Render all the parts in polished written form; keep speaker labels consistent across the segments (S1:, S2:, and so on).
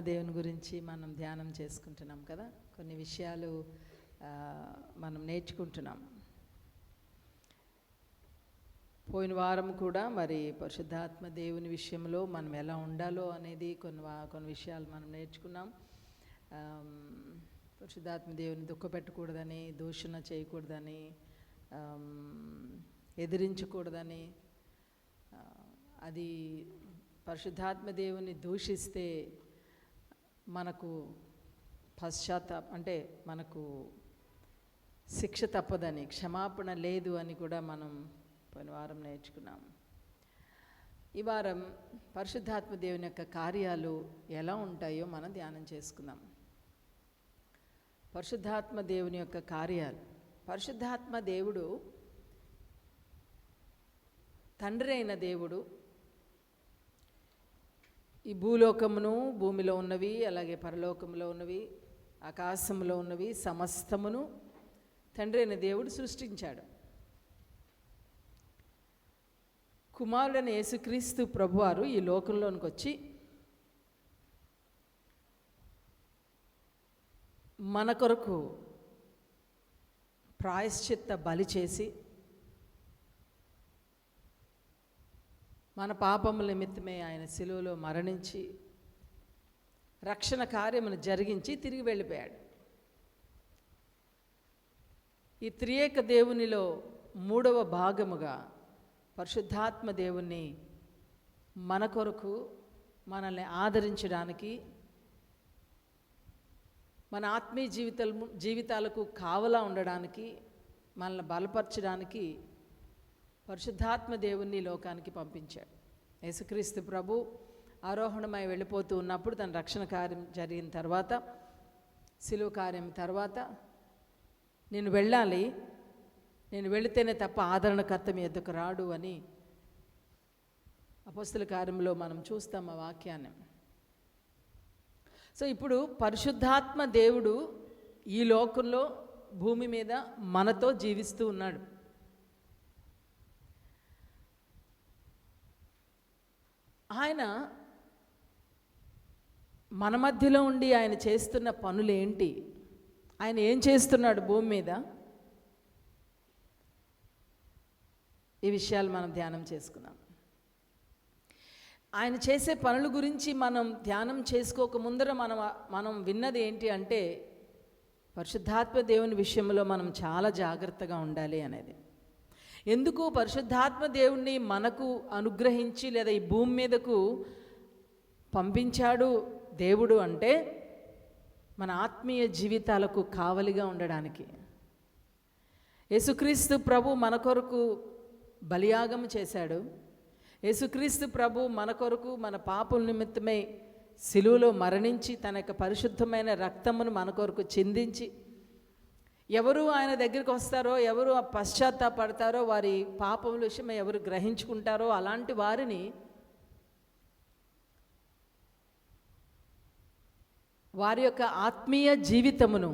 S1: దేవుని గురించి మనం ధ్యానం చేసుకుంటున్నాం కదా. కొన్ని విషయాలు మనం నేర్చుకుంటున్నాం. పోయిన వారం కూడా మరి పరిశుద్ధాత్మ దేవుని విషయంలో మనం ఎలా ఉండాలో అనేది కొన్ని విషయాలు మనం నేర్చుకున్నాం. పరిశుద్ధాత్మ దేవుని దుఃఖపెట్టకూడదని, దూషణ చేయకూడదని, ఎదిరించకూడదని, అది పరిశుద్ధాత్మ దేవుని దూషిస్తే మనకు అంటే మనకు శిక్ష తప్పదని, క్షమాపణ లేదు అని కూడా మనం పోయిన వారం నేర్చుకున్నాం. ఈ వారం పరిశుద్ధాత్మ దేవుని యొక్క కార్యాలు ఎలా ఉంటాయో మనం ధ్యానం చేసుకుందాం. పరిశుద్ధాత్మ దేవుని యొక్క కార్యాలు. పరిశుద్ధాత్మ దేవుడు తండ్రి అయిన దేవుడు. ఈ భూలోకమును, భూమిలో ఉన్నవి, అలాగే పరలోకములో ఉన్నవి, ఆకాశంలో ఉన్నవి సమస్తమును తండ్రి అయిన దేవుడు సృష్టించాడు. కుమారుడైన యేసుక్రీస్తు ప్రభువారు ఈ లోకంలోనికి వచ్చి మన కొరకు ప్రాయశ్చిత్త బలి చేసి మన పాపముల నిమిత్తమే ఆయన శిలువలో మరణించి రక్షణ కార్యమును జరిగించి తిరిగి వెళ్ళిపోయాడు. ఈ త్రియేక దేవునిలో మూడవ భాగముగా పరిశుద్ధాత్మ దేవుణ్ణి మన కొరకు, మనల్ని ఆదరించడానికి, మన ఆత్మీయ జీవితాలకు కావలా ఉండడానికి, మనల్ని బలపరచడానికి పరిశుద్ధాత్మ దేవుణ్ణి లోకానికి పంపించాడు. యేసుక్రీస్తు ప్రభు ఆరోహణమై వెళ్ళిపోతూ ఉన్నప్పుడు తన రక్షణ కార్యం జరిగిన తర్వాత, శిలువ కార్యం తర్వాత, నేను వెళ్ళాలి, నేను వెళితేనే తప్ప ఆదరణకర్త మీ ఎద్దకు రాడు అని అపొస్తలుల కార్యంలో మనం చూస్తాం ఆ వాక్యాన్ని. సో ఇప్పుడు పరిశుద్ధాత్మ దేవుడు ఈ లోకంలో, భూమి మీద మనతో జీవిస్తూ ఉన్నాడు. ఆయన మన మధ్యలో ఉండి ఆయన చేస్తున్న పనులు ఏంటి, ఆయన ఏం చేస్తున్నాడు భూమి మీద, ఈ విషయాలు మనం ధ్యానం చేసుకుందాం. ఆయన చేసే పనుల గురించి మనం ధ్యానం చేసుకోక ముందర మనం విన్నది ఏంటి అంటే, పరిశుద్ధాత్మ దేవుని విషయంలో మనం చాలా జాగ్రత్తగా ఉండాలి అనేది. ఎందుకు పరిశుద్ధాత్మ దేవుణ్ణి మనకు అనుగ్రహించి లేదా ఈ భూమి మీదకు పంపించాడు దేవుడు అంటే, మన ఆత్మీయ జీవితాలకు కావలిగా ఉండడానికి. యేసుక్రీస్తు ప్రభు మన కొరకు బలియాగం చేశాడు. యేసుక్రీస్తు ప్రభు మన కొరకు, మన పాపల నిమిత్తమై శిలువలో మరణించి తన యొక్క పరిశుద్ధమైన రక్తమును మన కొరకు చిందించి, ఎవరు ఆయన దగ్గరికి వస్తారో, ఎవరు పశ్చాత్తాపడతారో, వారి పాపముల విషయమై ఎవరు గ్రహించుకుంటారో అలాంటి వారిని వారి యొక్క ఆత్మీయ జీవితమును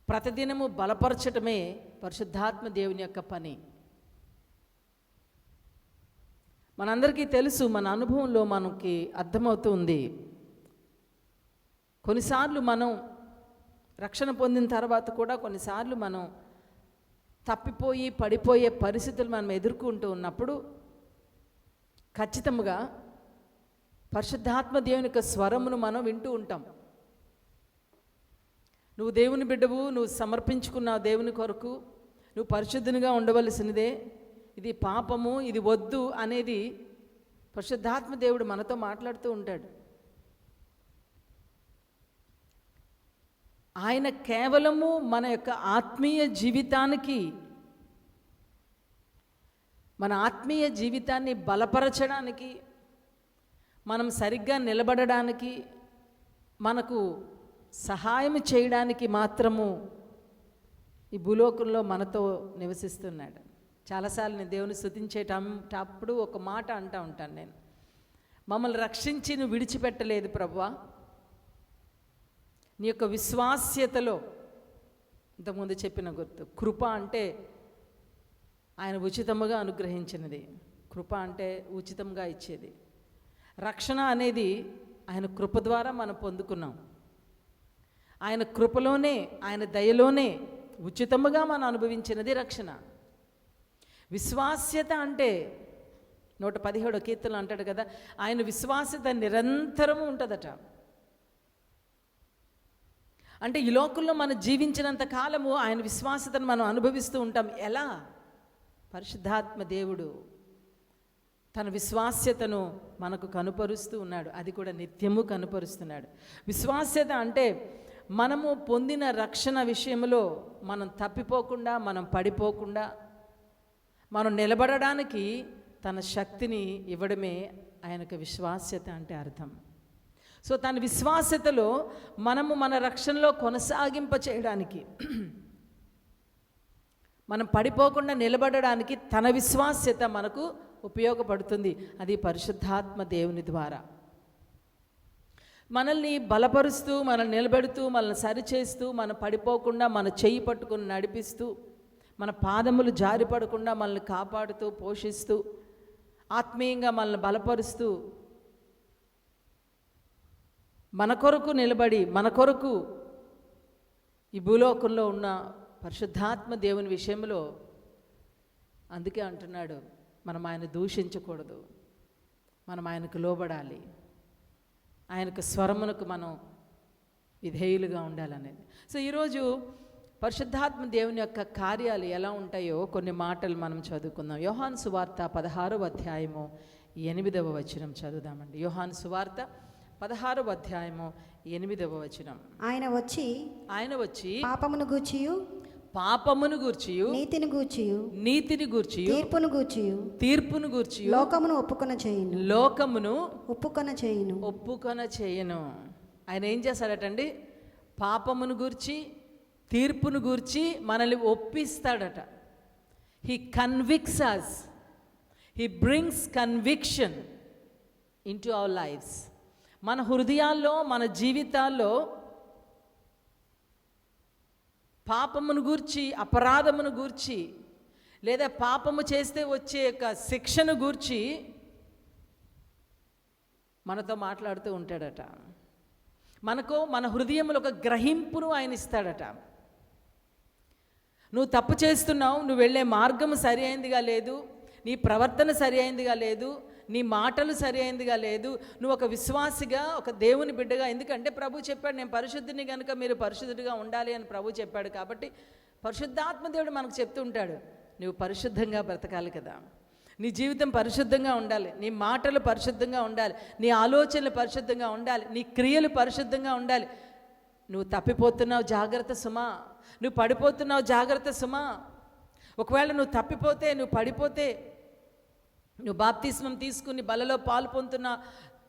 S1: ప్రతిదినము బలపరచటమే పరిశుద్ధాత్మ దేవుని యొక్క పని. మనందరికీ తెలుసు, మన అనుభవంలో మనకి అర్థమవుతుంది. కొన్నిసార్లు మనం రక్షణ పొందిన తర్వాత కూడా కొన్నిసార్లు మనం తప్పిపోయి పడిపోయే పరిస్థితులు మనం ఎదుర్కొంటూ ఉన్నప్పుడు ఖచ్చితంగా పరిశుద్ధాత్మ దేవుని యొక్క స్వరమును మనం వింటూ ఉంటాం. నువ్వు దేవుని బిడ్డవు, నువ్వు సమర్పించుకున్నావు దేవుని కొరకు, నువ్వు పరిశుద్ధునిగా ఉండవలసినదే, ఇది పాపము, ఇది వద్దు అనేది పరిశుద్ధాత్మ దేవుడు మనతో మాట్లాడుతూ ఉంటాడు. ఆయన కేవలము మన యొక్క ఆత్మీయ జీవితానికి, మన ఆత్మీయ జీవితాన్ని బలపరచడానికి, మనం సరిగ్గా నిలబడడానికి, మనకు సహాయం చేయడానికి మాత్రము ఈ భూలోకంలో మనతో నివసిస్తున్నాడు. చాలాసార్లు నేను దేవుని స్తుతించేటప్పుడు ఒక మాట అంటూ ఉంటాను నేను, మమ్మల్ని రక్షించి నువ్వు విడిచిపెట్టలేదు ప్రభువా, నీ యొక్క విశ్వాస్యతలో, ఇంతకుముందు చెప్పిన గుర్తు, కృప అంటే ఆయన ఉచితముగా అనుగ్రహించినది, కృప అంటే ఉచితంగా ఇచ్చేది. రక్షణ అనేది ఆయన కృప ద్వారా మనం పొందుకున్నాం. ఆయన కృపలోనే, ఆయన దయలోనే ఉచితముగా మనం అనుభవించినది రక్షణ. విశ్వాస్యత అంటే 117 కీర్తనలు అంటాడు కదా, ఆయన విశ్వాస్యత నిరంతరము ఉంటుందట. అంటే ఈ లోకంలో మనం జీవించినంత కాలము ఆయన విశ్వాస్యతను మనం అనుభవిస్తూ ఉంటాం. ఎలా? పరిశుద్ధాత్మ దేవుడు తన విశ్వాస్యతను మనకు కనుపరుస్తూ ఉన్నాడు. అది కూడా నిత్యము కనుపరుస్తున్నాడు. విశ్వాస్యత అంటే మనము పొందిన రక్షణ విషయంలో మనం తప్పిపోకుండా, మనం పడిపోకుండా, మనం నిలబడడానికి తన శక్తిని ఇవ్వడమే ఆయనకు విశ్వాస్యత అంటే అర్థం. సో తన విశ్వాస్యతలో మనము మన రక్షణలో కొనసాగింప చేయడానికి, మనం పడిపోకుండా నిలబడడానికి తన విశ్వాస్యత మనకు ఉపయోగపడుతుంది. అది పరిశుద్ధాత్మ దేవుని ద్వారా మనల్ని బలపరుస్తూ, మనల్ని నిలబెడుతూ, మనల్ని సరిచేస్తూ, మనం పడిపోకుండా మన చెయ్యి పట్టుకుని నడిపిస్తూ, మన పాదములు జారిపడకుండా మనల్ని కాపాడుతూ, పోషిస్తూ, ఆత్మీయంగా మనల్ని బలపరుస్తూ, మన కొరకు నిలబడి, మన కొరకు ఈ భూలోకంలో ఉన్న పరిశుద్ధాత్మ దేవుని విషయంలో అందుకే అంటున్నాడు, మనం ఆయన దూషించకూడదు, మనం ఆయనకు లోబడాలి, ఆయనకు స్వరమునకు మనం విధేయులుగా ఉండాలనేది. సో ఈరోజు పరిశుద్ధాత్మ దేవుని యొక్క కార్యాలు ఎలా ఉంటాయో కొన్ని మాటలు మనం చదువుకుందాం. యోహాను సువార్త 16వ అధ్యాయము 8వ వచనం చదువుదామండి. యోహాను సువార్త 16వ అధ్యాయము 8వ వచనం.
S2: ఆయన వచ్చి
S1: పాపమును గూర్చియు
S2: నీతిని
S1: గూర్చియు తీర్పును గూర్చియు
S2: లోకమును ఒప్పుకొన చేయును.
S1: ఆయన ఏం చేస్తాడటండి? పాపమును గూర్చి, తీర్పును గూర్చి మనల్ని ఒప్పిస్తాడట. He convicts us, he brings conviction into our lives. మన హృదయాల్లో, మన జీవితాల్లో పాపమును గూర్చి, అపరాధమును గూర్చి, లేదా పాపము చేస్తే వచ్చే యొక్క శిక్షను గూర్చి మనతో మాట్లాడుతూ ఉంటాడట. మనకు మన హృదయంలో ఒక గ్రహింపును ఆయన ఇస్తాడట. నువ్వు తప్పు చేస్తున్నావు, నువ్వు వెళ్ళే మార్గం సరి అయిందిగా లేదు, నీ ప్రవర్తన సరి అయిందిగా లేదు, నీ మాటలు సరి అయిందిగా లేదు, నువ్వు ఒక విశ్వాసిగా, ఒక దేవుని బిడ్డగా, ఎందుకంటే ప్రభు చెప్పాడు, నేను పరిశుద్ధిని కనుక మీరు పరిశుద్ధుడిగా ఉండాలి అని ప్రభు చెప్పాడు. కాబట్టి పరిశుద్ధాత్మ దేవుడు మనకు చెప్తూ ఉంటాడు, నువ్వు పరిశుద్ధంగా బ్రతకాలి కదా, నీ జీవితం పరిశుద్ధంగా ఉండాలి, నీ మాటలు పరిశుద్ధంగా ఉండాలి, నీ ఆలోచనలు పరిశుద్ధంగా ఉండాలి, నీ క్రియలు పరిశుద్ధంగా ఉండాలి. నువ్వు తప్పిపోతున్నావు, జాగ్రత్త సుమా. నువ్వు పడిపోతున్నావు, జాగ్రత్త సుమా. ఒకవేళ నువ్వు తప్పిపోతే, నువ్వు పడిపోతే, నువ్వు బాప్తిస్మం తీసుకుని బలలో పాలు పొందుతున్న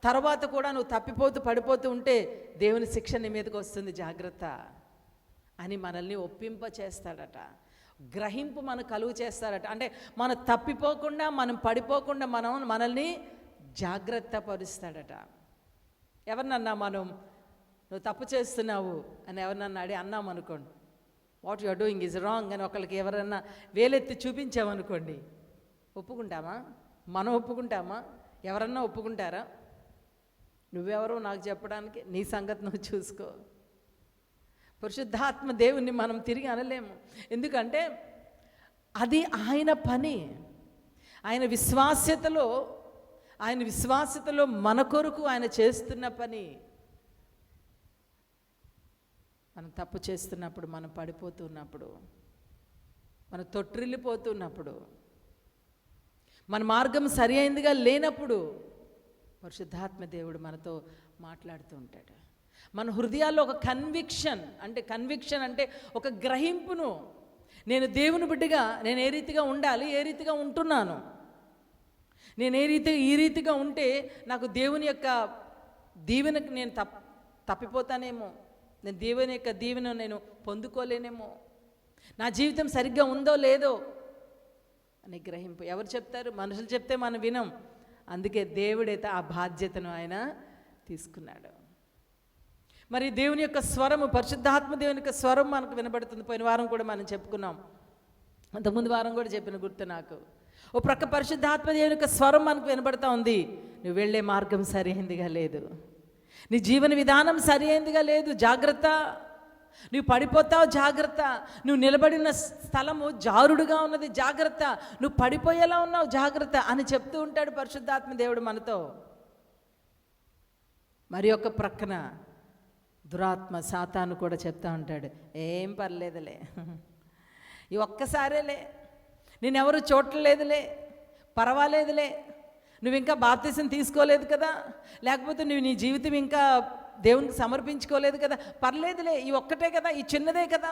S1: తర్వాత కూడా నువ్వు తప్పిపోతూ పడిపోతూ ఉంటే దేవుని శిక్ష నీ మీదకి వస్తుంది, జాగ్రత్త అని మనల్ని ఒప్పింప చేస్తాడట. గ్రహింపు మనకు కలుగు చేస్తాడట. అంటే మనం తప్పిపోకుండా, మనం పడిపోకుండా మనల్ని జాగ్రత్త పరుస్తాడట. ఎవరినన్నా మనం నువ్వు తప్పు చేస్తున్నావు అని ఎవరినన్నా అన్నాం అనుకోండి, what you are doing is wrong అని ఒకరికి ఎవరన్నా వేలెత్తి చూపించామనుకోండి, ఒప్పుకుంటామా? మనం ఒప్పుకుంటామా? ఎవరన్నా ఒప్పుకుంటారా? నువ్వెవరో నాకు చెప్పడానికి, నీ సంగతి నువ్వు చూసుకో. పరిశుద్ధాత్మ దేవుణ్ణి మనం తిరిగి అనలేము. ఎందుకంటే అది ఆయన పని. ఆయన విశ్వాస్యతలో మన కొరకు ఆయన చేస్తున్న పని. మనం తప్పు చేస్తున్నప్పుడు, మనం పడిపోతున్నప్పుడు, మనం తొట్టిల్లిపోతున్నప్పుడు, మన మార్గం సరి అయిందిగా లేనప్పుడు పరిశుద్ధాత్మ దేవుడు మనతో మాట్లాడుతూ ఉంటాడు. మన హృదయాల్లో ఒక కన్విక్షన్ అంటే ఒక గ్రహింపును, నేను దేవుని బిడ్డగా నేను ఏ రీతిగా ఉండాలి, ఏ రీతిగా ఉంటున్నాను, నేను ఈ రీతిగా ఉంటే నాకు దేవుని యొక్క దీవెనకు నేను తప్పిపోతానేమో, నేను దేవుని యొక్క దీవెన నేను పొందుకోలేనేమో, నా జీవితం సరిగ్గా ఉందో లేదో అని గ్రహింపు. ఎవరు చెప్తారు? మనుషులు చెప్తే మనం వినం. అందుకే దేవుడైతే ఆ బాధ్యతను ఆయన తీసుకున్నాడు. మరి దేవుని యొక్క స్వరము, పరిశుద్ధాత్మ దేవుని యొక్క స్వరం మనకు వినబడుతుంది. పోయిన వారం కూడా మనం చెప్పుకున్నాం, అంతకుముందు వారం కూడా చెప్పిన గుర్తు నాకు. ఓ ప్రక్క పరిశుద్ధాత్మ దేవుని యొక్క స్వరం మనకు వినబడుతూ ఉంది, నువ్వు వెళ్ళే మార్గం సరైనదిగా లేదు, నీ జీవన విధానం సరి అయిందిగా లేదు, జాగ్రత్త. నువ్వు పడిపోతావు, జాగ్రత్త. నువ్వు నిలబడిన స్థలము జారుడుగా ఉన్నది, జాగ్రత్త. నువ్వు పడిపోయేలా ఉన్నావు, జాగ్రత్త అని చెప్తూ ఉంటాడు పరిశుద్ధాత్మ దేవుడు మనతో. మరి ఒక ప్రక్కన దురాత్మ సాతాను కూడా చెప్తా ఉంటాడు, ఏం పర్లేదులే, ఈ ఒక్కసారేలే, నేనెవరు చూడలేదులే, పర్వాలేదులే, నువ్వు ఇంకా బాప్తిసం తీసుకోలేదు కదా, లేకపోతే నువ్వు నీ జీవితం ఇంకా దేవునికి సమర్పించుకోలేదు కదా, పర్లేదులే, ఈ ఒక్కటే కదా, ఈ చిన్నదే కదా.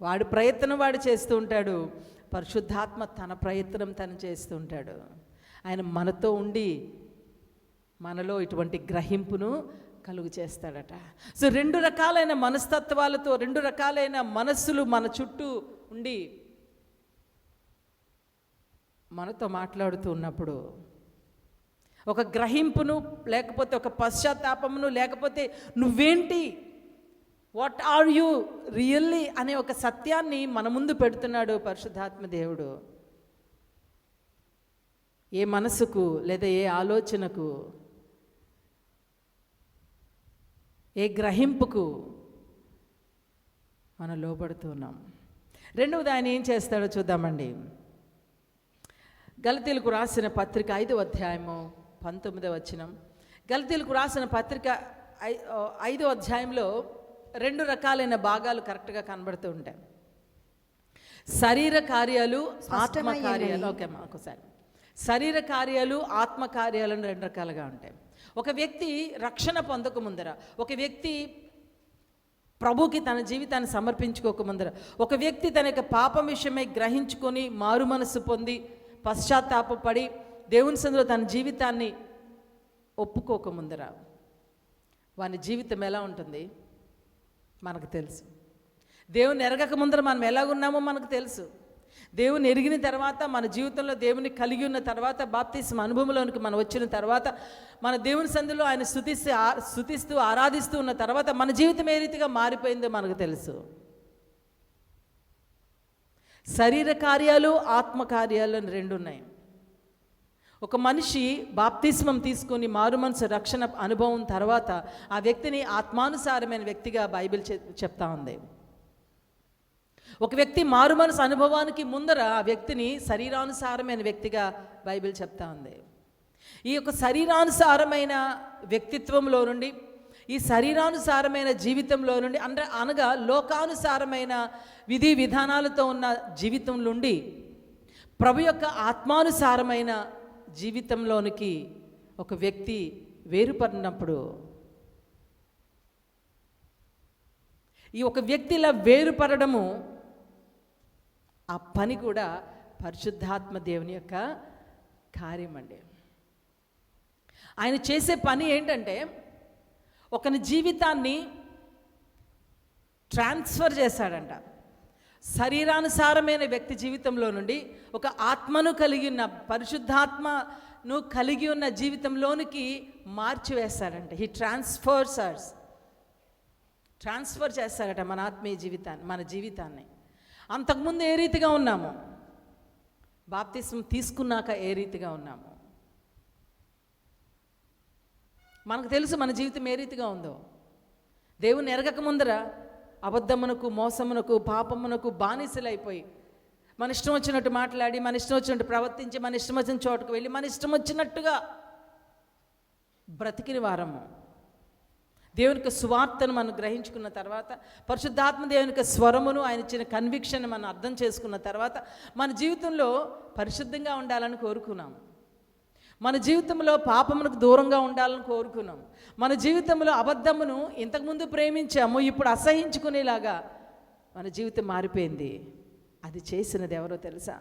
S1: వాడి ప్రయత్నం వాడు చేస్తూ ఉంటాడు, పరిశుద్ధాత్మ తన ప్రయత్నం తను చేస్తూ ఉంటాడు. ఆయన మనతో ఉండి మనలో ఇటువంటి గ్రహింపును కలుగు చేస్తాడట. సో 2 రకాలైన మనస్తత్వాలతో, 2 రకాలైన మనస్సులు మన చుట్టూ ఉండి మనతో మాట్లాడుతూ ఉన్నప్పుడు ఒక గ్రహింపును, లేకపోతే ఒక పశ్చాత్తాపమును, లేకపోతే నువ్వేంటి, వాట్ ఆర్ యు రియల్లీ అనే ఒక సత్యాన్ని మన ముందు పెడుతున్నాడు పరిశుద్ధాత్మ దేవుడు. ఏ మనసుకు లేదా ఏ ఆలోచనకు, ఏ గ్రహింపుకు మనం లోబడుతున్నాం. రెండవది ఆయన ఏం చేస్తాడో చూద్దామండి. గలతీలకు రాసిన పత్రిక 5వ అధ్యాయము 19వ వచనం. గలతీలకు రాసిన పత్రిక 5వ అధ్యాయంలో 2 రకాలైన భాగాలు కరెక్ట్గా కనబడుతూ ఉంటాయి. శరీర కార్యాలు, ఆత్మ కార్యాలు. ఓకే అమ్మా, ఒకసారి. శరీర కార్యాలు, ఆత్మ కార్యాలు 2 రకాలుగా ఉంటాయి. ఒక వ్యక్తి రక్షణ పొందక ముందర, ఒక వ్యక్తి ప్రభుకి తన జీవితాన్ని సమర్పించుకోక ముందర, ఒక వ్యక్తి తన యొక్క పాపం విషయమై గ్రహించుకొని మారు మనసు పొంది పశ్చాత్తాపపడి దేవుని సన్నిధిలో తన జీవితాన్ని ఒప్పుకోక ముందర వాని జీవితం ఎలా ఉంటుంది మనకు తెలుసు. దేవుని ఎరగక ముందర మనం ఎలాగున్నామో మనకు తెలుసు. దేవుని ఎరిగిన తర్వాత, మన జీవితంలో దేవుని కలిగి ఉన్న తర్వాత, బాప్తిస్మ అనుభవంలోనికి మనం వచ్చిన తర్వాత, మన దేవుని సన్నిధిలో ఆయన స్తుతిస్తూ ఆరాధిస్తూ ఉన్న తర్వాత మన జీవితం ఏ రీతిగా మారిపోయిందో మనకు తెలుసు. శరీర కార్యాలు, ఆత్మ కార్యాలు అని 2 ఉన్నాయి. ఒక మనిషి బాప్తిస్మం తీసుకొని మారు మనసు రక్షణ అనుభవం తర్వాత ఆ వ్యక్తిని ఆత్మానుసారమైన వ్యక్తిగా బైబిల్ చెప్తా ఉంది. ఒక వ్యక్తి మారు మనసు అనుభవానికి ముందర ఆ వ్యక్తిని శరీరానుసారమైన వ్యక్తిగా బైబిల్ చెప్తా ఉంది. ఈ యొక్క శరీరానుసారమైన వ్యక్తిత్వంలో నుండి, ఈ శరీరానుసారమైన జీవితంలో నుండి, అనగా లోకానుసారమైన విధి విధానాలతో ఉన్న జీవితం నుండి ప్రభు యొక్క ఆత్మానుసారమైన జీవితంలోనికి ఒక వ్యక్తి వేరుపడినప్పుడు, ఈ ఒక వ్యక్తి ఇలా వేరుపడడము, ఆ పని కూడా పరిశుద్ధాత్మ దేవుని యొక్క కార్యం అండి. ఆయన చేసే పని ఏంటంటే ఒకని జీవితాన్ని ట్రాన్స్ఫర్ చేశాడంట. శరీరానుసారమైన వ్యక్తి జీవితంలో నుండి ఒక ఆత్మను కలిగి ఉన్న, పరిశుద్ధాత్మను కలిగి ఉన్న జీవితంలోనికి మార్చివేస్తాడంట. హీ ట్రాన్స్ఫర్ చేస్తాడట మన ఆత్మీయ జీవితాన్ని, మన జీవితాన్ని. అంతకుముందు ఏ రీతిగా ఉన్నాము, బాప్తిస్మం తీసుకున్నాక ఏ రీతిగా ఉన్నాము మనకు తెలుసు. మన జీవితం ఏ రీతిగా ఉందో. దేవుని ఎరగక ముందర అబద్ధమునకు, మోసమునకు, పాపమునకు బానిసలైపోయి మన ఇష్టం వచ్చినట్టు మాట్లాడి, మన ఇష్టం వచ్చినట్టు ప్రవర్తించి, మన ఇష్టం వచ్చిన చోటుకు వెళ్ళి మన ఇష్టం వచ్చినట్టుగా బ్రతికిన వారము. దేవునికి సువార్తను మనం గ్రహించుకున్న తర్వాత, పరిశుద్ధాత్మ దేవునికి స్వరమును, ఆయన ఇచ్చిన కన్విక్షన్ మనం అర్థం చేసుకున్న తర్వాత మన జీవితంలో పరిశుద్ధంగా ఉండాలని కోరుకున్నాము. మన జీవితంలో పాపమునకు దూరంగా ఉండాలని కోరుకున్నాం. మన జీవితంలో అబద్ధమును ఇంతకుముందు ప్రేమించాము, ఇప్పుడు అసహించుకునేలాగా మన జీవితం మారిపోయింది. అది చేసినది ఎవరో తెలుసా?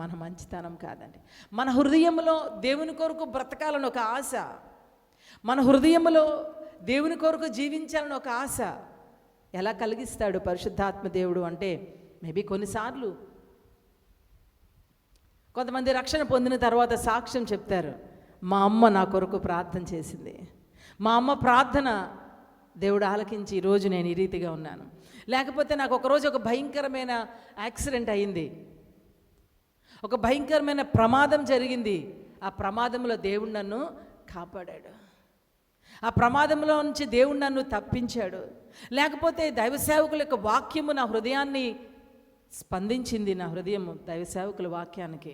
S1: మన మంచితనం కాదండి. మన హృదయంలో దేవుని కొరకు బ్రతకాలని ఒక ఆశ, మన హృదయంలో దేవుని కొరకు జీవించాలని ఒక ఆశ ఎలా కలిగిస్తాడు పరిశుద్ధాత్మ దేవుడు అంటే, మేబీ కొన్నిసార్లు కొంతమంది రక్షణ పొందిన తర్వాత సాక్ష్యం చెప్తారు, మా అమ్మ నా కొరకు ప్రార్థన చేసింది, మా అమ్మ ప్రార్థన దేవుడు ఆలకించి ఈరోజు నేను ఈ రీతిగా ఉన్నాను. లేకపోతే నాకు ఒకరోజు ఒక భయంకరమైన యాక్సిడెంట్ అయింది, ఒక భయంకరమైన ప్రమాదం జరిగింది, ఆ ప్రమాదంలో దేవుడు నన్ను కాపాడాడు. ఆ ప్రమాదంలో నుంచి దేవుడు నన్ను తప్పించాడు. లేకపోతే దైవ సేవకుల యొక్క వాక్యము నా హృదయాన్ని స్పందించింది, నా హృదయము దైవ సేవకుల వాక్యానికి.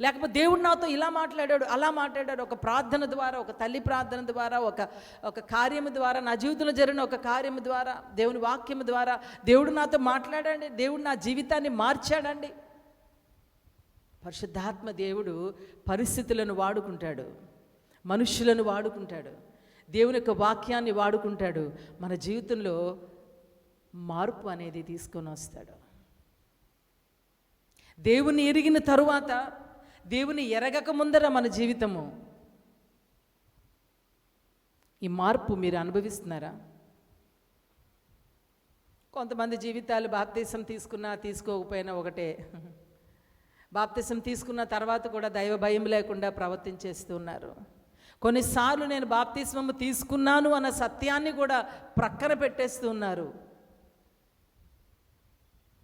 S1: లేకపోతే దేవుడు నాతో ఇలా మాట్లాడాడు, అలా మాట్లాడాడు, ఒక ప్రార్థన ద్వారా, ఒక తల్లి ప్రార్థన ద్వారా, ఒక కార్యము ద్వారా, నా జీవితంలో జరిగిన ఒక కార్యము ద్వారా, దేవుని వాక్యము ద్వారా దేవుడు నాతో మాట్లాడండి, దేవుడు నా జీవితాన్ని మార్చాడండి. పరిశుద్ధాత్మ దేవుడు పరిస్థితులను వాడుకుంటాడు, మనుష్యులను వాడుకుంటాడు, దేవుని యొక్క వాక్యాన్ని వాడుకుంటాడు, మన జీవితంలో మార్పు అనేది తీసుకొని వస్తాడు. దేవుని ఎరిగిన తరువాత, దేవుని ఎరగక ముందర మన జీవితము, ఈ మార్పు మీరు అనుభవిస్తున్నారా? కొంతమంది జీవితాలు బాప్తిసం తీసుకున్నా తీసుకోకపోయినా ఒకటే. బాప్తిసం తీసుకున్న తర్వాత కూడా దైవ భయం లేకుండా ప్రవర్తించేస్తున్నారు. కొన్నిసార్లు నేను బాప్తిస్మము తీసుకున్నాను అన్న సత్యాన్ని కూడా ప్రక్కన పెట్టేస్తున్నారు.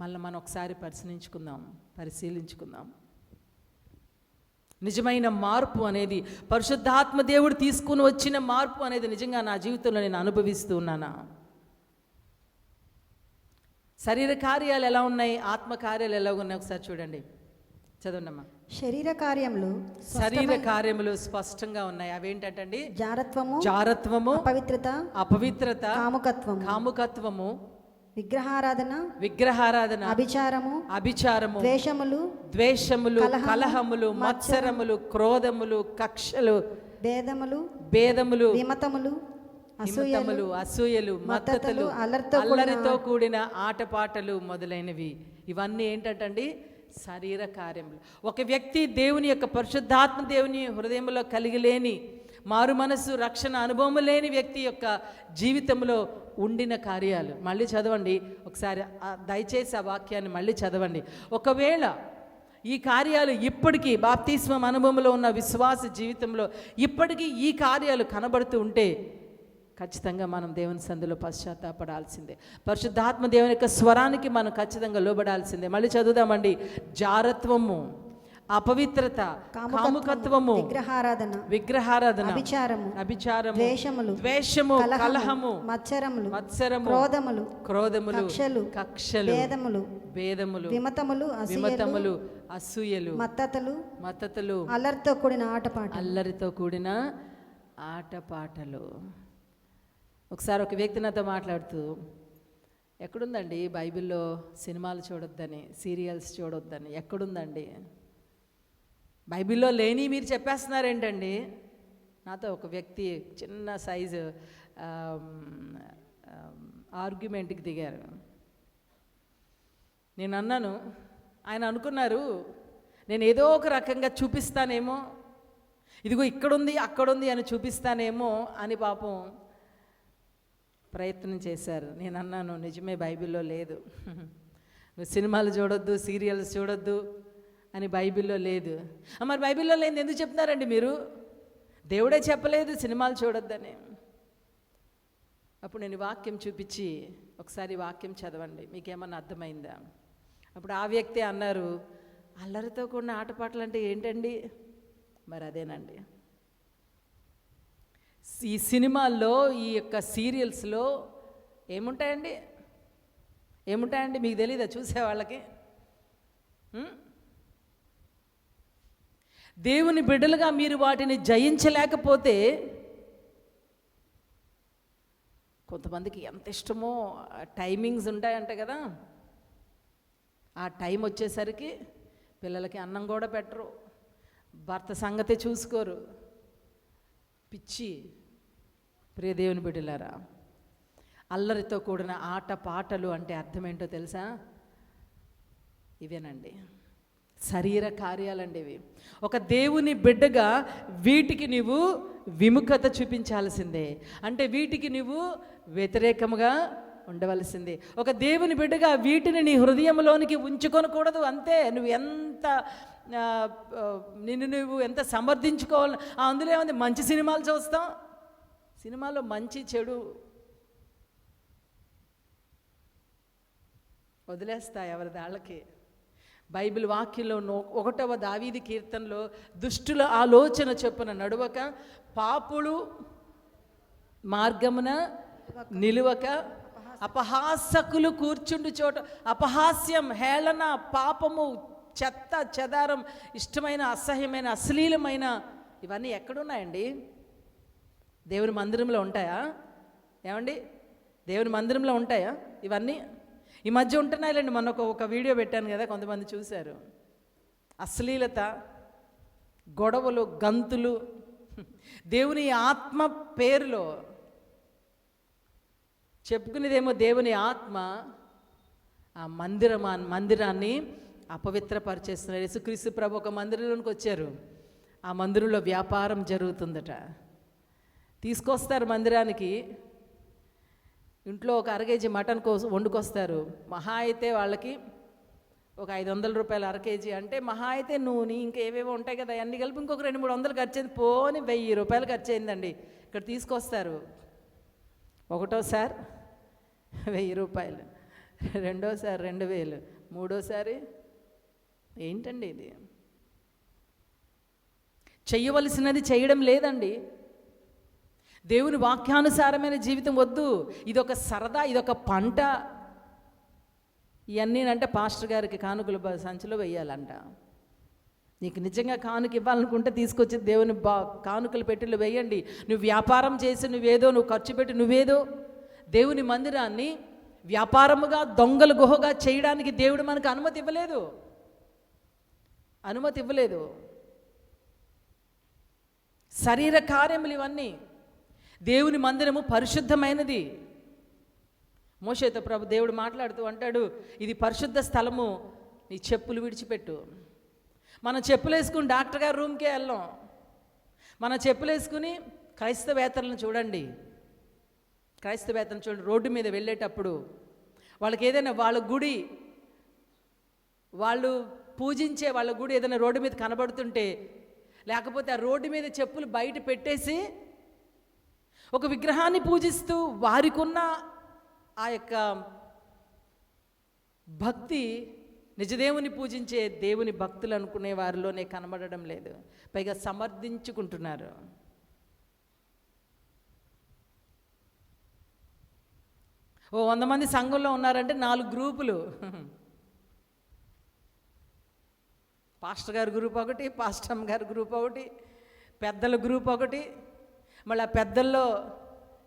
S1: మళ్ళీ మనం ఒకసారి పరిశీలించుకుందాం. నిజమైన మార్పు అనేది, పరిశుద్ధాత్మ దేవుడు తీసుకుని వచ్చిన మార్పు అనేది నిజంగా నా జీవితంలో నేను అనుభవిస్తూ ఉన్నానా? శరీర కార్యాలు ఎలా ఉన్నాయి, ఆత్మ కార్యాలు ఎలా ఉన్నాయి ఒకసారి చూడండి, చదవండమ్మా.
S2: శరీర కార్యములు
S1: స్పష్టంగా ఉన్నాయి. అవేంటండి?
S2: జారత్వము,
S1: అపవిత్రత,
S2: కాముకత్వము,
S1: విగ్రహారాధన, అభిచారము, ద్వేషములు, కలహములు, మత్సరములు, క్రోధములు, కక్షలు, భేదములు, అసూయలు, మత్తతులు, అల్లరితో కూడిన ఆటపాటలు మొదలైనవి. ఇవన్నీ ఏంటండి? శరీర కార్యములు. ఒక వ్యక్తి దేవుని యొక్క పరిశుద్ధాత్మ దేవుని హృదయంలో కలిగిలేని, మారు మనసు రక్షణ అనుభవం లేని వ్యక్తి యొక్క జీవితంలో ఉండిన కార్యాలు. మళ్ళీ చదవండి ఒకసారి, దయచేసి ఆ వాక్యాన్ని మళ్ళీ చదవండి. ఒకవేళ ఈ కార్యాలు ఇప్పటికీ బాప్తిస్మం అనుభవంలో ఉన్న విశ్వాస జీవితంలో ఇప్పటికీ ఈ కార్యాలు కనబడుతూ ఉంటే ఖచ్చితంగా మనం దేవుని సందులో పశ్చాత్తాపడాల్సిందే. పరిశుద్ధాత్మ దేవుని యొక్క స్వరానికి మనం ఖచ్చితంగా లోబడాల్సిందే. మళ్ళీ చదువుదామండి. జారత్వము, అపవిత్రత, కాముకత్వము, విగ్రహారాధన, అభిచారము, ద్వేషము, కలహము, మత్సరము, క్రోధములు, కక్షలు, భేదములు, విమతములు, అసూయలు, మత్తతులు, అల్లరితో కూడిన ఆటపాటలు. ఒకసారి ఒక వ్యక్తి నాతో మాట్లాడుతూ, ఎక్కడుందండి బైబిల్లో సినిమాలు చూడొద్దని, సీరియల్స్ చూడొద్దని? ఎక్కడుందండి? బైబిల్లో లేని మీరు చెప్పేస్తున్నారేంటండి? నాతో ఒక వ్యక్తి చిన్న సైజు ఆర్గ్యుమెంట్కి దిగారు. నేను అన్నాను, ఆయన అనుకున్నారు నేను ఏదో ఒక రకంగా చూపిస్తానేమో, ఇదిగో ఇక్కడుంది అక్కడుంది అని చూపిస్తానేమో అని పాపం ప్రయత్నం చేశారు. నేను అన్నాను, నిజమే, బైబిల్లో లేదు. నువ్వు సినిమాలు చూడొద్దు, సీరియల్స్ చూడొద్దు అని బైబిల్లో లేదు. మరి బైబిల్లో లేని ఎందుకు చెప్తున్నారండి మీరు? దేవుడే చెప్పలేదు సినిమాలు చూడొద్దని. అప్పుడు నేను వాక్యం చూపించి, ఒకసారి వాక్యం చదవండి, మీకేమన్నా అర్థమైందా? అప్పుడు ఆ వ్యక్తి అన్నారు, అల్లరితో కూడిన ఆటపాటలు అంటే ఏంటండి? మరి అదేనండి, ఈ సినిమాల్లో, ఈ యొక్క సీరియల్స్లో ఏముంటాయండి? మీకు తెలీదా చూసేవాళ్ళకి? దేవుని బిడ్డలుగా మీరు వాటిని జయించలేకపోతే, కొంతమందికి ఎంత ఇష్టమో టైమింగ్స్ ఉంటాయంట కదా, ఆ టైం వచ్చేసరికి పిల్లలకి అన్నం కూడా పెట్టరు, భర్త సంగతి చూసుకోరు. పిచ్చి. ప్రియ దేవుని బిడ్డలారా, అల్లరితో కూడిన ఆట పాటలు అంటే అర్థం ఏంటో తెలుసా? ఇవేనండి శరీర కార్యాలండి ఇవి. ఒక దేవుని బిడ్డగా వీటికి నీవు విముఖత చూపించాల్సిందే, అంటే వీటికి నువ్వు వ్యతిరేకముగా ఉండవలసిందే. ఒక దేవుని బిడ్డగా వీటిని నీ హృదయంలోనికి ఉంచుకొనకూడదు. అంతే. నువ్వు ఎంత సమర్థించుకోవాలి. అందులో ఏముంది, మంచి సినిమాలు చూస్తాం, సినిమాలో మంచి చెడు వదిలేస్తా ఎవరి దాళ్ళకి. బైబిల్ వాక్యంలో 1వ దావీదు కీర్తనలో, దుష్టుల ఆలోచన చొప్పున నడువక పాపులు మార్గమున నిలువక అపహాసకులు కూర్చుండు చోట. అపహాస్యం, హేళన, పాపము, చెత్త చెదారం, ఇష్టమైన అసహ్యమైన అశ్లీలమైన ఇవన్నీ ఎక్కడున్నాయండి? దేవుని మందిరంలో ఉంటాయా? ఏమండి, దేవుని మందిరంలో ఉంటాయా ఇవన్నీ? ఈ మధ్య ఉంటున్నాయిలేండి. మొన్న ఒక వీడియో పెట్టాను కదా, కొంతమంది చూశారు. అశ్లీలత, గొడవలు, గంతులు, దేవుని ఆత్మ పేరులో చెప్పుకునేదేమో దేవుని ఆత్మ, ఆ మందిరాన్ని అపవిత్రపరిచేస్తున్నారు. యేసుక్రీస్తు ప్రభు ఒక మందిరంలోనికి వచ్చారు. ఆ మందిరంలో వ్యాపారం జరుగుతుందట. తీసుకొస్తారు మందిరానికి, ఇంట్లో ఒక 1 కేజీ మటన్ కోసం వండుకొస్తారు. మహా అయితే వాళ్ళకి ఒక 500 రూపాయలు 1 కేజీ అంటే, మహా అయితే నూనె ఇంకా ఏవేవో ఉంటాయి కదా, అన్నీ కలిపి ఇంకొక 200-300 ఖర్చు అయింది. పోని 1000 రూపాయలు ఖర్చు అయిందండి. ఇక్కడ తీసుకొస్తారు. ఒకటోసారి 1000 రూపాయలు, రెండోసారి 2000, మూడోసారి ఏంటండి ఇది? చెయ్యవలసినది చేయడం లేదండి. దేవుని వాక్యానుసారమైన జీవితం వద్దు. ఇదొక సరదా, ఇదొక పంట. ఇవన్నీ అంటే పాస్టర్ గారికి కానుకలు సంచిలో వేయాలంట. నీకు నిజంగా కానుక ఇవ్వాలనుకుంటే తీసుకొచ్చి దేవుని కానుకలు పెట్టిలో వేయండి. నువ్వు వ్యాపారం చేసి నువ్వు ఖర్చు పెట్టి నువ్వేదో దేవుని మందిరాన్ని వ్యాపారముగా, దొంగల గుహగా చేయడానికి దేవుడు మనకు అనుమతి ఇవ్వలేదు. శరీర కార్యములు ఇవన్నీ. దేవుని మందిరము పరిశుద్ధమైనది. మోషేతో ప్రభు దేవుడు మాట్లాడుతూ అంటాడు, ఇది పరిశుద్ధ స్థలము, నీ చెప్పులు విడిచిపెట్టు. మనం చెప్పులు వేసుకుని డాక్టర్ గారి రూమ్కే వెళ్ళాం. మన చెప్పులు వేసుకుని క్రైస్తవేతరులను చూడండి, రోడ్డు మీద వెళ్ళేటప్పుడు వాళ్ళకి ఏదైనా వాళ్ళ గుడి, వాళ్ళు పూజించే వాళ్ళ గుడి ఏదైనా రోడ్డు మీద కనబడుతుంటే, లేకపోతే ఆ రోడ్డు మీద చెప్పులు బయట పెట్టేసి ఒక విగ్రహాన్ని పూజిస్తూ వారికున్న ఆ యొక్క భక్తి నిజదేవుని పూజించే దేవుని భక్తులు అనుకునే వారిలోనే కనబడడం లేదు. పైగా సమర్థించుకుంటున్నారు. ఓ 100 మంది సంఘంలో ఉన్నారంటే 4 గ్రూపులు. పాస్టర్ గారి గ్రూప్ ఒకటి, పాస్టమ్ గారి గ్రూప్ ఒకటి, పెద్దల గ్రూప్ ఒకటి, మళ్ళీ ఆ పెద్దల్లో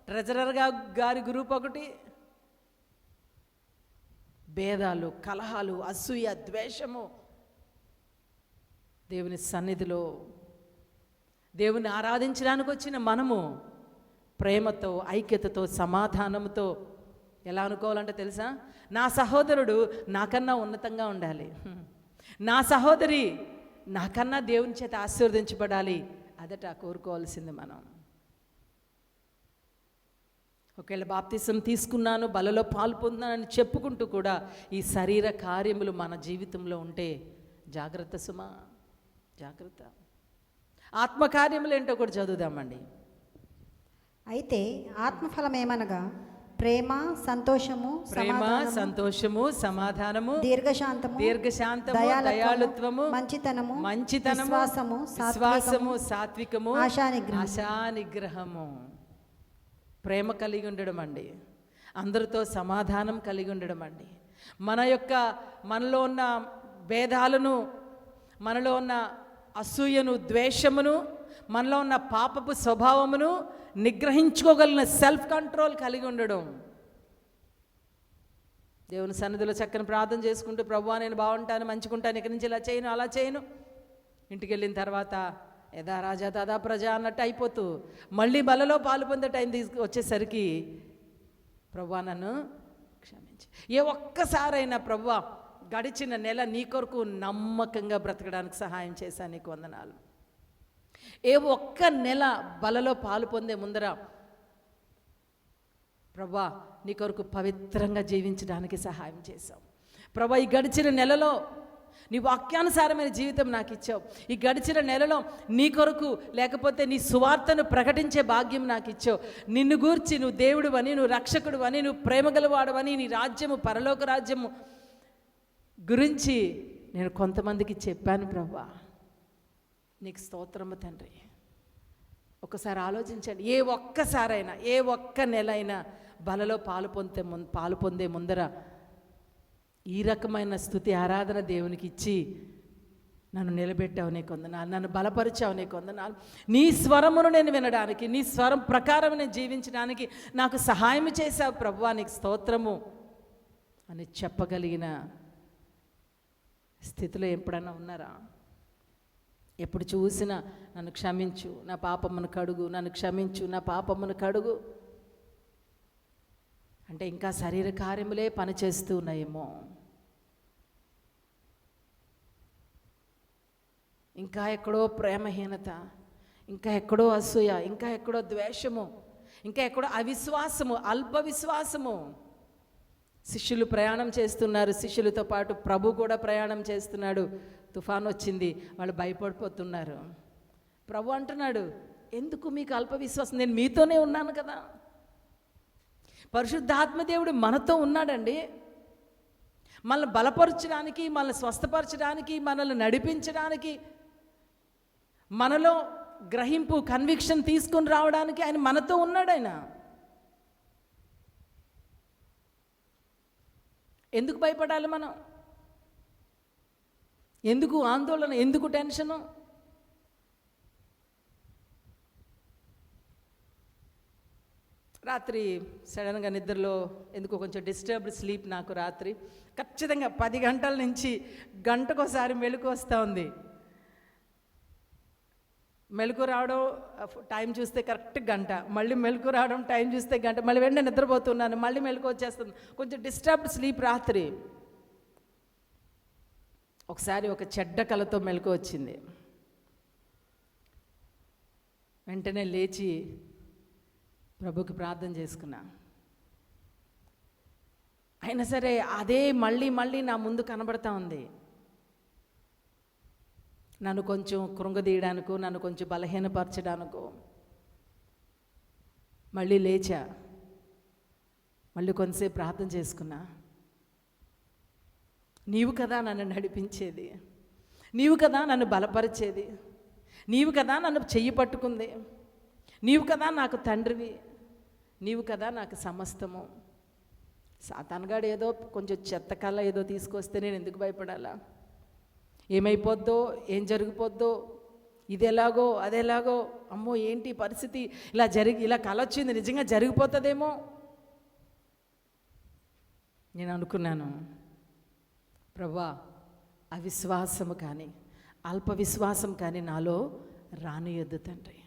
S1: ట్రెజరర్ గారి గ్రూప్ ఒకటి. భేదాలు, కలహాలు, అసూయ, ద్వేషము. దేవుని సన్నిధిలో దేవుని ఆరాధించడానికి వచ్చిన మనము ప్రేమతో, ఐక్యతతో, సమాధానంతో ఎలా అనుకోవాలంటే తెలుసా? నా సహోదరుడు నాకన్నా ఉన్నతంగా ఉండాలి, నా సహోదరి నాకన్నా దేవుని చేత ఆశీర్వదించబడాలి. అదట కోరుకోవాల్సింది మనం. ఒకవేళ బాప్తిసం తీసుకున్నాను, బలలో పాలు పొందానని చెప్పుకుంటూ కూడా ఈ శరీర కార్యములు మన జీవితంలో ఉంటే జాగ్రత్త సుమా, జాగ్రత్త. ఆత్మకార్యములు ఏంటో కూడా చదువుదామండి.
S2: అయితే ఆత్మఫలం ఏమనగా ప్రేమ, సంతోషము,
S1: సమాధానము,
S2: దీర్ఘశాంతము,
S1: దయాళుత్వము,
S2: మంచితనము,
S1: విశ్వాసము, సాత్వికము, ఆశానిగ్రహము. ప్రేమ కలిగి ఉండడం అండి, అందరితో సమాధానం కలిగి ఉండడం అండి, మనలో ఉన్న భేదాలను, మనలో ఉన్న అసూయను, ద్వేషమును, మనలో ఉన్న పాపపు స్వభావమును నిగ్రహించుకోగలిగిన సెల్ఫ్ కంట్రోల్ కలిగి ఉండడం. దేవుని సన్నిధిలో చక్కని ప్రార్థన చేసుకుంటూ, ప్రభువా నేను బాగుంటాను, మంచిగుంటాను, ఇక్కడి నుంచి ఇలా చేయను, అలా చేయను. ఇంటికి వెళ్ళిన తర్వాత యథా రాజా తదా ప్రజ అన్నట్టు అయిపోతూ మళ్ళీ బలలో పాలు పొందే టైం వచ్చేసరికి ప్రభువా నన్ను క్షమించి. ఏ ఒక్కసారైనా ప్రభువా గడిచిన నెల నీ కొరకు నమ్మకంగా బ్రతకడానికి సహాయం చేశాను, నీకు వందనాలు. ఏ ఒక్క నెల బలలో పాలు పొందే ముందర ప్రభువా నీ కొరకు పవిత్రంగా జీవించడానికి సహాయం చేశావు. ప్రభువా ఈ గడిచిన నెలలో నీ వాక్యానుసారమైన జీవితం నాకు ఇచ్చావు. ఈ గడిచిన నెలలో నీ కొరకు లేకపోతే నీ సువార్తను ప్రకటించే భాగ్యం నాకు ఇచ్చావు. నిన్ను గూర్చి నువ్వు దేవుడు అని, నువ్వు రక్షకుడు అని, నువ్వు ప్రేమగలవాడవని, నీ రాజ్యము పరలోక రాజ్యము గురించి నేను కొంతమందికి చెప్పాను ప్రభువా. నీకు స్తోత్రము తండ్రి. ఒకసారి ఆలోచించండి. ఏ ఒక్కసారైనా, ఏ ఒక్క నెల అయినా బలలో పాలు పొందే ముందర ఈ రకమైన స్తుతి ఆరాధన దేవునికి ఇచ్చి, నన్ను నిలబెట్టావు నీ కొందనాలు, నన్ను బలపరిచావు నీ కొందనాలు, నీ స్వరమును నేను వినడానికి, నీ స్వరం ప్రకారం నేను జీవించడానికి నాకు సహాయం చేశావు ప్రభువా, నీకు స్తోత్రము అని చెప్పగలిగిన స్థితిలో ఎప్పుడన్నా ఉన్నారా? ఎప్పుడు చూసినా నన్ను క్షమించు, నా పాపమును కడుగు, నన్ను క్షమించు, నా పాపమును కడుగు అంటే ఇంకా శరీర కార్యములే పనిచేస్తూ ఉన్నాయేమో, ఇంకా ఎక్కడో ప్రేమహీనత, ఇంకా ఎక్కడో అసూయ, ఇంకా ఎక్కడో ద్వేషము, ఇంకా ఎక్కడో అవిశ్వాసము, అల్ప విశ్వాసము. శిష్యులు ప్రయాణం చేస్తున్నారు, శిష్యులతో పాటు ప్రభు కూడా ప్రయాణం చేస్తున్నాడు. తుఫాన్ వచ్చింది, వాళ్ళు భయపడిపోతున్నారు. ప్రభు అంటున్నాడు, ఎందుకు మీకు అల్ప విశ్వాసం? నేను మీతోనే ఉన్నాను కదా. పరిశుద్ధాత్మదేవుడు మనతో ఉన్నాడండి. మనల్ని బలపరచడానికి, మనల్ని స్వస్థపరచడానికి, మనల్ని నడిపించడానికి, మనలో గ్రహింపు, కన్విక్షన్ తీసుకొని రావడానికి ఆయన మనతో ఉన్నాడు. ఆయన ఎందుకు భయపడాలి? మనం ఎందుకు ఆందోళన, ఎందుకు టెన్షను? రాత్రి సడన్గా నిద్రలో ఎందుకో కొంచెం డిస్టర్బ్డ్ స్లీప్ నాకు. రాత్రి ఖచ్చితంగా 10 గంటల నుంచి గంటకోసారి మెలకు వస్తూ ఉంది. మెలకు రావడం టైం చూస్తే కరెక్ట్ గంట, మళ్ళీ మెలకు రావడం టైం చూస్తే గంట, మళ్ళీ వెంటనే నిద్రపోతున్నాను, మళ్ళీ మెలకు వచ్చేస్తుంది. కొంచెం డిస్టర్బ్డ్ స్లీప్ రాత్రి. ఒకసారి ఒక చెడ్డ కలతో మెలకు వచ్చింది. వెంటనే లేచి ప్రభుకి ప్రార్థన చేసుకున్నా. అయినా సరే అదే మళ్ళీ మళ్ళీ నా ముందు కనబడతా ఉంది. నన్ను కొంచెం కృంగదీయడానికో, నన్ను కొంచెం బలహీనపరచడానికో. మళ్ళీ లేచా, మళ్ళీ కొంతసేపు ప్రార్థన చేసుకున్నా. నీవు కదా నన్ను నడిపించేది, నీవు కదా నన్ను బలపరిచేది, నీవు కదా నన్ను చెయ్యి పట్టుకుంది, నీవు కదా నాకు తండ్రివి, నీవు కదా నాకు సమస్తము. సాతానుగాడు ఏదో కొంచెం చెత్త కళ ఏదో తీసుకొస్తే నేను ఎందుకు భయపడాలా? ఏమైపోద్దో, ఏం జరిగిపోద్దో, ఇది ఎలాగో అదెలాగో, అమ్మో ఏంటి పరిస్థితి, ఇలా కళ వచ్చింది, నిజంగా జరిగిపోతుందేమో నేను అనుకున్నాను. ప్రభువా, అవిశ్వాసము కానీ అల్ప విశ్వాసం కానీ నాలో రానియొద్దు తండ్రి.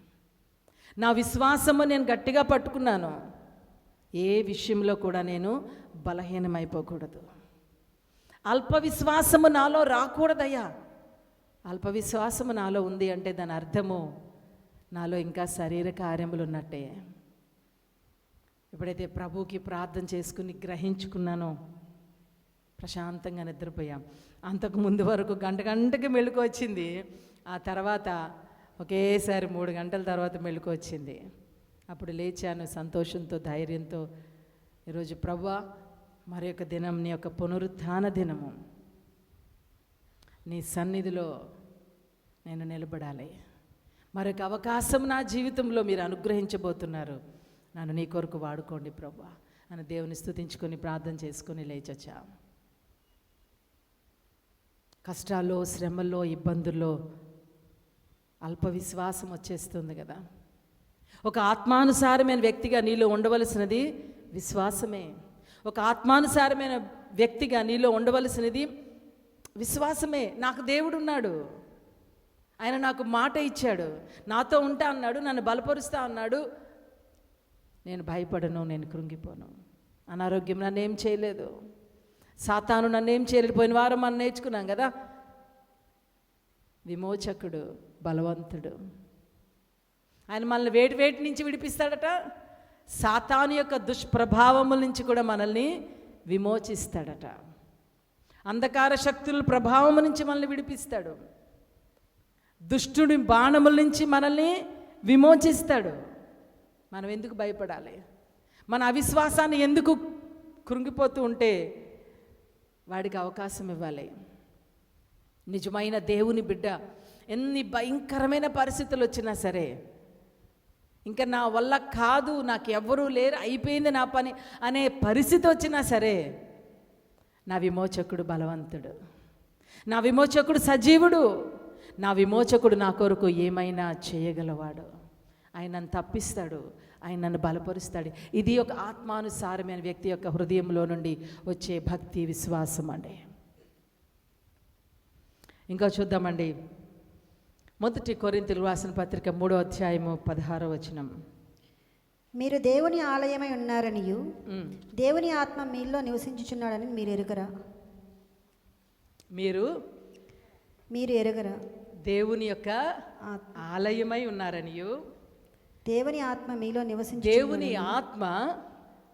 S1: నా విశ్వాసము నేను గట్టిగా పట్టుకున్నాను. ఏ విషయంలో కూడా నేను బలహీనమైపోకూడదు. అల్ప విశ్వాసము నాలో రాకూడదయ్యా. అల్ప విశ్వాసము నాలో ఉంది అంటే దాని అర్థము నాలో ఇంకా శరీర కార్యములు ఉన్నట్టే. ఎప్పుడైతే ప్రభువుకి ప్రార్థన చేసుకుని గ్రహించుకున్నానో ప్రశాంతంగా నిద్రపోయాం. అంతకు ముందు వరకు గంటకి మెళుకు వచ్చింది. ఆ తర్వాత ఒకేసారి 3 గంటల తర్వాత మెళుకు వచ్చింది. అప్పుడు లేచాను సంతోషంతో, ధైర్యంతో. ఈరోజు ప్రభువా, మరి యొక్క దినం నీ యొక్క పునరుత్థాన దినము, నీ సన్నిధిలో నేను నిలబడాలి. మరొక అవకాశం నా జీవితంలో మీరు అనుగ్రహించబోతున్నారు. నన్ను నీ కొరకు వాడుకోండి ప్రభువా అని దేవుని స్తుతించుకొని ప్రార్థన చేసుకొని లేచొచ్చా. కష్టాల్లో, శ్రమల్లో, ఇబ్బందుల్లో అల్ప విశ్వాసం వచ్చేస్తుంది కదా. ఒక ఆత్మానుసారమైన వ్యక్తిగా నీలో ఉండవలసినది విశ్వాసమే. ఒక ఆత్మానుసారమైన వ్యక్తిగా నీలో ఉండవలసినది విశ్వాసమే. నాకు దేవుడు ఉన్నాడు, ఆయన నాకు మాట ఇచ్చాడు, నాతో ఉంటా అన్నాడు, నన్ను బలపరుస్తా అన్నాడు. నేను భయపడను, నేను కృంగిపోను. అనారోగ్యం నన్ను ఏం చేయలేదు, సాతాను నన్ను ఏం చేయలేదు. పోయిన వారం మనం నేర్చుకున్నాం కదా, విమోచకుడు, బలవంతుడు. ఆయన మనల్ని వేటి నుంచి విడిపిస్తాడట? సాతాను యొక్క దుష్ప్రభావముల నుంచి కూడా మనల్ని విమోచిస్తాడట. అంధకార శక్తుల ప్రభావము నుంచి మనల్ని విడిపిస్తాడు. దుష్టుడి బాణముల నుంచి మనల్ని విమోచిస్తాడు. మనం ఎందుకు భయపడాలి? మన అవిశ్వాసాన్ని ఎందుకు కృంగిపోతూ ఉంటే వాడికి అవకాశం ఇవ్వాలి. నిజమైన దేవుని బిడ్డ ఎన్ని భయంకరమైన పరిస్థితులు వచ్చినా సరే ఇంకా నా వల్ల కాదు, నాకు ఎవ్వరూ లేరు, అయిపోయింది నా పని అనే పరిస్థితి వచ్చినా సరే నా విమోచకుడు బలవంతుడు, నా విమోచకుడు సజీవుడు, నా విమోచకుడు నా కొరకు ఏమైనా చేయగలవాడు. ఆయన నన్ను తప్పిస్తాడు, ఆయన నన్ను బలపరుస్తాడు. ఇది ఒక ఆత్మానుసారమైన వ్యక్తి యొక్క హృదయంలో నుండి వచ్చే భక్తి, విశ్వాసం అండి. ఇంకా చూద్దామండి, 1 కొరింథీయులకు రాసిన పత్రిక 3వ అధ్యాయము 16వ వచనం.
S2: మీరు దేవుని ఆలయమై ఉన్నారనియు దేవుని ఆత్మ మీలో నివసించుచున్నాడని మీరు ఎరుగరా?
S1: మీరు
S2: ఎరుగరా?
S1: దేవుని యొక్క ఆలయమై ఉన్నారనియు
S2: దేవుని ఆత్మ మీలో
S1: దేవుని ఆత్మ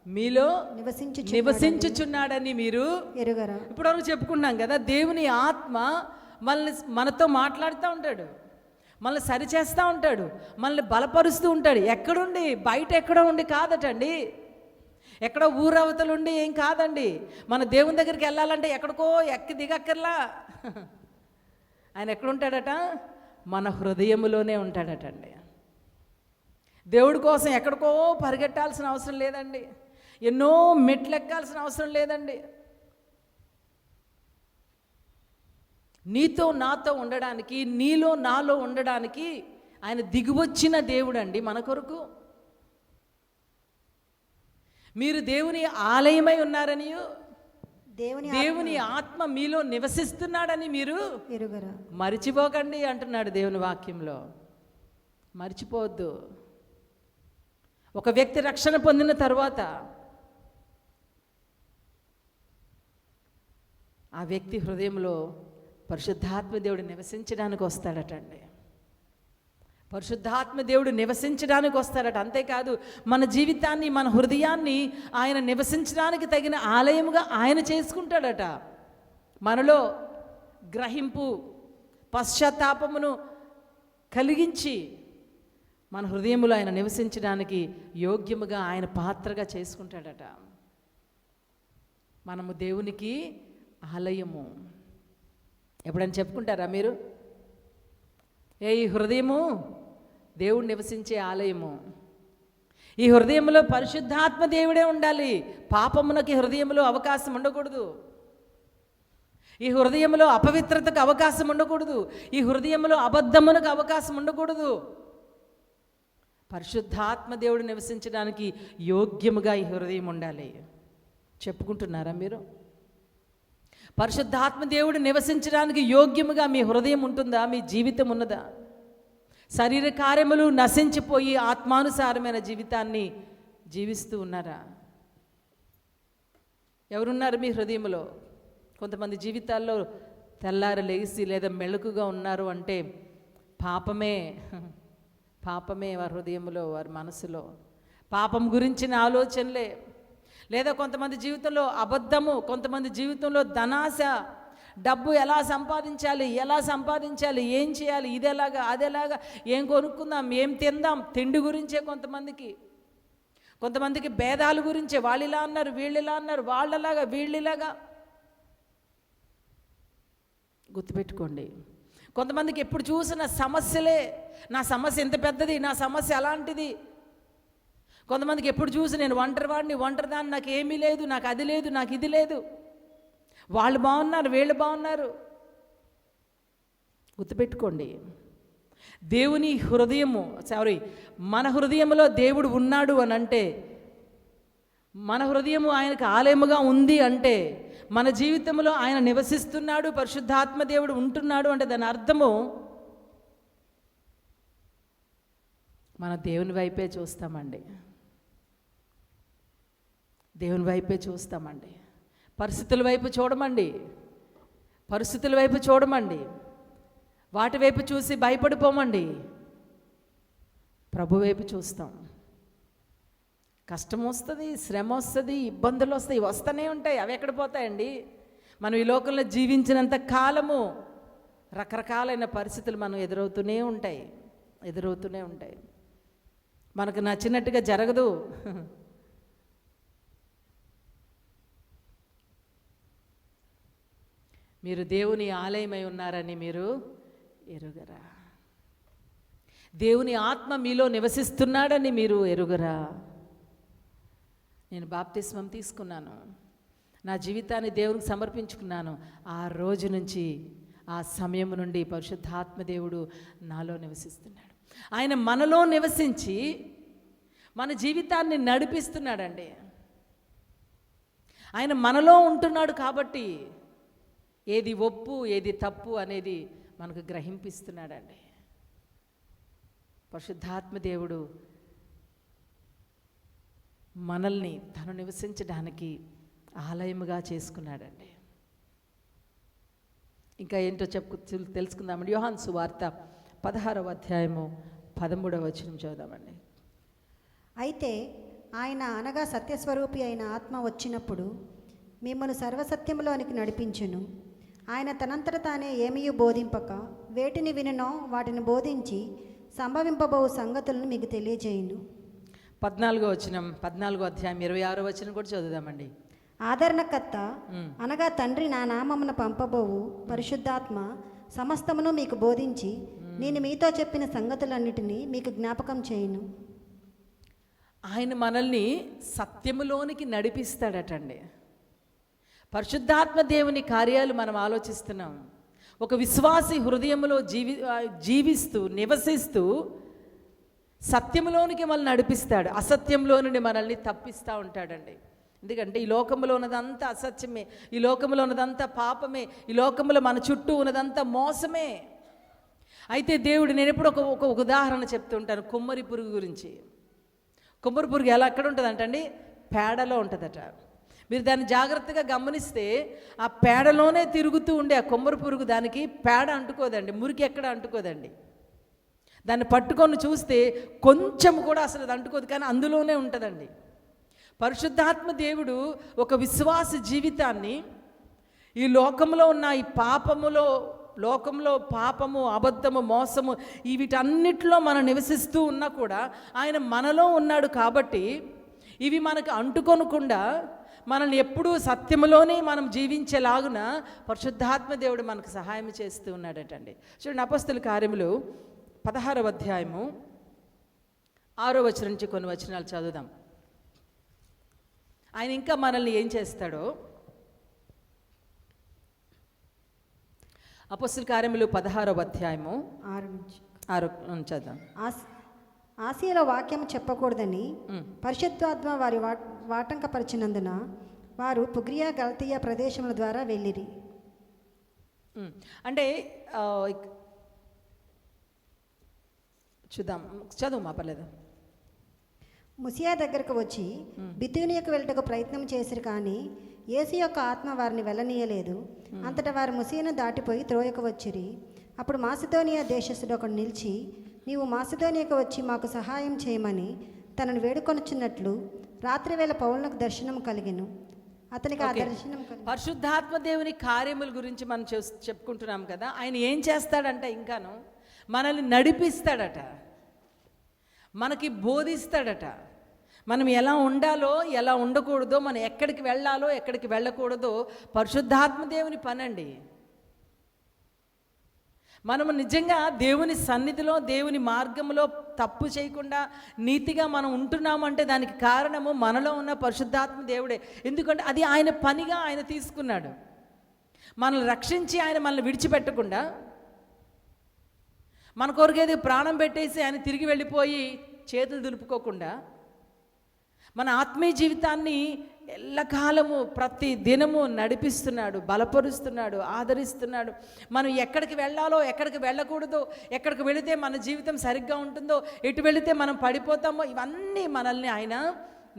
S1: మీలో నివసించుచున్నాడని మీరు
S2: ఎరుగరా?
S1: ఇప్పటివరకు చెప్పుకున్నాం కదా, దేవుని ఆత్మ మనతో మాట్లాడుతూ ఉంటాడు, మనల్ని సరిచేస్తూ ఉంటాడు, మనల్ని బలపరుస్తూ ఉంటాడు. ఎక్కడుండి? బయట ఎక్కడో ఉండి కాదటండి, ఎక్కడో ఊరవతలుండి ఏం కాదండి. మన దేవుని దగ్గరికి వెళ్ళాలంటే ఎక్కడికో ఎక్కి దిగక్కర్లా. ఆయన ఎక్కడుంటాడట? మన హృదయములోనే ఉంటాడటండి. దేవుడి కోసం ఎక్కడికో పరిగెట్టాల్సిన అవసరం లేదండి, ఎన్నో మెట్లు ఎక్కాల్సిన అవసరం లేదండి. నీతో నాతో ఉండడానికి, నీలో నాలో ఉండడానికి ఆయన దిగువచ్చిన దేవుడు అండి మన కొరకు. మీరు దేవుని ఆలయమై ఉన్నారని, దేవుని ఆత్మ మీలో నివసిస్తున్నాడని మీరు
S2: ఎరుగరా?
S1: మరిచిపోకండి అంటున్నాడు దేవుని వాక్యంలో. మరిచిపోవద్దు. ఒక వ్యక్తి రక్షణ పొందిన తర్వాత ఆ వ్యక్తి హృదయంలో పరిశుద్ధాత్మ దేవుడు నివసించడానికి వస్తాడటండి. పరిశుద్ధాత్మ దేవుడు నివసించడానికి వస్తాడట. అంతేకాదు, మన జీవితాన్ని, మన హృదయాన్ని ఆయన నివసించడానికి తగిన ఆలయముగా ఆయన చేసుకుంటాడట. మనలో గ్రహింపు, పశ్చాత్తాపమును కలిగించి మన హృదయములో ఆయన నివసించడానికి యోగ్యముగా ఆయన పాత్రగా చేసుకుంటాడట. మనము దేవునికి ఆలయము. ఎప్పుడైనా చెప్పుకుంటారా మీరు? ఈ హృదయము దేవుడు నివసించే ఆలయము. ఈ హృదయంలో పరిశుద్ధాత్మ దేవుడే ఉండాలి. పాపమునకి హృదయంలో అవకాశం ఉండకూడదు. ఈ హృదయంలో అపవిత్రతకు అవకాశం ఉండకూడదు. ఈ హృదయంలో అబద్ధమునకు అవకాశం ఉండకూడదు. పరిశుద్ధాత్మ దేవుడు నివసించడానికి యోగ్యముగా ఈ హృదయం ఉండాలి. చెప్పుకుంటున్నారా మీరు? పరిశుద్ధాత్మ దేవుడు నివసించడానికి యోగ్యముగా మీ హృదయం ఉంటుందా? మీ జీవితం ఉన్నదా? శరీర కార్యములు నశించిపోయి ఆత్మానుసారమైన జీవితాన్ని జీవిస్తూ ఉన్నారా? ఎవరున్నారు మీ హృదయంలో? కొంతమంది జీవితాల్లో తెల్లారి లేచి లేదా మెళకుగా ఉన్నారు అంటే పాపమే వారి హృదయంలో, వారి మనసులో పాపం గురించిన ఆలోచనలే. లేదా కొంతమంది జీవితంలో అబద్ధము, కొంతమంది జీవితంలో ధనాశ, డబ్బు ఎలా సంపాదించాలి, ఏం చేయాలి, ఇదేలాగా అదేలాగా, ఏం కొనుక్కుందాం, ఏం తిందాం, తిండి గురించే కొంతమందికి భేదాల గురించే. వాళ్ళు ఇలా అన్నారు, వీళ్ళు ఇలా అన్నారు, వాళ్ళలాగా వీళ్ళలాగా. గుర్తుపెట్టుకోండి, కొంతమందికి ఎప్పుడు చూసిన సమస్యలే. నా సమస్య ఎంత పెద్దది, నా సమస్య అలాంటిది. కొంతమందికి ఎప్పుడు చూసి నేను ఒంటరిదాన్ని, నాకు ఏమీ లేదు, నాకు అది లేదు, నాకు ఇది లేదు. వాళ్ళు బాగున్నారు, వీళ్ళు బాగున్నారు. గుర్తుపెట్టుకోండి, దేవుని హృదయము మన హృదయంలో దేవుడు ఉన్నాడు అని అంటే, మన హృదయము ఆయనకు ఆలయముగా ఉంది అంటే, మన జీవితంలో ఆయన నివసిస్తున్నాడు, పరిశుద్ధాత్మ దేవుడు ఉంటున్నాడు అంటే దాని అర్థము మన దేవుని వైపే చూస్తామండి. దేవుని వైపే చూస్తామండి. పరిస్థితుల వైపు చూడమండి. వాటి వైపు చూసి భయపడిపోమండి. ప్రభు వైపు చూస్తాం. కష్టం వస్తుంది, శ్రమ వస్తుంది, ఇబ్బందులు వస్తాయి, వస్తూనే ఉంటాయి. అవి ఎక్కడ పోతాయండి? మనం ఈ లోకంలో జీవించినంత కాలము రకరకాలైన పరిస్థితులు మనం ఎదురవుతూనే ఉంటాయి. మనకు నచ్చినట్టుగా జరగదు. మీరు దేవుని ఆలయమై ఉన్నారని మీరు ఎరుగరా? దేవుని ఆత్మ మీలో నివసిస్తున్నాడని మీరు ఎరుగరా? నేను బాప్తిస్మం తీసుకున్నాను, నా జీవితాన్ని దేవునికి సమర్పించుకున్నాను. ఆ రోజు నుంచి, ఆ సమయం నుండి పరిశుద్ధాత్మ దేవుడు నాలో నివసిస్తున్నాడు. ఆయన మనలో నివసించి మన జీవితాన్ని నడిపిస్తున్నాడండి. ఆయన మనలో ఉంటున్నాడు కాబట్టి ఏది ఒప్పు ఏది తప్పు అనేది మనకు గ్రహింపిస్తున్నాడండి. పరిశుద్ధాత్మ దేవుడు మనల్ని తను నివసించడానికి ఆలయముగా చేసుకున్నాడండి. ఇంకా ఏంటో తెలుసుకుందామండి. యోహాను సువార్త 16వ అధ్యాయము 13వ వచనం చదువుదామండి.
S2: అయితే ఆయన అనగా సత్యస్వరూపి అయిన ఆత్మ వచ్చినప్పుడు మిమ్మల్ని సర్వసత్యంలోనికి నడిపించును. ఆయన తనంతట తానే ఏమీ బోధింపక వేటిని విననో వాటిని బోధించి సంభవింపబో సంగతులను మీకు తెలియజేయును.
S1: 14వ వచనం, 14వ అధ్యాయం 26వ వచనం కూడా చదువుదామండి.
S2: ఆదరణకర్త అనగా తండ్రి నా నామమున పంపబోవు పరిశుద్ధాత్మ సమస్తమును మీకు బోధించి నేను మీతో చెప్పిన సంగతులన్నిటినీ మీకు జ్ఞాపకం చేయును.
S1: ఆయన మనల్ని సత్యములోనికి నడిపిస్తాడటండి. పరిశుద్ధాత్మ దేవుని కార్యాలు మనం ఆలోచిస్తున్నాం. ఒక విశ్వాసి హృదయంలో జీవిస్తూ నివసిస్తూ సత్యంలోనికి మనల్ని నడిపిస్తాడు. అసత్యంలో నుండి మనల్ని తప్పిస్తూ ఉంటాడండి. ఎందుకంటే ఈ లోకంలో ఉన్నదంతా అసత్యమే, ఈ లోకంలో ఉన్నదంతా పాపమే, ఈ లోకంలో మన చుట్టూ ఉన్నదంతా మోసమే. అయితే దేవుడు, నేను ఎప్పుడు ఒక ఉదాహరణ చెప్తుంటాను కొమ్మరి పురుగు గురించి. కొమ్మరి పురుగు ఎక్కడ ఉంటుందంటండి? పేడలో ఉంటుందట. మీరు దాన్ని జాగ్రత్తగా గమనిస్తే ఆ పేడలోనే తిరుగుతూ ఉండే ఆ కొమ్మరి పురుగు దానికి పేడ అంటుకోదండి, మురికి ఎక్కడ అంటుకోదండి. దాన్ని పట్టుకొని చూస్తే కొంచెం కూడా అసలు అది అంటుకోదు, కానీ అందులోనే ఉంటుందండి. పరిశుద్ధాత్మ దేవుడు ఒక విశ్వాస జీవితాన్ని ఈ లోకంలో ఉన్న ఈ లోకంలో పాపము, అబద్ధము, మోసము వీటన్నిటిలో మనం నివసిస్తూ ఉన్నా కూడా ఆయన మనలో ఉన్నాడు కాబట్టి ఇవి మనకు అంటుకొనకుండా మనల్ని ఎప్పుడూ సత్యములోనే మనం జీవించేలాగున పరిశుద్ధాత్మ దేవుడు మనకు సహాయం చేస్తూ ఉన్నాడటండి. చూడండి, అపొస్తలుల కార్యములు 16వ అధ్యాయము 6వ వచనం నుంచి కొన్ని వచనాలు చదువుదాం. ఆయన ఇంకా మనల్ని ఏం చేస్తాడో. అపొస్తలుల కార్యములు 16వ అధ్యాయము 6 చదువుదాం.
S2: ఆసియాలో వాక్యం చెప్పకూడదని పరిశుద్ధాత్మ వారి వాటంకపరిచినందున వారు పుగ్రియా గలతీయ ప్రదేశముల ద్వారా వెళ్ళిరి.
S1: అంటే చూద్దాం, చదువు మా పర్లేదు.
S2: ముసియా దగ్గరకు వచ్చి బితూనియకు వెళ్ళటకు ప్రయత్నం చేసిరు, కానీ యేసు యొక్క ఆత్మ వారిని వెళ్ళనీయలేదు. అంతటా వారు ముసియను దాటిపోయి త్రోయకు వచ్చిరి. అప్పుడు మాసిదోనియా దేశస్థుడు ఒకడు నిలిచి, నీవు మాసిదోనియాకు వచ్చి మాకు సహాయం చేయమని తనను వేడుకొనుచున్నట్లు రాత్రివేళ పౌలునకు దర్శనం కలిగెను. అతనికి ఆ దర్శనం
S1: పరిశుద్ధాత్మ దేవుని కార్యముల గురించి మనం చెప్పుకుంటున్నాం కదా. ఆయన ఏం చేస్తాడంట? ఇంకాను మనల్ని నడిపిస్తాడట, మనకి బోధిస్తాడట. మనం ఎలా ఉండాలో ఎలా ఉండకూడదో, మనం ఎక్కడికి వెళ్ళాలో ఎక్కడికి వెళ్ళకూడదో పరిశుద్ధాత్మ దేవుని పనండి. మనము నిజంగా దేవుని సన్నిధిలో దేవుని మార్గంలో తప్పు చేయకుండా నీతిగా మనం ఉంటున్నామంటే దానికి కారణము మనలో ఉన్న పరిశుద్ధాత్మ దేవుడే. ఎందుకంటే అది ఆయన పనిగా ఆయన తీసుకున్నాడు. మనల్ని రక్షించి ఆయన మనల్ని విడిచిపెట్టకుండా, మన కొరకేది ప్రాణం పెట్టేసి ఆయన తిరిగి వెళ్ళిపోయి చేతులు దులుపుకోకుండా మన ఆత్మీయ జీవితాన్ని ఎల్లకాలము ప్రతి దినము నడిపిస్తున్నాడు, బలపరుస్తున్నాడు, ఆదరిస్తున్నాడు. మనం ఎక్కడికి వెళ్ళాలో ఎక్కడికి వెళ్ళకూడదో, ఎక్కడికి వెళితే మన జీవితం సరిగ్గా ఉంటుందో, ఎటు వెళితే మనం పడిపోతామో, ఇవన్నీ మనల్ని ఆయన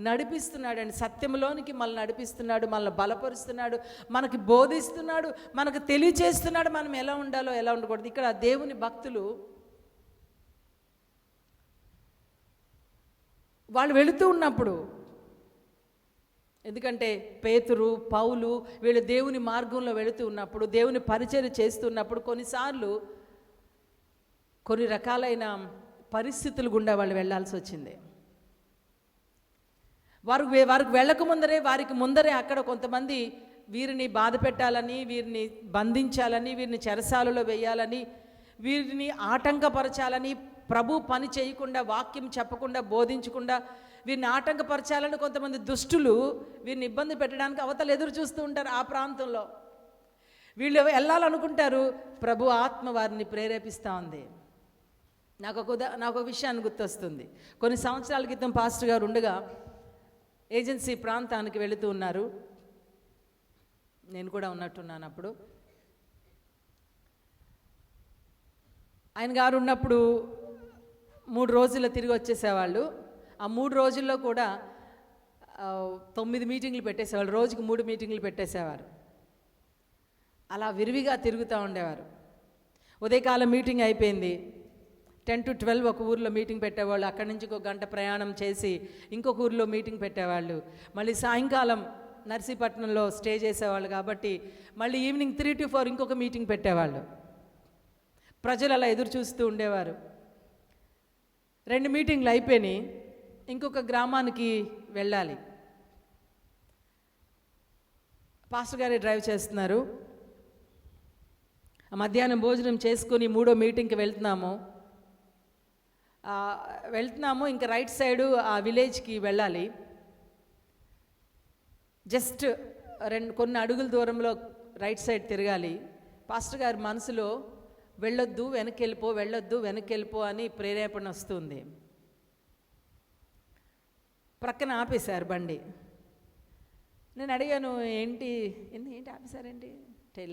S1: నడిపిస్తున్నాడండి. సత్యంలోనికి మనల్ని నడిపిస్తున్నాడు, మనల్ని బలపరుస్తున్నాడు, మనకి బోధిస్తున్నాడు, మనకు తెలియచేస్తున్నాడు మనం ఎలా ఉండాలో ఎలా ఉండకూడదు. ఇక్కడ దేవుని భక్తులు వాళ్ళు వెళుతూ ఉన్నప్పుడు, ఎందుకంటే పేతురు, పౌలు వీళ్ళు దేవుని మార్గంలో వెళుతూ ఉన్నప్పుడు, దేవుని పరిచర్య చేస్తున్నప్పుడు కొన్నిసార్లు కొన్ని రకాలైన పరిస్థితులు గుండా వాళ్ళు వెళ్ళాల్సి వచ్చింది. వారికి వెళ్ళకముందరే వారికి ముందరే అక్కడ కొంతమంది వీరిని బాధ పెట్టాలని, వీరిని బంధించాలని, వీరిని చెరసాలలో వేయాలని, వీరిని ఆటంకపరచాలని ప్రభు పని చేయకుండా, వాక్యం చెప్పకుండా, బోధించకుండా వీరిని ఆటంకపరచాలని కొంతమంది దుష్టులు వీరిని ఇబ్బంది పెట్టడానికి అవతల ఎదురు చూస్తూ ఉంటారు. ఆ ప్రాంతంలో వీళ్ళు వెళ్ళాలనుకుంటారు, ప్రభు ఆత్మ వారిని ప్రేరేపిస్తూ ఉంది. నాకు ఒక విషయాన్ని గుర్తొస్తుంది. కొన్ని సంవత్సరాల క్రితం పాస్టర్ గారు ఉండగా ఏజెన్సీ ప్రాంతానికి వెళుతూ ఉన్నారు. నేను కూడా ఉన్నట్టున్నాను అప్పుడు. ఆయన గారు ఉన్నప్పుడు 3 రోజుల్లో తిరిగి వచ్చేసేవాళ్ళు. ఆ 3 రోజుల్లో కూడా 9 మీటింగ్లు పెట్టేసేవాళ్ళు. రోజుకి 3 మీటింగ్లు పెట్టేసేవారు. అలా విరివిగా తిరుగుతూ ఉండేవారు. ఉదయకాలం మీటింగ్ అయిపోయింది, 10 to 12 ఒక ఊర్లో మీటింగ్ పెట్టేవాళ్ళు. అక్కడి నుంచి 1 గంట ప్రయాణం చేసి ఇంకొక ఊర్లో మీటింగ్ పెట్టేవాళ్ళు. మళ్ళీ సాయంకాలం నర్సీపట్నంలో స్టే చేసేవాళ్ళు కాబట్టి మళ్ళీ ఈవినింగ్ 3 to 4 ఇంకొక మీటింగ్ పెట్టేవాళ్ళు. ప్రజలు అలా ఎదురు చూస్తూ ఉండేవారు. 2 మీటింగ్లు అయిపోయినాయి, ఇంకొక గ్రామానికి వెళ్ళాలి. పాస్టర్ గారే డ్రైవ్ చేస్తున్నారు. మధ్యాహ్నం భోజనం చేసుకుని 3వ మీటింగ్కి వెళ్తున్నాము. ఇంకా రైట్ సైడు ఆ విలేజ్కి వెళ్ళాలి. జస్ట్ కొన్ని అడుగుల దూరంలో రైట్ సైడ్ తిరగాలి. పాస్టర్ గారి మనసులో వెళ్ళొద్దు వెనక్కి వెళ్ళిపో, వెళ్ళొద్దు వెనక్కి వెళ్ళిపో అని ప్రేరేపణ వస్తుంది. ప్రక్కన ఆపేశారు బండి. నేను అడిగాను, ఏంటి ఆపేశారేంటి?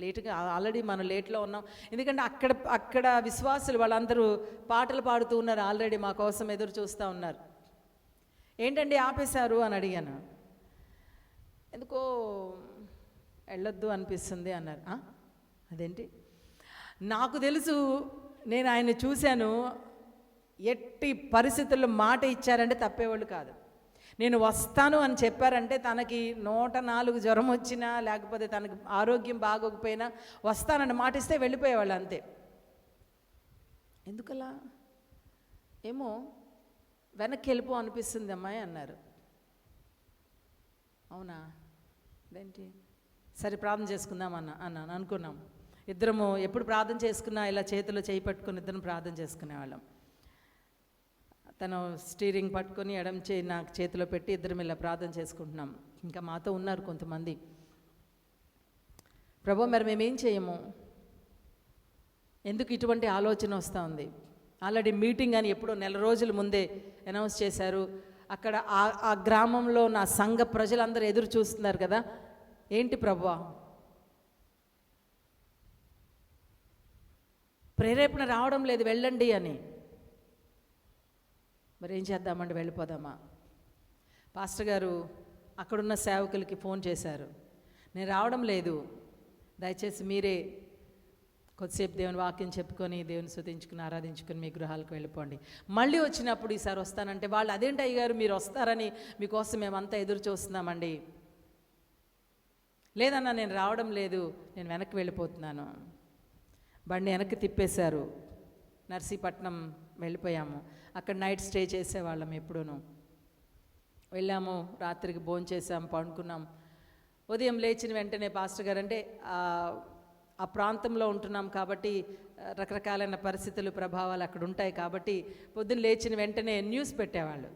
S1: లేటుగా, ఆల్రెడీ మనం లేట్లో ఉన్నాం. ఎందుకంటే అక్కడ విశ్వాసులు వాళ్ళందరూ పాటలు పాడుతూ ఉన్నారు, ఆల్రెడీ మా కోసం ఎదురు చూస్తూ ఉన్నారు. ఏంటండి ఆపేశారు అని అడిగాను. ఎందుకో వెళ్ళొద్దు అనిపిస్తుంది అన్నారు. అదేంటి? నాకు తెలుసు, నేను ఆయన్ని చూశాను, ఎట్టి పరిస్థితుల్లో మాట ఇచ్చారంటే తప్పేవాళ్ళు కాదు. నేను వస్తాను అని చెప్పారంటే తనకి 104 జ్వరం వచ్చినా లేకపోతే తనకి ఆరోగ్యం బాగోకపోయినా వస్తానని మాట ఇస్తే వెళ్ళిపోయేవాళ్ళు అంతే. ఎందుకలా ఏమో వెనక్కి వెళ్ళిపో అనిపిస్తుంది అమ్మాయి అన్నారు. అవునా, అదేంటి? సరే ప్రార్థన చేసుకుందాం అన్నాను. అనుకున్నాం ఇద్దరము. ఎప్పుడు ప్రార్థన చేసుకున్నా ఇలా చేతిలో చేయి పట్టుకుని ఇద్దరం ప్రార్థన చేసుకునేవాళ్ళం. తను స్టీరింగ్ పట్టుకొని ఎడం చేయి నాకు చేతిలో పెట్టి ఇద్దరం ఇలా ప్రార్థన చేసుకుంటున్నాం. ఇంకా మాతో ఉన్నారు కొంతమంది. ప్రభు, మరి మేమేం చేయము? ఎందుకు ఇటువంటి ఆలోచన వస్తూ ఉంది? ఆల్రెడీ మీటింగ్ అని ఎప్పుడో 1 రోజుల ముందే అనౌన్స్ చేశారు. అక్కడ ఆ గ్రామంలో నా సంఘ ప్రజలందరూ ఎదురు చూస్తున్నారు కదా. ఏంటి ప్రభువా, ప్రేరేపణ రావడం లేదు వెళ్ళండి అని. మరి ఏం చేద్దామండి, వెళ్ళిపోదామా? పాస్టర్ గారు అక్కడున్న సేవకులకి ఫోన్ చేశారు, నేను రావడం లేదు, దయచేసి మీరే కొద్దిసేపు దేవుని వాక్యం చెప్పుకొని దేవుని స్తుతించుకుని ఆరాధించుకుని మీ గృహాలకు వెళ్ళిపోండి. మళ్ళీ వచ్చినప్పుడు ఈసారి వస్తానంటే వాళ్ళు, అదేంటి అయ్యగారు మీరు వస్తారని మీకోసం మేమంతా ఎదురు చూస్తున్నామండి. లేదన్నా నేను రావడం లేదు, నేను వెనక్కి వెళ్ళిపోతున్నాను. బండి వెనక్కి తిప్పేశారు. నర్సీపట్నం వెళ్ళిపోయాము. అక్కడ నైట్ స్టే చేసేవాళ్ళం ఎప్పుడూను. వెళ్ళాము, రాత్రికి భోంచేసాము, పండుకున్నాం. ఉదయం లేచిన వెంటనే పాస్టర్ గారు, అంటే ఆ ప్రాంతంలో ఉంటున్నాం కాబట్టి రకరకాలైన పరిస్థితులు, ప్రభావాలు అక్కడ ఉంటాయి కాబట్టి పొద్దున్న లేచిన వెంటనే న్యూస్ పెట్టేవాళ్ళు.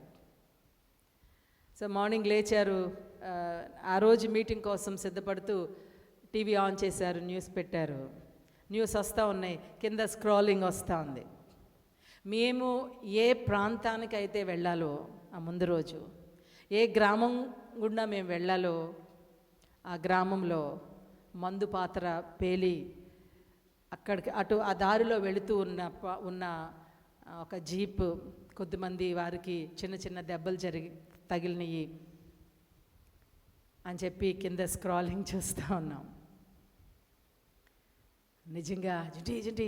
S1: సో మార్నింగ్ లేచారు, ఆ రోజు మీటింగ్ కోసం సిద్ధపడుతూ టీవీ ఆన్ చేశారు, న్యూస్ పెట్టారు. న్యూస్ వస్తూ ఉన్నాయి, కింద స్క్రోలింగ్ వస్తూ ఉంది. మేము ఏ ప్రాంతానికి అయితే వెళ్ళాలో ఆ ముందు రోజు, ఏ గ్రామం గుండా మేము వెళ్ళాలో ఆ గ్రామంలో మందు పాత్ర పేలి అక్కడికి ఆ దారిలో వెళుతూ ఉన్న ఒక జీప్, కొద్దిమంది వారికి చిన్న చిన్న దెబ్బలు తగిలినవి అని చెప్పి కింద స్క్రాలింగ్ చూస్తూ ఉన్నాం. నిజంగా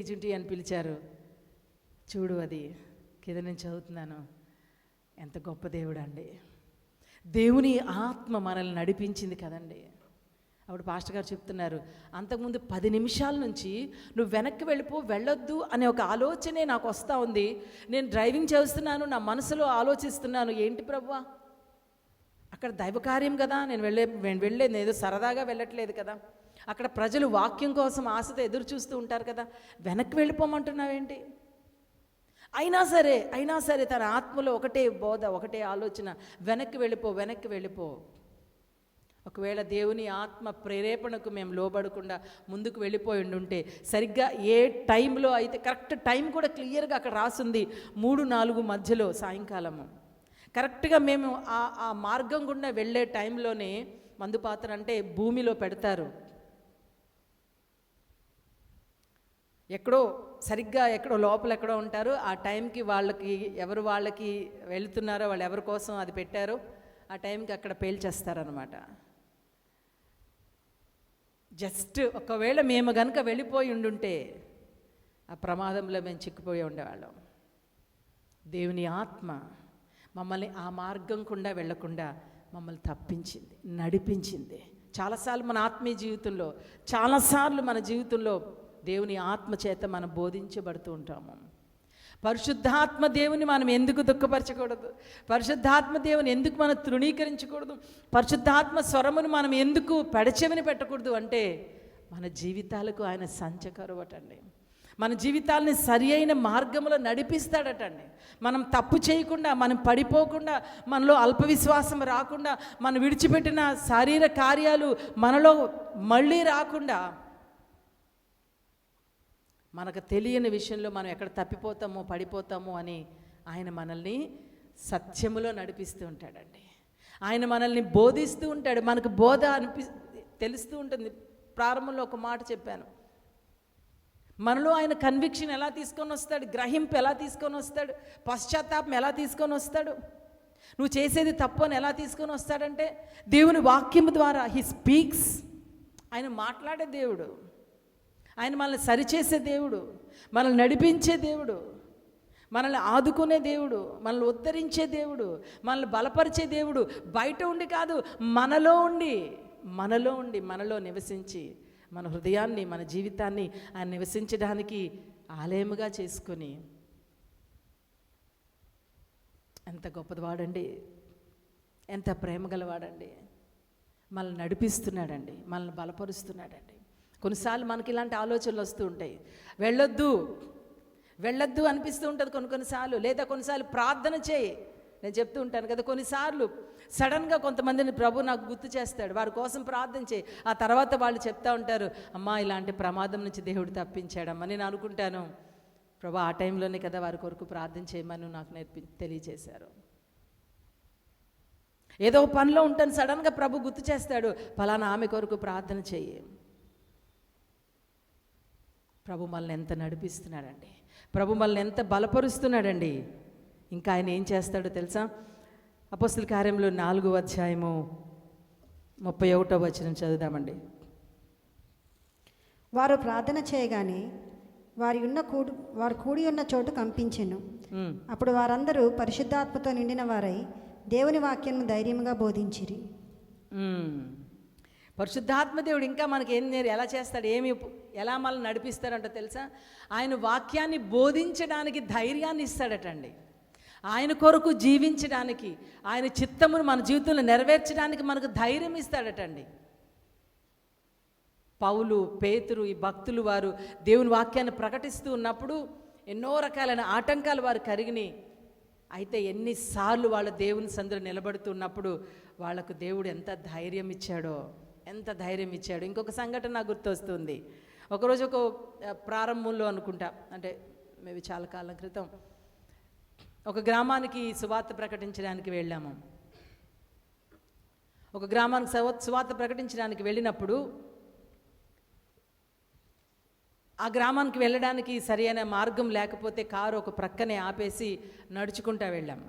S1: జుంటి అని పిలిచారు. చూడు, అది కింద నుంచి చదువుతున్నాను. ఎంత గొప్ప దేవుడు అండి! దేవుని ఆత్మ మనల్ని నడిపించింది కదండి. అప్పుడు పాస్టర్ గారు చెప్తున్నారు, అంతకుముందు 10 నిమిషాల నుంచి నువ్వు వెనక్కి వెళ్ళొద్దు అనే ఒక ఆలోచనే నాకు వస్తూ ఉంది. నేను డ్రైవింగ్ చేస్తున్నాను, నా మనసులో ఆలోచిస్తున్నాను, ఏంటి ప్రభువా, అక్కడ దైవకార్యం కదా, నేను వెళ్ళేది ఏదో సరదాగా వెళ్ళట్లేదు కదా, అక్కడ ప్రజలు వాక్యం కోసం ఆశతో ఎదురు చూస్తూ ఉంటారు కదా, వెనక్కి వెళ్ళిపోమంటున్నావేంటి? అయినా సరే తన ఆత్మలో ఒకటే బోధ, ఒకటే ఆలోచన, వెనక్కి వెళ్ళిపో. ఒకవేళ దేవుని ఆత్మ ప్రేరేపణకు మేము లోబడకుండా ముందుకు వెళ్ళిపోయి ఉండుంటే, సరిగ్గా ఏ టైంలో అయితే, కరెక్ట్ టైం కూడా క్లియర్గా అక్కడ రాసుంది, 3-4 మధ్యలో సాయంకాలము. కరెక్ట్గా మేము ఆ మార్గం గుండా వెళ్ళే టైంలోనే మందుపాత్ర అంటే భూమిలో పెడతారు. సరిగ్గా ఎక్కడో లోపల ఎక్కడో ఉంటారు. ఆ టైంకి వాళ్ళకి వెళుతున్నారో, వాళ్ళు ఎవరి కోసం అది పెట్టారో ఆ టైంకి అక్కడ పేల్చేస్తారనమాట. జస్ట్ ఒకవేళ మేము కనుక వెళ్ళిపోయి ఉండుంటే ఆ ప్రమాదంలో మేము చిక్కుపోయి ఉండేవాళ్ళం. దేవుని ఆత్మ మమ్మల్ని ఆ మార్గం గుండా వెళ్లకుండా మమ్మల్ని తప్పించింది, నడిపించింది. చాలాసార్లు మన జీవితంలో దేవుని ఆత్మ చేత మనం బోధించబడుతూ ఉంటాము. పరిశుద్ధాత్మ దేవుని మనం ఎందుకు దుఃఖపరచకూడదు? పరిశుద్ధాత్మ దేవుని ఎందుకు మనం తృణీకరించకూడదు? పరిశుద్ధాత్మ స్వరమును మనం ఎందుకు పెడచెవిని పెట్టకూడదు అంటే, మన జీవితాలకు ఆయన సంచకరువటండి. మన జీవితాలని సరి అయిన మార్గంలో నడిపిస్తాడటండి. మనం తప్పు చేయకుండా, మనం పడిపోకుండా, మనలో అల్పవిశ్వాసం రాకుండా, మనం విడిచిపెట్టిన శారీర కార్యాలు మనలో మళ్ళీ రాకుండా, మనకు తెలియని విషయంలో మనం ఎక్కడ తప్పిపోతామో, పడిపోతామో అని ఆయన మనల్ని సత్యములో నడిపిస్తూ ఉంటాడండి. ఆయన మనల్ని బోధిస్తూ ఉంటాడు. మనకు బోధ తెలుస్తూ ఉంటుంది. ప్రారంభంలో ఒక మాట చెప్పాను, మనలో ఆయన కన్విక్షన్ ఎలా తీసుకొని వస్తాడు, గ్రహింపు ఎలా తీసుకొని వస్తాడు, పశ్చాత్తాపం ఎలా తీసుకొని వస్తాడు, నువ్వు చేసేది తప్పు అని ఎలా తీసుకొని వస్తాడంటే, దేవుని వాక్యము ద్వారా హీ స్పీక్స్. ఆయన మాట్లాడే దేవుడు, ఆయన మనల్ని సరిచేసే దేవుడు, మనల్ని నడిపించే దేవుడు, మనల్ని ఆదుకునే దేవుడు, మనల్ని ఉద్ధరించే దేవుడు, మనల్ని బలపరిచే దేవుడు. బయట ఉండి కాదు, మనలో ఉండి మనలో నివసించి, మన హృదయాన్ని, మన జీవితాన్ని ఆయన నివసించడానికి ఆలయముగా చేసుకొని, ఎంత గొప్పవాడండి, ఎంత ప్రేమ గలవాడండి, మనల్ని నడిపిస్తున్నాడండి, మనల్ని బలపరుస్తున్నాడండి. కొన్నిసార్లు మనకి ఇలాంటి ఆలోచనలు వస్తూ ఉంటాయి, వెళ్ళొద్దు అనిపిస్తూ ఉంటుంది కొన్నిసార్లు. లేదా కొన్నిసార్లు ప్రార్థన చేయి, నేను చెప్తూ ఉంటాను కదా, కొన్నిసార్లు సడన్గా కొంతమందిని ప్రభు నాకు గుర్తు చేస్తాడు, వారి కోసం ప్రార్థన చేయి. ఆ తర్వాత వాళ్ళు చెప్తా ఉంటారు, అమ్మా ఇలాంటి ప్రమాదం నుంచి దేవుడు తప్పించాడమ్మా. నేను అనుకుంటాను, ప్రభు ఆ టైంలోనే కదా వారి కొరకు ప్రార్థన చేయమని నాకు తెలియజేశారు. ఏదో పనిలో ఉంటాను, సడన్గా ప్రభు గుర్తు చేస్తాడు, ఫలానా ఆమె కొరకు ప్రార్థన చెయ్యి. ప్రభు మనల్ని ఎంత నడిపిస్తున్నాడండి, ప్రభు మనల్ని ఎంత బలపరుస్తున్నాడండి. ఇంకా ఆయన ఏం చేస్తాడో తెలుసా? అపోస్తల కార్యంలో 4వ అధ్యాయము 31వ వచనం చదువుదామండి.
S2: వారు ప్రార్థన చేయగానే వారు కూడి ఉన్న చోటు కంపించెను. అప్పుడు వారందరూ పరిశుద్ధాత్మతో నిండిన వారై దేవుని వాక్యాన్ని ధైర్యంగా బోధించిరి.
S1: పరిశుద్ధాత్మ దేవుడు ఇంకా మనకి ఎలా చేస్తాడు, ఎలా మనల్ని నడిపిస్తాడంట తెలుసా? ఆయన వాక్యాన్ని బోధించడానికి ధైర్యాన్ని ఇస్తాడటండి. ఆయన కొరకు జీవించడానికి, ఆయన చిత్తమును మన జీవితంలో నెరవేర్చడానికి మనకు ధైర్యం ఇస్తాడటండి. పౌలు, పేతురు, ఈ భక్తులు వారు దేవుని వాక్యాన్ని ప్రకటిస్తూ ఉన్నప్పుడు ఎన్నో రకాలైన ఆటంకాలు వారు కరిగినాయి. అయితే ఎన్నిసార్లు వాళ్ళు దేవుని సందులో నిలబడుతున్నప్పుడు వాళ్ళకు దేవుడు ఎంత ధైర్యం ఇచ్చాడో. ఇంకొక సంఘటన నాకు గుర్తొస్తుంది. ఒకరోజు ఒక ప్రారంభంలో అనుకుంటా, అంటే మేబీ చాలా కాలం క్రితం, ఒక గ్రామానికి సువార్త ప్రకటించడానికి వెళ్ళాము. ఒక గ్రామానికి సువార్త ప్రకటించడానికి వెళ్ళినప్పుడు ఆ గ్రామానికి వెళ్ళడానికి సరైన మార్గం లేకపోతే కారు ఒక ప్రక్కనే ఆపేసి నడుచుకుంటూ వెళ్ళాము.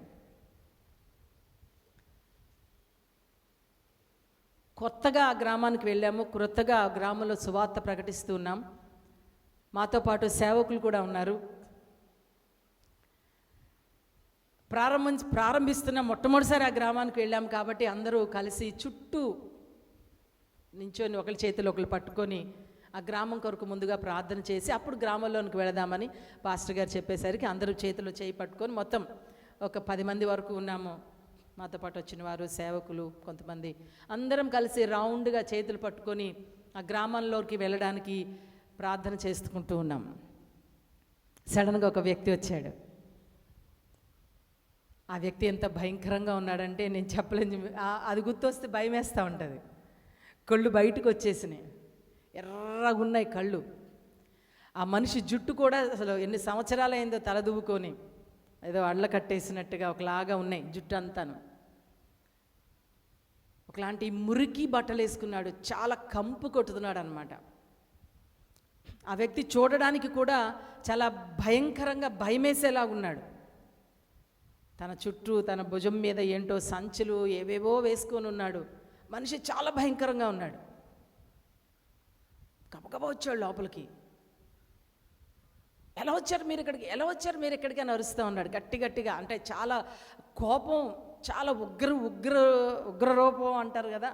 S1: కొత్తగా ఆ గ్రామానికి వెళ్ళాము, కొత్తగా ఆ గ్రామంలో సువార్త ప్రకటిస్తూ ఉన్నాం. మాతో పాటు సేవకులు కూడా ఉన్నారు. ప్రారంభిస్తున్న మొట్టమొదటిసారి ఆ గ్రామానికి వెళ్ళాము కాబట్టి అందరూ కలిసి చుట్టూ నించొని ఒకరి చేతులు ఒకరు పట్టుకొని ఆ గ్రామం కొరకు ముందుగా ప్రార్థన చేసి అప్పుడు గ్రామంలోనికి వెళదామని పాస్టర్ గారు చెప్పేసరికి అందరూ చేతులు చేయి పట్టుకొని మొత్తం ఒక 10 మంది వరకు ఉన్నాము. మాతో పాటు వచ్చిన వారు, సేవకులు కొంతమంది, అందరం కలిసి రౌండ్గా చేతులు పట్టుకొని ఆ గ్రామంలోకి వెళ్ళడానికి ప్రార్థన చేసుకుంటూ ఉన్నాం. సడన్గా ఒక వ్యక్తి వచ్చాడు. ఆ వ్యక్తి ఎంత భయంకరంగా ఉన్నాడంటే నేను చెప్పలేను. అది గుర్తొస్తే భయం వేస్తూ ఉంటుంది. కళ్ళు బయటకు వచ్చేసినాయి, ఎర్రగున్నాయి కళ్ళు. ఆ మనిషి జుట్టు కూడా అసలు ఎన్ని సంవత్సరాలైందో తలదువ్వుకొని ఏదో అళ్ళ కట్టేసినట్టుగా ఒకలాగా ఉన్నాయి జుట్టు అంతాను. ఒకలాంటి మురికి బట్టలు వేసుకున్నాడు, చాలా కంపు కొట్టుతున్నాడు అనమాట. ఆ వ్యక్తి చూడడానికి కూడా చాలా భయంకరంగా భయమేసేలాగున్నాడు. తన చుట్టూ తన భుజం మీద ఏంటో సంచులు ఏవేవో వేసుకొని ఉన్నాడు. మనిషి చాలా భయంకరంగా ఉన్నాడు. గబగబా వచ్చాడు లోపలికి. ఎలా వచ్చారు మీరు ఇక్కడికి, ఎలా వచ్చారు మీరు ఇక్కడికి అని అరుస్తూ ఉన్నాడు గట్టి గట్టిగా. అంటే చాలా కోపం, చాలా ఉగ్రరూపం అంటారు కదా.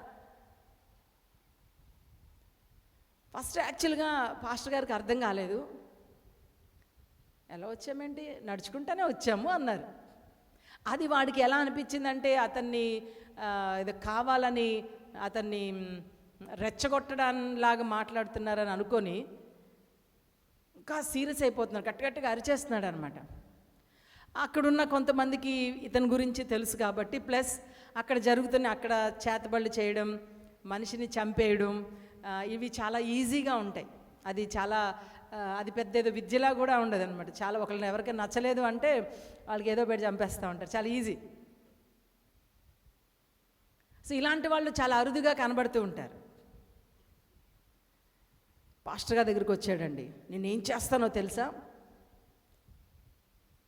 S1: ఫస్ట్ యాక్చువల్గా పాస్టర్ గారికి అర్థం కాలేదు. ఎలా వచ్చామేంటి, నడుచుకుంటానే వచ్చాము అన్నారు. అది వాడికి ఎలా అనిపించిందంటే అతన్ని ఇది కావాలని అతన్ని రెచ్చగొట్టడానిలాగా మాట్లాడుతున్నారని అనుకొని ఇంకా సీరియస్ అయిపోతున్నాడు, గట్టిగా అరిచేస్తున్నాడు అనమాట. అక్కడున్న కొంతమందికి ఇతని గురించి తెలుసు కాబట్టి, ప్లస్ అక్కడ అక్కడ చేతబళ్ళు చేయడం, మనిషిని చంపేయడం, ఇవి చాలా ఈజీగా ఉంటాయి. అది పెద్ద ఏదో విద్యలా కూడా ఉండదు అనమాట. చాలా ఒకళ్ళని ఎవరికైనా నచ్చలేదు అంటే వాళ్ళకి ఏదో పెట్టి చంపేస్తూ ఉంటారు, చాలా ఈజీ. సో ఇలాంటి వాళ్ళు చాలా అరుదుగా కనబడుతూ ఉంటారు. పాస్టర్ గారి దగ్గరికి వచ్చాడండి. నేనేం చేస్తానో తెలుసా,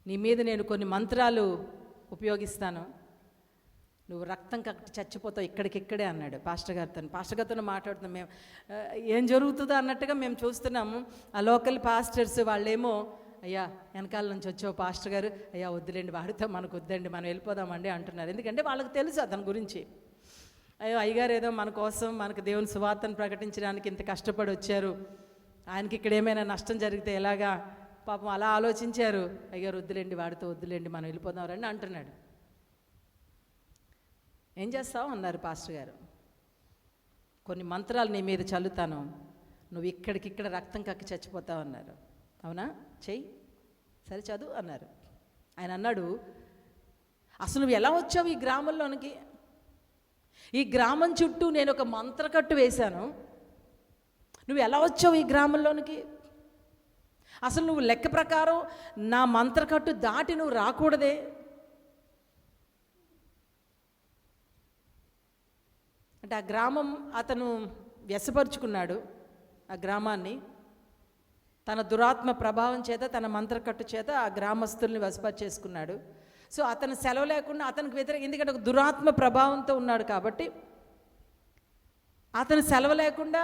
S1: నీ మీద నేను కొన్ని మంత్రాలు ఉపయోగిస్తాను, నువ్వు రక్తం కట్టి చచ్చిపోతావు ఇక్కడికిక్కడే అన్నాడు పాస్టర్ గారితో మాట్లాడుతున్నాం. మేము ఏం జరుగుతుందో అన్నట్టుగా మేము చూస్తున్నాము. ఆ లోకల్ పాస్టర్స్ వాళ్ళేమో, అయ్యా వెనకాల నుంచి వచ్చావు పాస్టర్ గారు, అయ్యా వద్దులేండి వాడితో మనకు వద్దండి మనం వెళ్ళిపోదామండి అంటున్నారు. ఎందుకంటే వాళ్ళకి తెలుసు అతని గురించి. అయ్యో అయ్యగారు ఏదో మన కోసం మనకు దేవుని సువార్తను ప్రకటించడానికి ఇంత కష్టపడి వచ్చారు, ఆయనకి ఇక్కడ ఏమైనా నష్టం జరిగితే ఎలాగా, పాపం అలా ఆలోచించారు. అయ్యగారు వద్దులేండి వాడితో వద్దులేండి మనం వెళ్ళిపోదాం రండి అంటున్నాడు. ఏం చేస్తావు అన్నారు పాస్టర్ గారు. కొన్ని మంత్రాలు నీ మీద చల్లుతాను, నువ్వు ఇక్కడికిక్కడ రక్తం కక్కి చచ్చిపోతావు అన్నారు. అవునా, చెయ్యి, సరే చదువు అన్నారు. ఆయన అన్నాడు, అసలు నువ్వు ఎలా వచ్చావు ఈ గ్రామంలోనికి, ఈ గ్రామం చుట్టూ నేను ఒక మంత్రకట్టు వేశాను, నువ్వు ఎలా వచ్చావు ఈ గ్రామంలోనికి, అసలు నువ్వు లెక్క ప్రకారం నా మంత్రకట్టు దాటి నువ్వు రాకూడదే. అంటే ఆ గ్రామం అతను వ్యసపరుచుకున్నాడు, ఆ గ్రామాన్ని తన దురాత్మ ప్రభావం చేత, తన మంత్రకట్టు చేత ఆ గ్రామస్తుల్ని వశపరిచేసుకున్నాడు. సో అతను సెలవు లేకుండా అతనికి వ్యతిరేక, ఎందుకంటే ఒక దురాత్మ ప్రభావంతో ఉన్నాడు కాబట్టి అతను సెలవు లేకుండా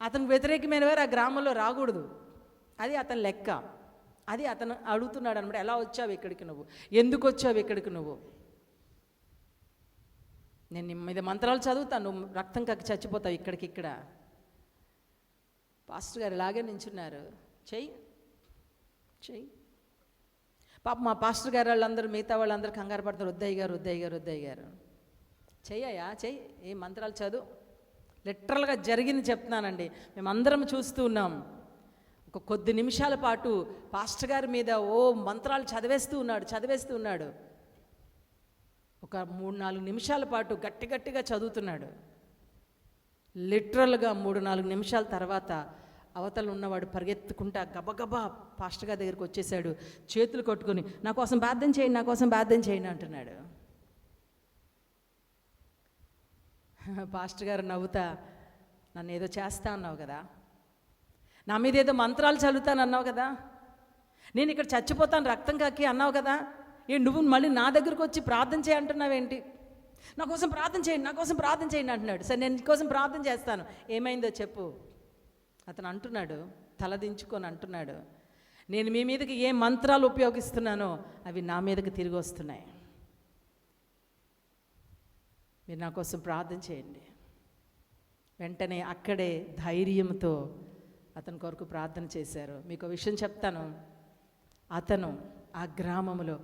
S1: అతనికి వ్యతిరేకమైన వారు ఆ గ్రామంలో రాకూడదు. అది అతని లెక్క. అది అతను అడుగుతున్నాడు అనమాట, ఎలా వచ్చావు ఇక్కడికి నువ్వు, ఎందుకు వచ్చావు ఇక్కడికి నువ్వు, నేను నీ మీద మంత్రాలు చదువుతాను, నువ్వు రక్తం కక్కి చచ్చిపోతావు ఇక్కడికిక్కడ. పాస్టర్ గారు ఇలాగే నించున్నారు, చెయ్యి. పాప మా పాస్టర్ గారు వాళ్ళందరూ, మిగతా వాళ్ళందరూ కంగారు పడుతున్నారు, వద్దయ్య గారు చెయ్యా చెయ్యి, ఏ మంత్రాలు చదువు. లిటరల్గా జరిగింది చెప్తున్నానండి, మేమందరం చూస్తూ ఉన్నాం. ఒక కొద్ది నిమిషాల పాటు పాస్టర్ గారి మీద మంత్రాలు చదివేస్తూ ఉన్నాడు. ఒక 3-4 నిమిషాల పాటు గట్టిగా చదువుతున్నాడు. లిటరల్గా 3-4 నిమిషాల తర్వాత అవతల ఉన్నవాడు పరిగెత్తుకుంటా గబగబా పాస్టర్ గారి దగ్గరికి వచ్చేసాడు, చేతులు కొట్టుకొని నా కోసం ప్రార్థన చేయండి అంటున్నాడు. పాస్టర్ గారు నవ్వుతా, నన్ను ఏదో చేస్తా అన్నావు కదా, నా మీద ఏదో మంత్రాలు చల్లుతాను అన్నావు కదా, నేను ఇక్కడ చచ్చిపోతాను రక్తం కక్కి అన్నావు కదా, నువ్వు మళ్ళీ నా దగ్గరకు వచ్చి ప్రార్థన చేయంటున్నావేంటి, నా కోసం ప్రార్థన చేయండి అంటున్నాడు. సరే నేను నీకోసం ప్రార్థన చేస్తాను, ఏమైందో చెప్పు. అతను అంటున్నాడు, తలదించుకొని అంటున్నాడు, నేను మీ మీదకి ఏ మంత్రాలు ఉపయోగిస్తున్నానో అవి నా మీదకి తిరిగి వస్తున్నాయి, మీరు నా కోసం ప్రార్థన చేయండి. వెంటనే అక్కడే ధైర్యంతో అతని కొరకు ప్రార్థన చేశారు. మీకు విషయం చెప్తాను, అతను ఆ గ్రామంలో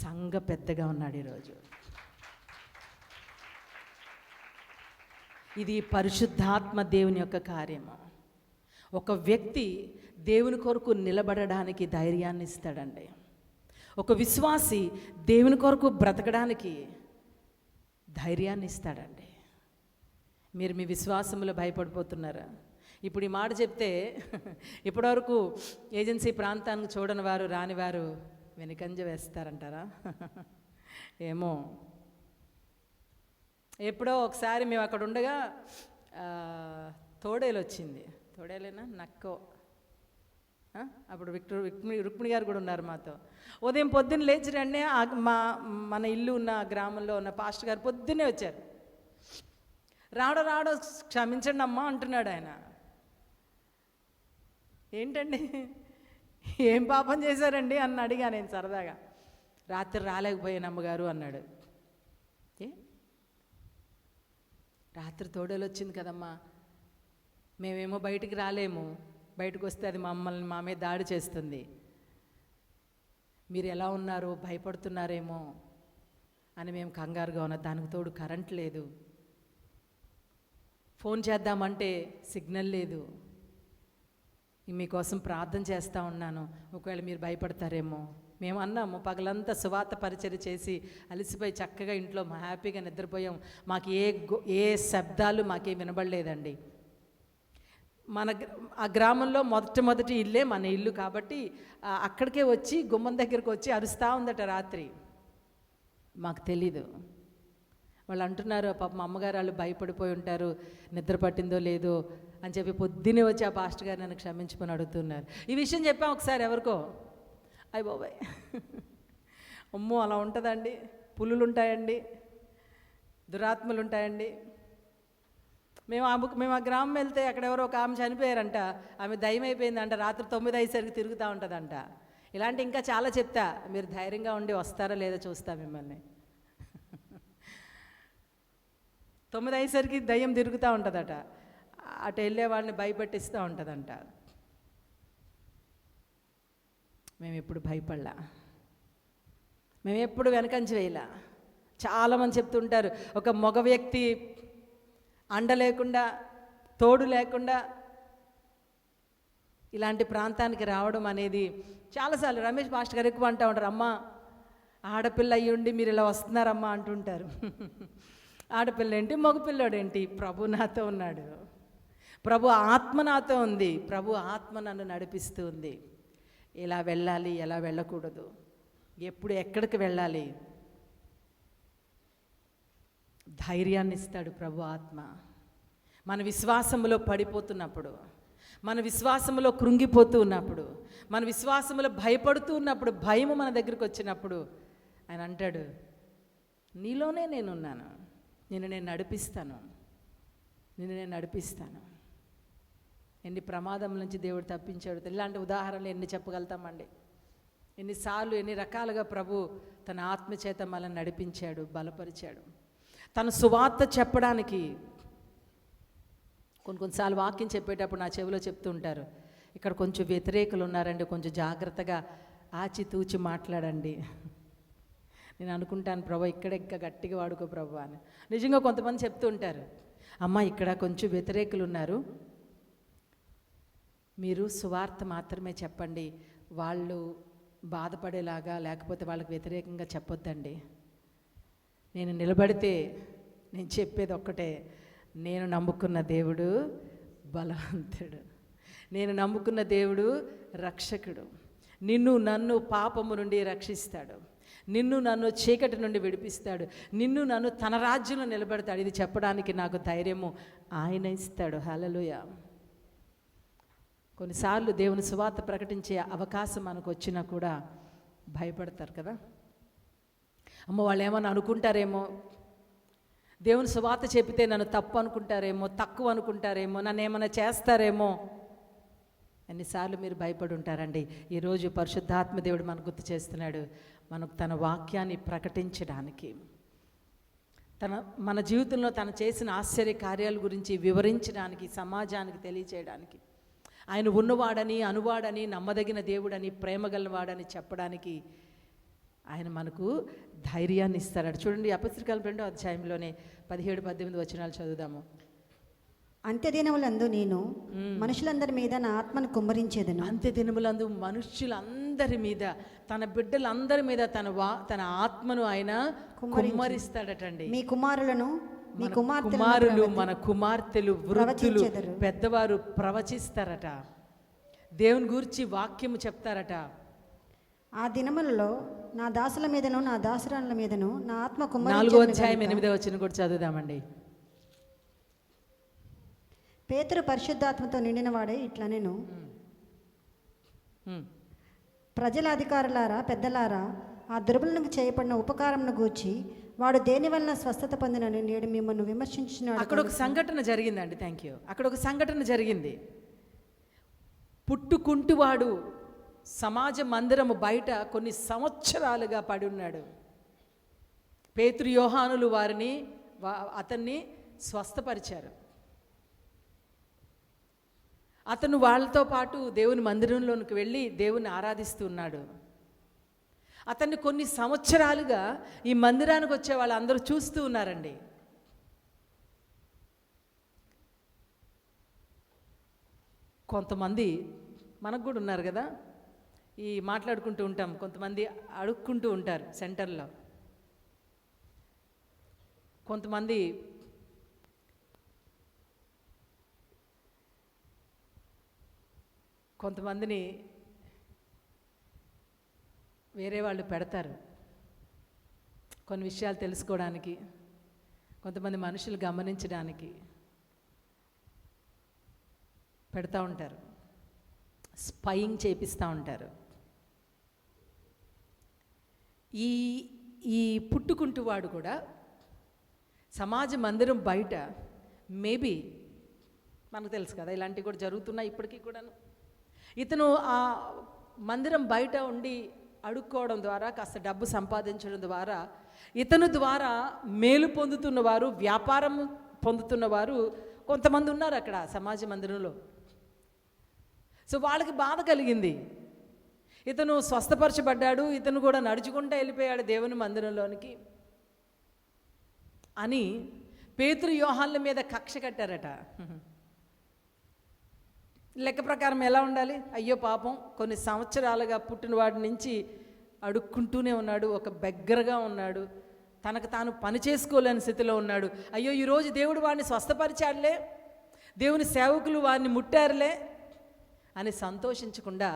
S1: సంఘ పెద్దగా ఉన్నాడు ఈరోజు. ఇది పరిశుద్ధాత్మ దేవుని యొక్క కార్యము. ఒక వ్యక్తి దేవుని కొరకు నిలబడడానికి ధైర్యాన్ని ఇస్తాడండి. ఒక విశ్వాసి దేవుని కొరకు బ్రతకడానికి ధైర్యాన్ని ఇస్తాడండి. మీరు మీ విశ్వాసంలో భయపడిపోతున్నారా? ఇప్పుడు ఈ మాట చెప్తే ఇప్పటివరకు ఏజెన్సీ ప్రాంతానికి చూడని వారు, రాని వారు వెనుకంజ వేస్తారంటారా? ఏమో. ఎప్పుడో ఒకసారి మేము అక్కడ ఉండగా తోడేలు వచ్చింది. తోడేలేనా నక్కో, అప్పుడు రుక్మిణి గారు కూడా ఉన్నారు మాతో. ఉదయం పొద్దున్న లేచి రండి, మన ఇల్లు ఉన్న గ్రామంలో ఉన్న పాస్టర్ గారు పొద్దున్నే వచ్చారు. రావడం క్షమించండి అమ్మా అంటున్నాడు ఆయన. ఏంటండి, ఏం పాపం చేశారండి అని అడిగా నేను సరదాగా. రాత్రి రాలేకపోయాను అమ్మగారు అన్నాడు. రాత్రి తోడేలు వచ్చింది కదమ్మా, మేమేమో బయటికి రాలేము, బయటకు వస్తే అది మమ్మల్ని మా మీద దాడి చేస్తుంది. మీరు ఎలా ఉన్నారు, భయపడుతున్నారేమో అని మేము కంగారుగా ఉన్నాం. దానికి తోడు కరెంట్ లేదు, ఫోన్ చేద్దామంటే సిగ్నల్ లేదు. మీకోసం ప్రార్థన చేస్తూ ఉన్నాను, ఒకవేళ మీరు భయపడతారేమో. మేము అన్నాము, పగలంతా సువార్త పరిచర్య చేసి అలసిపోయి చక్కగా ఇంట్లో హ్యాపీగా నిద్రపోయాం. మాకు ఏ శబ్దాలు మాకేం వినబడలేదండి. ఆ గ్రామంలో మొదటి ఇల్లే మన ఇల్లు కాబట్టి అక్కడికే వచ్చి గుమ్మం దగ్గరికి వచ్చి అరుస్తూ ఉందట రాత్రి. మాకు తెలీదు. వాళ్ళు అంటున్నారు, పాప మా అమ్మగారు వాళ్ళు భయపడిపోయి ఉంటారు, నిద్ర పట్టిందో లేదో అని చెప్పి పొద్దునే వచ్చి ఆ పాస్టర్ గారు నన్ను క్షమించుకొని అడుగుతున్నారు. ఈ విషయం చెప్పాం ఒకసారి ఎవరికో. అయ్య బాబాయ్, అమ్మో అలా ఉంటుందండి, పులులు ఉంటాయండి, దురాత్మలు ఉంటాయండి. మేము ఆ గ్రామం వెళ్తే అక్కడ ఎవరో ఒక ఆమె చనిపోయారంట. ఆమె దయ్యం అయిపోయిందంట, రాత్రి 9 అయ్యేసరికి తిరుగుతూ ఉంటుందంట. ఇలాంటి ఇంకా చాలా చెప్తా, మీరు ధైర్యంగా ఉండి వస్తారా లేదా చూస్తా మిమ్మల్ని. 9 అయ్యేసరికి దయ్యం తిరుగుతూ ఉంటుందట, అటు వెళ్ళే వాళ్ళని భయపెట్టిస్తూ ఉంటుందంట. మేము ఎప్పుడు భయపడలా, మేము ఎప్పుడు వెనకంచి వేయలా. చాలామంది చెప్తుంటారు, ఒక మగ వ్యక్తి అండ లేకుండా, తోడు లేకుండా ఇలాంటి ప్రాంతానికి రావడం అనేది చాలాసార్లు రమేష్ పాస్టర్ గారు ఎక్కువ అంటూ ఉంటారు, అమ్మ ఆడపిల్ల అయ్యుండి మీరు ఇలా వస్తున్నారమ్మా అంటుంటారు. ఆడపిల్ల ఏంటి, మగపిల్లాడేంటి, ప్రభు నాతో ఉన్నాడు, ప్రభు ఆత్మ నాతో ఉంది, ప్రభు ఆత్మ నన్ను నడిపిస్తూ ఉంది. ఎలా వెళ్ళాలి, ఎలా వెళ్ళకూడదు, ఎప్పుడు ఎక్కడికి వెళ్ళాలి, ధైర్యాన్ని ఇస్తాడు ప్రభు ఆత్మ. మన విశ్వాసములో పడిపోతున్నప్పుడు, మన విశ్వాసములో కృంగిపోతూ ఉన్నప్పుడు, మన విశ్వాసములో భయపడుతూ ఉన్నప్పుడు, భయము మన దగ్గరికి వచ్చినప్పుడు ఆయన అంటాడు, నీలోనే నేనున్నాను, నేను నడిపిస్తాను, నేను నడిపిస్తాను. ఎన్ని ప్రమాదం నుంచి దేవుడు తప్పించాడు. ఇలాంటి ఉదాహరణలు ఎన్ని చెప్పగలుగుతామండి. ఎన్నిసార్లు ఎన్ని రకాలుగా ప్రభు తన ఆత్మచేత మనల్ని నడిపించాడు, బలపరిచాడు. తన సువార్త చెప్పడానికి కొన్నిసార్లు వాక్యం చెప్పేటప్పుడు నా చెవిలో చెప్తూ ఉంటారు, ఇక్కడ కొంచెం వ్యతిరేకులు ఉన్నారండి, కొంచెం జాగ్రత్తగా ఆచితూచి మాట్లాడండి. నేను అనుకుంటాను, ప్రభు ఇక్కడ ఇంకా గట్టిగా వాడుకో ప్రభు అని. నిజంగా కొంతమంది చెప్తూ ఉంటారు, అమ్మ ఇక్కడ కొంచెం వ్యతిరేకులు ఉన్నారు, మీరు సువార్త మాత్రమే చెప్పండి, వాళ్ళు బాధపడేలాగా లేకపోతే వాళ్ళకి వ్యతిరేకంగా చెప్పొద్దండి. నేను నిలబడితే నేను చెప్పేది ఒక్కటే, నేను నమ్ముకున్న దేవుడు బలవంతుడు, నేను నమ్ముకున్న దేవుడు రక్షకుడు, నిన్ను నన్ను పాపము నుండి రక్షిస్తాడు, నిన్ను నన్ను చీకటి నుండి విడిపిస్తాడు, నిన్ను నన్ను తన రాజ్యంలో నిలబెడతాడు. ఇది చెప్పడానికి నాకు ధైర్యము ఆయన ఇస్తాడు. హల్లెలూయా. కొన్నిసార్లు దేవుని సువార్త ప్రకటించే అవకాశం మనకు వచ్చినా కూడా భయపడతారు కదా. అమ్మ వాళ్ళు ఏమన్నా అనుకుంటారేమో, దేవుని సువార్త చెప్పితే నన్ను తప్పు అనుకుంటారేమో, తక్కువ అనుకుంటారేమో, నన్ను ఏమైనా చేస్తారేమో. ఎన్నిసార్లు మీరు భయపడి ఉంటారండి. ఈరోజు పరిశుద్ధాత్మ దేవుడు మనకు గుర్తు చేస్తున్నాడు, మనకు తన వాక్యాన్ని ప్రకటించడానికి, మన జీవితంలో తను చేసిన ఆశ్చర్య కార్యాల గురించి వివరించడానికి, సమాజానికి తెలియచేయడానికి, ఆయన ఉన్నవాడని, అనువాడని, నమ్మదగిన దేవుడని, ప్రేమగలవాడని చెప్పడానికి ఆయన మనకు ధైర్యాన్ని ఇస్తాడు. చూడండి, అపొస్తలుల 2వ అధ్యాయంలోనే 17-18 వచనాలు చదువుదాము.
S2: అంత్యదినములందు నేను మనుషులందరి మీద నా ఆత్మను కుమ్మరించేదను.
S1: అంత్యదినములందు మనుషులందరి అందరి మీద, తన బిడ్డలందరి మీద తన ఆత్మను ఆయన కుమ్మరిస్తాడటండి.
S2: మీ కుమారులను, మీ
S1: కుమారులు, మన కుమార్తెలు, వృద్ధులు, పెద్దవారు ప్రవచిస్తారట, దేవుని గురించి వాక్యము చెప్తారట.
S2: ఆ దినములలో నా దాసుల మీదను నా దాసురాళ్ళ మీదను నా ఆత్మ కుమ్మరించెదను.
S1: 4వ అధ్యాయం 8వ వచనం కూడా చదువుదామండి.
S2: పేతురు పరిశుద్ధాత్మతో నిండిన వాడే ఇట్లా నేను, ప్రజల అధికారులారా, పెద్దలారా, ఆ దుర్బలకు చేయబడిన ఉపకారంను గూర్చి వాడు దేని వలన స్వస్థత పొందినని నేడు మిమ్మల్ని విమర్శించినాడు.
S1: అక్కడ ఒక సంఘటన జరిగిందండి. Thank you. అక్కడ ఒక సంఘటన జరిగింది. పుట్టుకుంటువాడు సమాజ మందిరము బయట కొన్ని సంవత్సరాలుగా పడి ఉన్నాడు. పేతురు, యోహానులు అతన్ని స్వస్థపరిచారు. అతను వాళ్ళతో పాటు దేవుని మందిరంలోనికి వెళ్ళి దేవుని ఆరాధిస్తున్నాడు. అతన్ని కొన్ని సంవత్సరాలుగా ఈ మందిరానికి వచ్చే వాళ్ళందరూ చూస్తూ ఉన్నారండి. కొంతమంది మనకు కూడా ఉన్నారు కదా, ఈ మాట్లాడుకుంటూ ఉంటాం, కొంతమంది అడుక్కుంటూ ఉంటారు సెంటర్లో, కొంతమందిని వేరే వాళ్ళు పెడతారు కొన్ని విషయాలు తెలుసుకోవడానికి, కొంతమంది మనుషులు గమనించడానికి పెడతా ఉంటారు, స్పైయింగ్ చేపిస్తూ ఉంటారు. ఈ పుట్టుకుంటూ వాడు కూడా సమాజ మందిరం బయట మేబీ మనకు తెలుసు కదా, ఇలాంటివి కూడా జరుగుతున్నాయి ఇప్పటికీ కూడాను. ఇతను ఆ మందిరం బయట ఉండి అడుక్కోవడం ద్వారా, కాస్త డబ్బు సంపాదించడం ద్వారా, ఇతను ద్వారా మేలు పొందుతున్నవారు, వ్యాపారం పొందుతున్నవారు కొంతమంది ఉన్నారు అక్కడ సమాజ మందిరంలో. సో వాళ్ళకి బాధ కలిగింది. ఇతను స్వస్థపరచబడ్డాడు, ఇతను కూడా నడుచుకుంటూ వెళ్ళిపోయాడు దేవుని మందిరంలోనికి అని పేతురు, యోహాన్ల మీద కక్ష కట్టారట. లెక్క ప్రకారం ఎలా ఉండాలి? అయ్యో పాపం, కొన్ని సంవత్సరాలుగా పుట్టిన వాడి నుంచి అడుక్కుంటూనే ఉన్నాడు, ఒక బెగ్గరగా ఉన్నాడు, తనకు తాను పని చేసుకోలేని స్థితిలో ఉన్నాడు. అయ్యో ఈరోజు దేవుడు వాడిని స్వస్థపరిచాడులే, దేవుని సేవకులు వారిని ముట్టారులే అని సంతోషించకుండా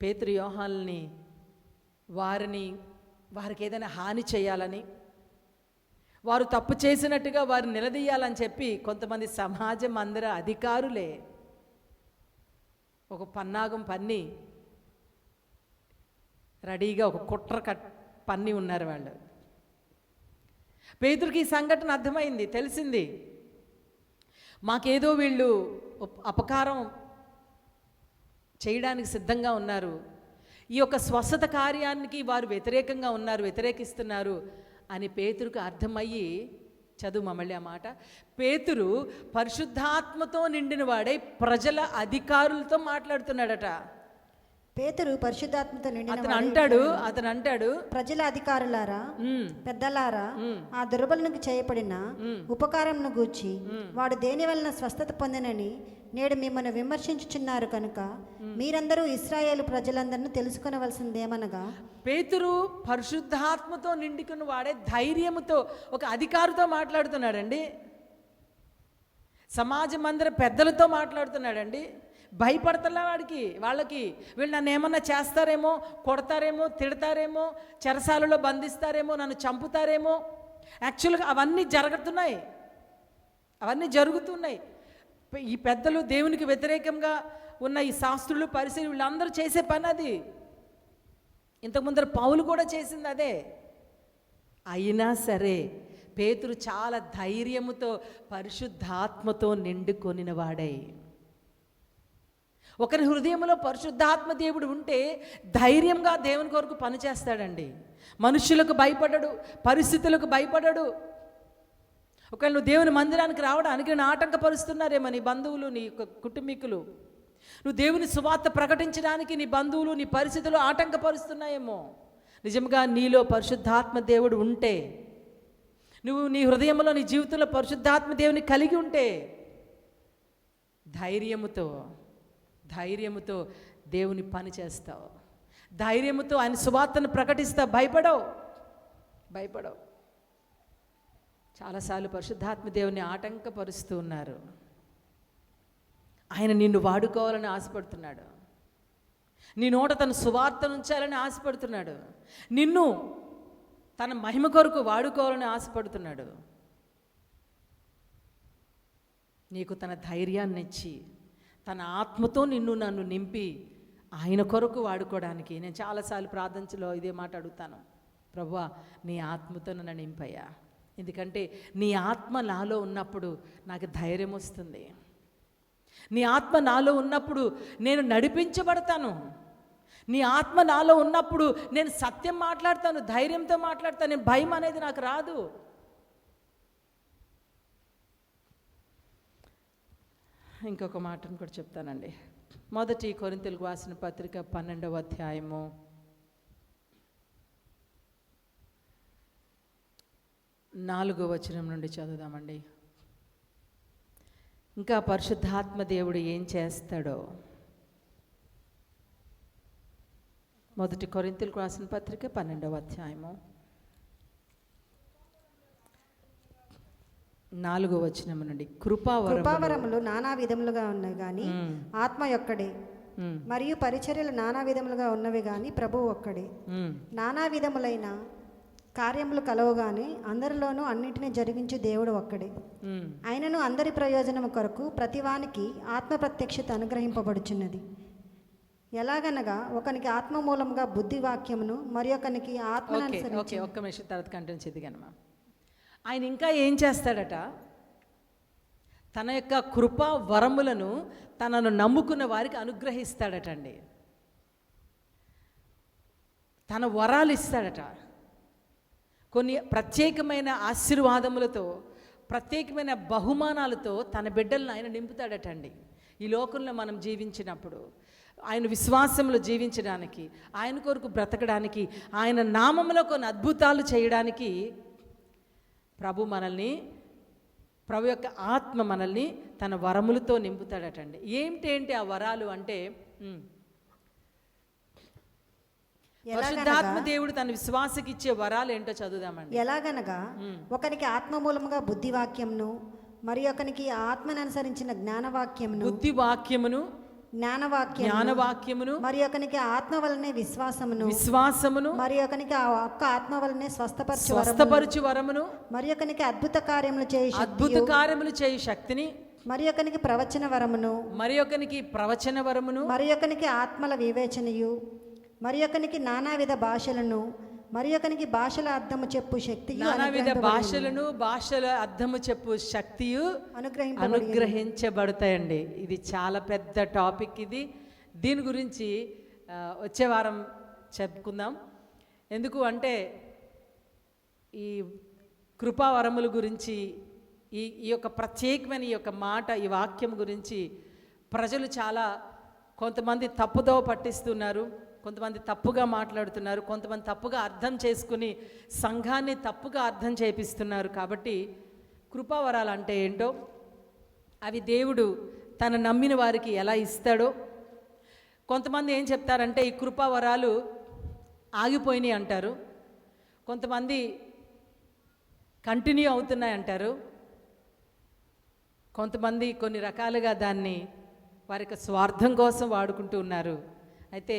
S1: పేతురు, యోహాన్లని వారికి ఏదైనా హాని చేయాలని, వారు తప్పు చేసినట్టుగా వారు నిలదీయాలని చెప్పి కొంతమంది సమాజ మందిర అధికారులే ఒక పన్నాగం పన్ని రెడీగా ఒక కుట్ర పన్ని ఉన్నారు వాళ్ళు. పేతురుకి ఈ సంఘటన అర్థమైంది, తెలిసింది. మాకేదో వీళ్ళు అపకారం చేయడానికి సిద్ధంగా ఉన్నారు, ఈ యొక్క స్వస్థత కార్యానికి వారు వ్యతిరేకంగా ఉన్నారు, వ్యతిరేకిస్తున్నారు అని పేతురుకు అర్థమయ్యి, చదువు మళ్ళీ ఆ మాట, పేతురు పరిశుద్ధాత్మతో నిండిన వాడై ప్రజల అధికారులతో మాట్లాడుతున్నాడట.
S2: పేతురు పరిశుద్ధాత్మతో నిండిన
S1: అతను అంటాడు
S2: ప్రజల అధికారులారా, పెద్దలారా, ఆ దుర్బలకు చేయబడిన ఉపకారంను గూర్చి వాడు దేని వలన స్వస్థత పొందినని నేడు మిమ్మల్ని విమర్శించుచున్నారు కనుక మీరందరూ ఇశ్రాయేలు ప్రజలందరినీ తెలుసుకొనవలసిందేమనగా,
S1: పేతురు పరిశుద్ధాత్మతో నిండుకున్న వాడే ధైర్యముతో ఒక అధికారితో మాట్లాడుతున్నాడండి, సమాజ మందిర పెద్దలతో మాట్లాడుతున్నాడండి. భయపడతలే వాళ్ళకి వీళ్ళు నన్ను ఏమన్నా చేస్తారేమో, కొడతారేమో, తిడతారేమో, చెరసాలలో బంధిస్తారేమో, నన్ను చంపుతారేమో. యాక్చువల్గా అవన్నీ జరుగుతున్నాయి. ఈ పెద్దలు, దేవునికి వ్యతిరేకంగా ఉన్న ఈ శాస్త్రులు, పరిసరులు, వీళ్ళందరూ చేసే పని అది. ఇంతకుముందర పౌలు కూడా చేసింది అదే. అయినా సరే పేతురు చాలా ధైర్యముతో పరిశుద్ధాత్మతో నిండుకొనిన వాడై, ఒకరి హృదయంలో పరిశుద్ధాత్మ దేవుడు ఉంటే ధైర్యంగా దేవుని కొరకు పనిచేస్తాడండి. మనుషులకు భయపడడు, పరిస్థితులకు భయపడడు. ఒకవేళ నువ్వు దేవుని మందిరానికి రావడానికి నేను ఆటంకపరుస్తున్నారేమో నీ బంధువులు, నీ కుటుంబీకులు, నువ్వు దేవుని సువార్త ప్రకటించడానికి నీ బంధువులు, నీ పరిస్థితులు ఆటంకపరుస్తున్నాయేమో, నిజంగా నీలో పరిశుద్ధాత్మ దేవుడు ఉంటే, నువ్వు నీ హృదయంలో, నీ జీవితంలో పరిశుద్ధాత్మ దేవుని కలిగి ఉంటే ధైర్యముతో దేవుని పని చేస్తావు, ధైర్యంతో ఆయన సువార్తను ప్రకటిస్తావు, భయపడవు. చాలాసార్లు పరిశుద్ధాత్మ దేవుని ఆటంకపరుస్తూ ఉన్నారు. ఆయన నిన్ను వాడుకోవాలని ఆశపడుతున్నాడు, నీ నోట తన సువార్తను ఉంచాలని ఆశపడుతున్నాడు, నిన్ను తన మహిమ కొరకు వాడుకోవాలని ఆశపడుతున్నాడు. నీకు తన ధైర్యాన్ని ఇచ్చి తన ఆత్మతో నన్ను నింపి ఆయన కొరకు వాడుకోవడానికి నేను చాలాసార్లు ప్రార్థనలో ఇదే మాట అడుగుతాను, ప్రభువా నీ ఆత్మతో నన్ను నింపయ్యా. ఎందుకంటే నీ ఆత్మ నాలో ఉన్నప్పుడు నాకు ధైర్యం వస్తుంది, నీ ఆత్మ నాలో ఉన్నప్పుడు నేను నడిపించబడతాను, నీ ఆత్మ నాలో ఉన్నప్పుడు నేను సత్యం మాట్లాడతాను, ధైర్యంతో మాట్లాడతాను, నేను భయం అనేది నాకు రాదు. ఇంకొక మాటను కూడా చెప్తానండి. మొదటి కొరింథీయులకు రాసిన పత్రిక 12వ అధ్యాయము 4వ వచనం నుండి చదువుదామండి. ఇంకా పరిశుద్ధాత్మ దేవుడు ఏం చేస్తాడో. మొదటి కొరింథీయులకు రాసిన పత్రిక 12వ అధ్యాయము 4వ వచనం నుండి,
S2: కృపావరములు నానా విధములుగా ఉన్నవి కానీ ఆత్మ ఒక్కడే, మరియు పరిచర్యలు నానా విధములుగా ఉన్నవి కానీ ప్రభువు ఒక్కడే. నానా విధములైన కార్యములు కలవు కానీ అందరిలోనూ అన్నిటినీ జరిగించే దేవుడు ఒక్కడే. ఆయనను అందరి ప్రయోజనము కొరకు ప్రతివానికి ఆత్మ ప్రత్యక్షత అనుగ్రహింపబడుచున్నది. ఎలాగనగా ఒకనికి ఆత్మ మూలముగా బుద్ధి వాక్యమును, మరి ఒకనికి ఆత్మను అనుసరించి.
S1: ఒక్క నిమిషం తర్వాత కంటిన్యూ చేద్దామా. ఆయన ఇంకా ఏం చేస్తాడట, తన యొక్క కృపా వరములను తనను నమ్ముకున్న వారికి అనుగ్రహిస్తాడటండి. తన వరాలు ఇస్తాడట, కొన్ని ప్రత్యేకమైన ఆశీర్వాదములతో, ప్రత్యేకమైన బహుమానాలతో తన బిడ్డలను ఆయన నింపుతాడటండి. ఈ లోకంలో మనం జీవించినప్పుడు, ఆయన విశ్వాసంలో జీవించడానికి, ఆయన కొరకు బ్రతకడానికి, ఆయన నామంలో కొన్ని అద్భుతాలు చేయడానికి ప్రభు యొక్క ఆత్మ మనల్ని తన వరములతో నింపుతాడటండి. ఏంటి ఆ వరాలు అంటే, పరిశుద్ధాత్మ దేవుడు తన విశ్వాసకి ఇచ్చే వరాలు ఏంటో చదువుదామండి.
S2: ఎలాగనగా ఒకనికి ఆత్మ మూలముగా బుద్ధి వాక్యమును, మరి ఒకనికి ఆత్మను అనుసరించిన జ్ఞానవాక్యమును,
S1: బుద్ధి వాక్యమును, జ్ఞానవాక్యమును,
S2: మరి ఒకనికి ఆత్మ వలనే విశ్వాసమును, మరి ఒకనికి ఆ ఒక్క ఆత్మ వలనే స్వస్థపరచు వరమును, మరి ఒకనికి అద్భుత కార్యములు చేయు శక్తిని, మరి ఒకనికి ప్రవచన వరమును, మరి ఒకనికి ఆత్మల వివేచనయు, మరి ఒకనికి నానావిధ భాషలను, మరి ఒకనికి భాషల అర్థము చెప్పు శక్తియు,
S1: భాషల అర్థము చెప్పు శక్తియు అనుగ్రహించబడతాయండి. ఇది చాలా పెద్ద టాపిక్. దీని గురించి వచ్చే వారం చెప్పుకుందాం. ఎందుకు అంటే ఈ కృపావరముల గురించి, ఈ యొక్క ప్రత్యేకమైన ఈ యొక్క మాట, ఈ వాక్యం గురించి ప్రజలు చాలా, కొంతమంది తప్పుదోవ పట్టిస్తున్నారు, కొంతమంది తప్పుగా మాట్లాడుతున్నారు, కొంతమంది తప్పుగా అర్థం చేసుకుని సంఘాన్ని తప్పుగా అర్థం చేపిస్తున్నారు. కాబట్టి కృపావరాలు అంటే ఏంటో, అవి దేవుడు తన నమ్మిన వారికి ఎలా ఇస్తాడో. కొంతమంది ఏం చెప్తారంటే ఈ కృపావరాలు ఆగిపోయినాయి అంటారు, కొంతమంది కంటిన్యూ అవుతున్నాయి అంటారు, కొంతమంది కొన్ని రకాలుగా దాన్ని వారి యొక్క స్వార్థం కోసం వాడుకుంటూ ఉన్నారు. అయితే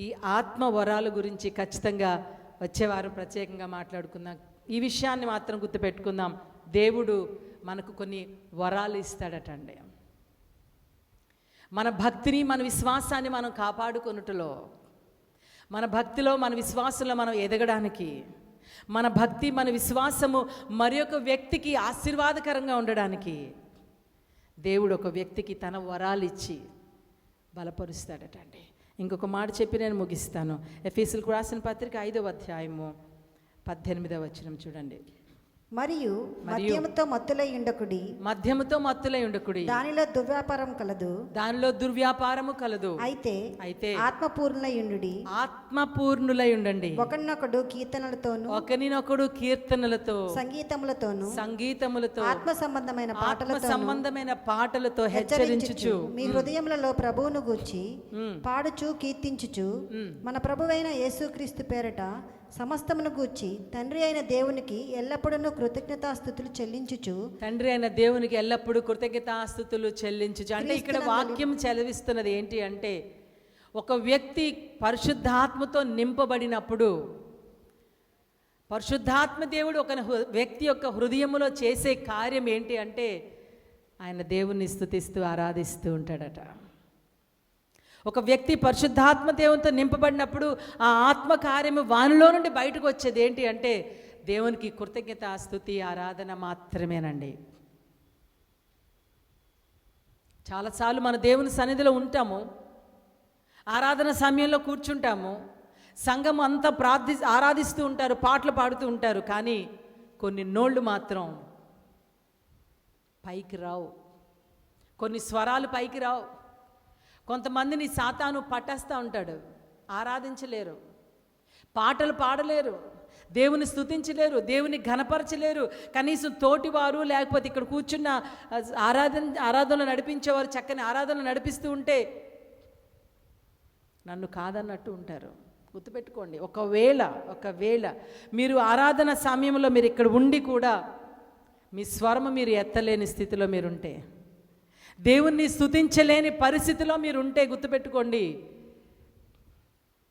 S1: ఈ ఆత్మ వరాల గురించి ఖచ్చితంగా వచ్చేవారు ప్రత్యేకంగా మాట్లాడుకుందాం. ఈ విషయాన్ని మాత్రం గుర్తుపెట్టుకుందాం, దేవుడు మనకు కొన్ని వరాలు ఇస్తాడటండి. మన భక్తిని, మన విశ్వాసాన్ని మనం కాపాడుకొనుటలో, మన భక్తిలో, మన విశ్వాసంలో మనం ఎదగడానికి, మన భక్తి, మన విశ్వాసము మరి ఒక వ్యక్తికి ఆశీర్వాదకరంగా ఉండడానికి దేవుడు ఒక వ్యక్తికి తన వరాలు ఇచ్చి బలపరుస్తాడటండి. ఇంకొక మాట చెప్పి నేను ముగిస్తాను. ఎఫెసీయులకు రాసిన పత్రిక 5వ అధ్యాయము 18వ వచనం చూడండి.
S2: మరియు మద్యముతో మత్తులై ఉండకుడి,
S1: మద్యముతో మత్తులై ఉండకుడి,
S2: దానిలో దుర్వ్యాపారం కలదు,
S1: దానిలో దుర్వ్యాపారము కలదు.
S2: అయితే ఆత్మపూర్ణులై ఉండుడి,
S1: ఆత్మపూర్ణులై ఉండండి,
S2: ఒకరినొకడు కీర్తనలతోను
S1: ఒకరినొకడు కీర్తనలతో
S2: సంగీతములతో ఆత్మ సంబంధమైన పాటలతో
S1: హెచ్చరించుచు
S2: మీ హృదయములలో ప్రభువును గూర్చి పాడుచు కీర్తించుచు మన ప్రభువైన యేసుక్రీస్తు పేరట సమస్తమును గూర్చి తండ్రి అయిన దేవునికి ఎల్లప్పుడూ కృతజ్ఞతాస్తుతులు చెల్లించుచు. అంటే ఇక్కడ వాక్యం చదివిస్తున్నది ఏంటి అంటే, ఒక వ్యక్తి పరిశుద్ధాత్మతో నింపబడినప్పుడు పరిశుద్ధాత్మ దేవుడు ఒక వ్యక్తి యొక్క హృదయములో చేసే కార్యం ఏంటి అంటే, ఆయన దేవుణ్ణి స్తుతిస్తూ ఆరాధిస్తూ ఉంటాడట. ఒక వ్యక్తి పరిశుద్ధాత్మ దేవునితో నింపబడినప్పుడు ఆ ఆత్మ కార్యము వానిలో నుండి బయటకు వచ్చేది ఏంటి అంటే, దేవునికి కృతజ్ఞత, స్తుతి, ఆరాధన మాత్రమేనండి. చాలాసార్లు మన దేవుని సన్నిధిలో ఉంటాము, ఆరాధన సమయంలో కూర్చుంటాము, సంఘం అంతా ఆరాధిస్తూ ఉంటారు, పాటలు పాడుతూ ఉంటారు, కానీ కొన్ని నోళ్ళు మాత్రం పైకి రావు, కొన్ని స్వరాలు పైకి రావు. కొంతమందిని సాతాను పట్టేస్తూ ఉంటాడు, ఆరాధించలేరు, పాటలు పాడలేరు, దేవుని స్తుతించలేరు, దేవుని ఘనపరచలేరు. కనీసం తోటివారు లేకపోతే ఇక్కడ కూర్చున్న ఆరాధనలు నడిపించేవారు చక్కని ఆరాధనలు నడిపిస్తూ ఉంటే నన్ను కాదన్నట్టు ఉంటారు. గుర్తుపెట్టుకోండి, ఒకవేళ మీరు ఆరాధన సమయంలో మీరు ఇక్కడ ఉండి కూడా మీ స్వరము మీరు ఎత్తలేని స్థితిలో మీరుంటే, దేవుణ్ణి స్తుతించలేని పరిస్థితిలో మీరు ఉంటే, గుర్తుపెట్టుకోండి,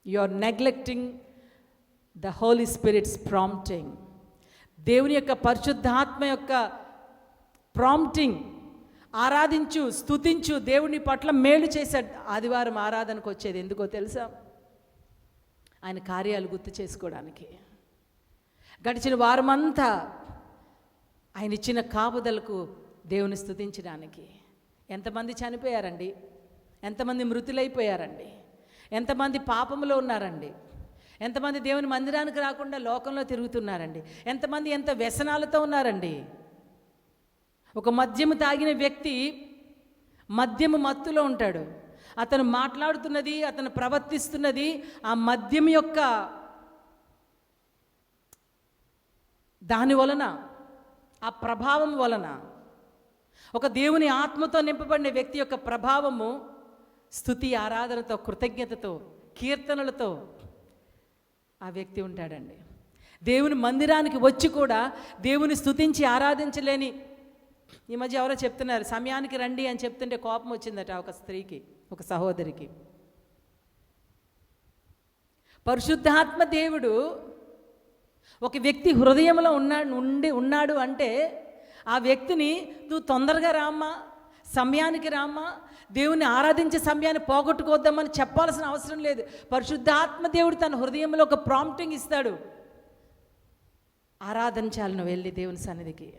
S2: you are neglecting the Holy Spirit's prompting. దేవుని యొక్క పరిశుద్ధాత్మ యొక్క ప్రాంప్టింగ్. ఆరాధించు, స్తుతించు, దేవుని పట్ల మేలు చేశాడు. ఆదివారం ఆరాధనకు వచ్చేది ఎందుకో తెలుసా? ఆయన కార్యాలు గుర్తు చేసుకోవడానికి. గడిచిన వారమంతా ఆయన ఇచ్చిన కాపుదలకు దేవుని స్తుతించడానికి. ఎంతమంది చనిపోయారండి, ఎంతమంది మృతులైపోయారండి, ఎంతమంది పాపంలో ఉన్నారండి, ఎంతమంది దేవుని మందిరానికి రాకుండా లోకంలో తిరుగుతున్నారండి, ఎంతమంది ఎంత వ్యసనాలతో ఉన్నారండి. ఒక మద్యము తాగిన వ్యక్తి మద్యము మత్తులో ఉంటాడు. అతను మాట్లాడుతున్నది, అతను ప్రవర్తిస్తున్నది ఆ మద్యం యొక్క దాని వలన, ఆ ప్రభావం వలన. ఒక దేవుని ఆత్మతో నింపబడిన వ్యక్తి యొక్క ప్రభావము స్తుతి, ఆరాధనతో, కృతజ్ఞతతో, కీర్తనలతో ఆ వ్యక్తి ఉంటాడండి. దేవుని మందిరానికి వచ్చి కూడా దేవుని స్తుతించి ఆరాధించలేని, ఈ మధ్య ఎవరో చెప్తున్నారు, సమయానికి రండి అని చెప్తుంటే కోపం వచ్చిందట ఒక స్త్రీకి, ఒక సహోదరికి. పరిశుద్ధాత్మ దేవుడు ఒక వ్యక్తి హృదయంలో ఉన్నాడు అంటే ఆ వ్యక్తిని నువ్వు తొందరగా రామ్మా, సమయానికి రామ్మా, దేవుని ఆరాధించే సమయాన్ని పోగొట్టుకోద్దామని చెప్పాల్సిన అవసరం లేదు. పరిశుద్ధాత్మ దేవుడు తన హృదయంలో ఒక ప్రాంప్టింగ్ ఇస్తాడు. ఆరాధించాలి, నువ్వు వెళ్ళి దేవుని సన్నిధికి.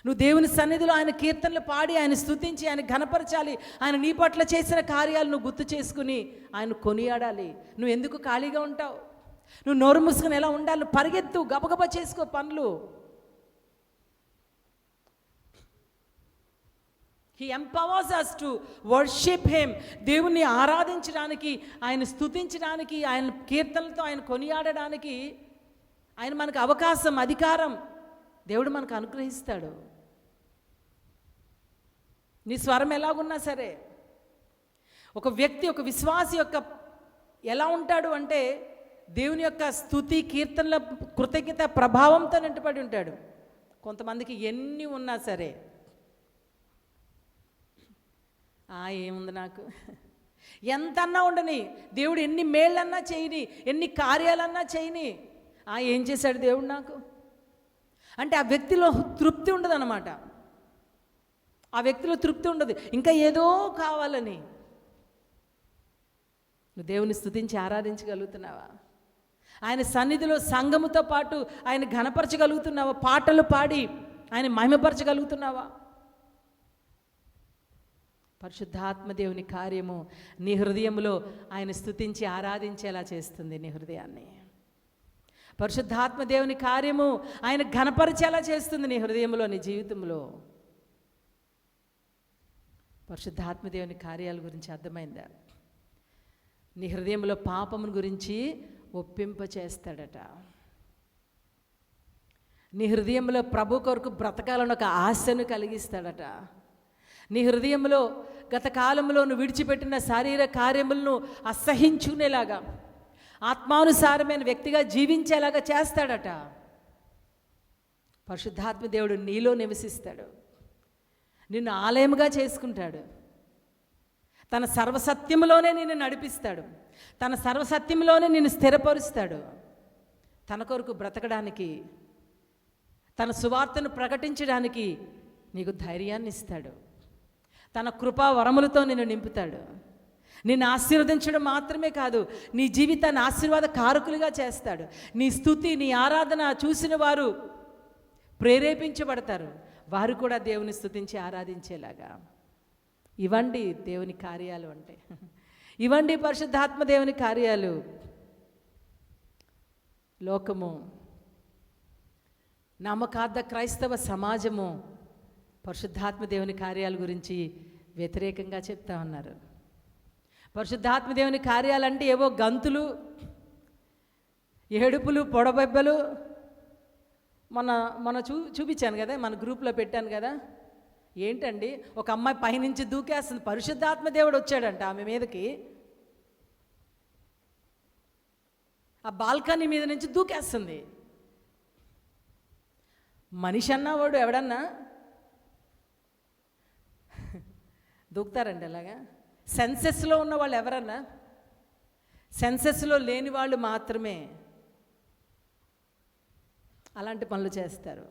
S2: నువ్వు దేవుని సన్నిధిలో ఆయన కీర్తనలు పాడి, ఆయన స్తుతించి, ఆయన ఘనపరచాలి. ఆయన నీ పట్ల చేసిన కార్యాలు నువ్వు గుర్తు చేసుకుని ఆయన కొనియాడాలి. నువ్వు ఎందుకు ఖాళీగా ఉంటావు? నువ్వు నోరు మూసుకుని ఎలా ఉండాలి? నువ్వు పరిగెత్తు, గబగబా చేసుకో పనులు. He empowers us to worship him. దేవుణ్ణి ఆరాధించడానికి, ఆయన స్తుతించడానికి, ఆయన కీర్తనలతో ఆయన కొనియాడడానికి ఆయన మనకు అవకాశం, అధికారం దేవుడు మనకు అనుగ్రహిస్తాడు. నీ స్వరం ఎలాగున్నా సరే, ఒక వ్యక్తి, ఒక విశ్వాసి యొక్క ఎలా ఉంటాడు అంటే దేవుని యొక్క స్తుతి, కీర్తనల, కృతజ్ఞత ప్రభావంతో నింపబడి ఉంటాడు. కొంతమందికి ఎన్ని ఉన్నా సరే, ఏముంది నాకు, ఎంతన్నా ఉండని, దేవుడు ఎన్ని మేళ్ళన్నా చేయని, ఎన్ని కార్యాలన్నా చేయని, ఏం చేశాడు దేవుడు నాకు అంటే ఆ వ్యక్తిలో తృప్తి ఉండదు అన్నమాట. ఆ వ్యక్తిలో తృప్తి ఉండదు, ఇంకా ఏదో కావాలని. నువ్వు దేవుని స్తుతించి ఆరాధించగలుగుతున్నావా? ఆయన సన్నిధిలో సంఘముతో పాటు ఆయన ఘనపరచగలుగుతున్నావా? పాటలు పాడి ఆయన మహిమపరచగలుగుతున్నావా? పరిశుద్ధాత్మ దేవుని కార్యము నీ హృదయంలో ఆయన స్తుతించి ఆరాధించేలా చేస్తుంది నీ హృదయాన్ని.
S1: పరిశుద్ధాత్మ దేవుని కార్యము ఆయన ఘనపరిచేలా చేస్తుంది నీ హృదయంలో, నీ జీవితంలో. పరిశుద్ధాత్మ దేవుని కార్యాల గురించి అర్థమైందా? నీ హృదయంలో పాపమును గురించి ఒప్పింప చేస్తాడట. నీ హృదయంలో ప్రభు కొరకు బ్రతకాలని ఒక ఆశను కలిగిస్తాడట. నీ హృదయంలో గత కాలంలో నువ్వు విడిచిపెట్టిన శారీర కార్యములను అసహించుకునేలాగా, ఆత్మానుసారమైన వ్యక్తిగా జీవించేలాగా చేస్తాడట. పరిశుద్ధాత్మ దేవుడు నీలో నివసిస్తాడు, నిన్ను ఆలయముగా చేసుకుంటాడు, తన సర్వసత్యములోనే నిన్ను నడిపిస్తాడు, తన సర్వసత్యంలోనే నిన్ను స్థిరపరుస్తాడు. తన కొరకు బ్రతకడానికి, తన సువార్తను ప్రకటించడానికి నీకు ధైర్యాన్ని ఇస్తాడు. తన కృపా వరములతో నిన్ను నింపుతాడు. నిన్ను ఆశీర్వదించడం మాత్రమే కాదు, నీ జీవితాన్ని ఆశీర్వాద కారకులుగా చేస్తాడు. నీ స్తుతి, నీ ఆరాధన చూసిన వారు ప్రేరేపించబడతారు, వారు కూడా దేవుని స్తుతించి ఆరాధించేలాగా. ఇవండి దేవుని కార్యాలు అంటే, ఇవండి పరిశుద్ధాత్మ దేవుని కార్యాలు. లోకము, నమ్మకార్థ క్రైస్తవ సమాజము పరిశుద్ధాత్మ దేవుని కార్యాల గురించి వ్యతిరేకంగా చెప్తా ఉన్నారు. పరిశుద్ధాత్మ దేవుని కార్యాలంటే ఏవో గంతులు, ఏడుపులు, పొడబెబ్బలు. మొన్న చూపించాను కదా, మన గ్రూప్లో పెట్టాను కదా. ఏంటండి, ఒక అమ్మాయి పైనుంచి దూకేస్తుంది, పరిశుద్ధాత్మ దేవుడు వచ్చాడంట ఆమె మీదకి. ఆ బాల్కనీ మీద నుంచి దూకేస్తుంది. మనిషి అన్నవాడు ఎవడన్నా దూకుతారండి అలాగా? సెన్సెస్లో ఉన్న వాళ్ళు ఎవరన్నా? సెన్సెస్లో లేని వాళ్ళు మాత్రమే అలాంటి పనులు చేస్తారు.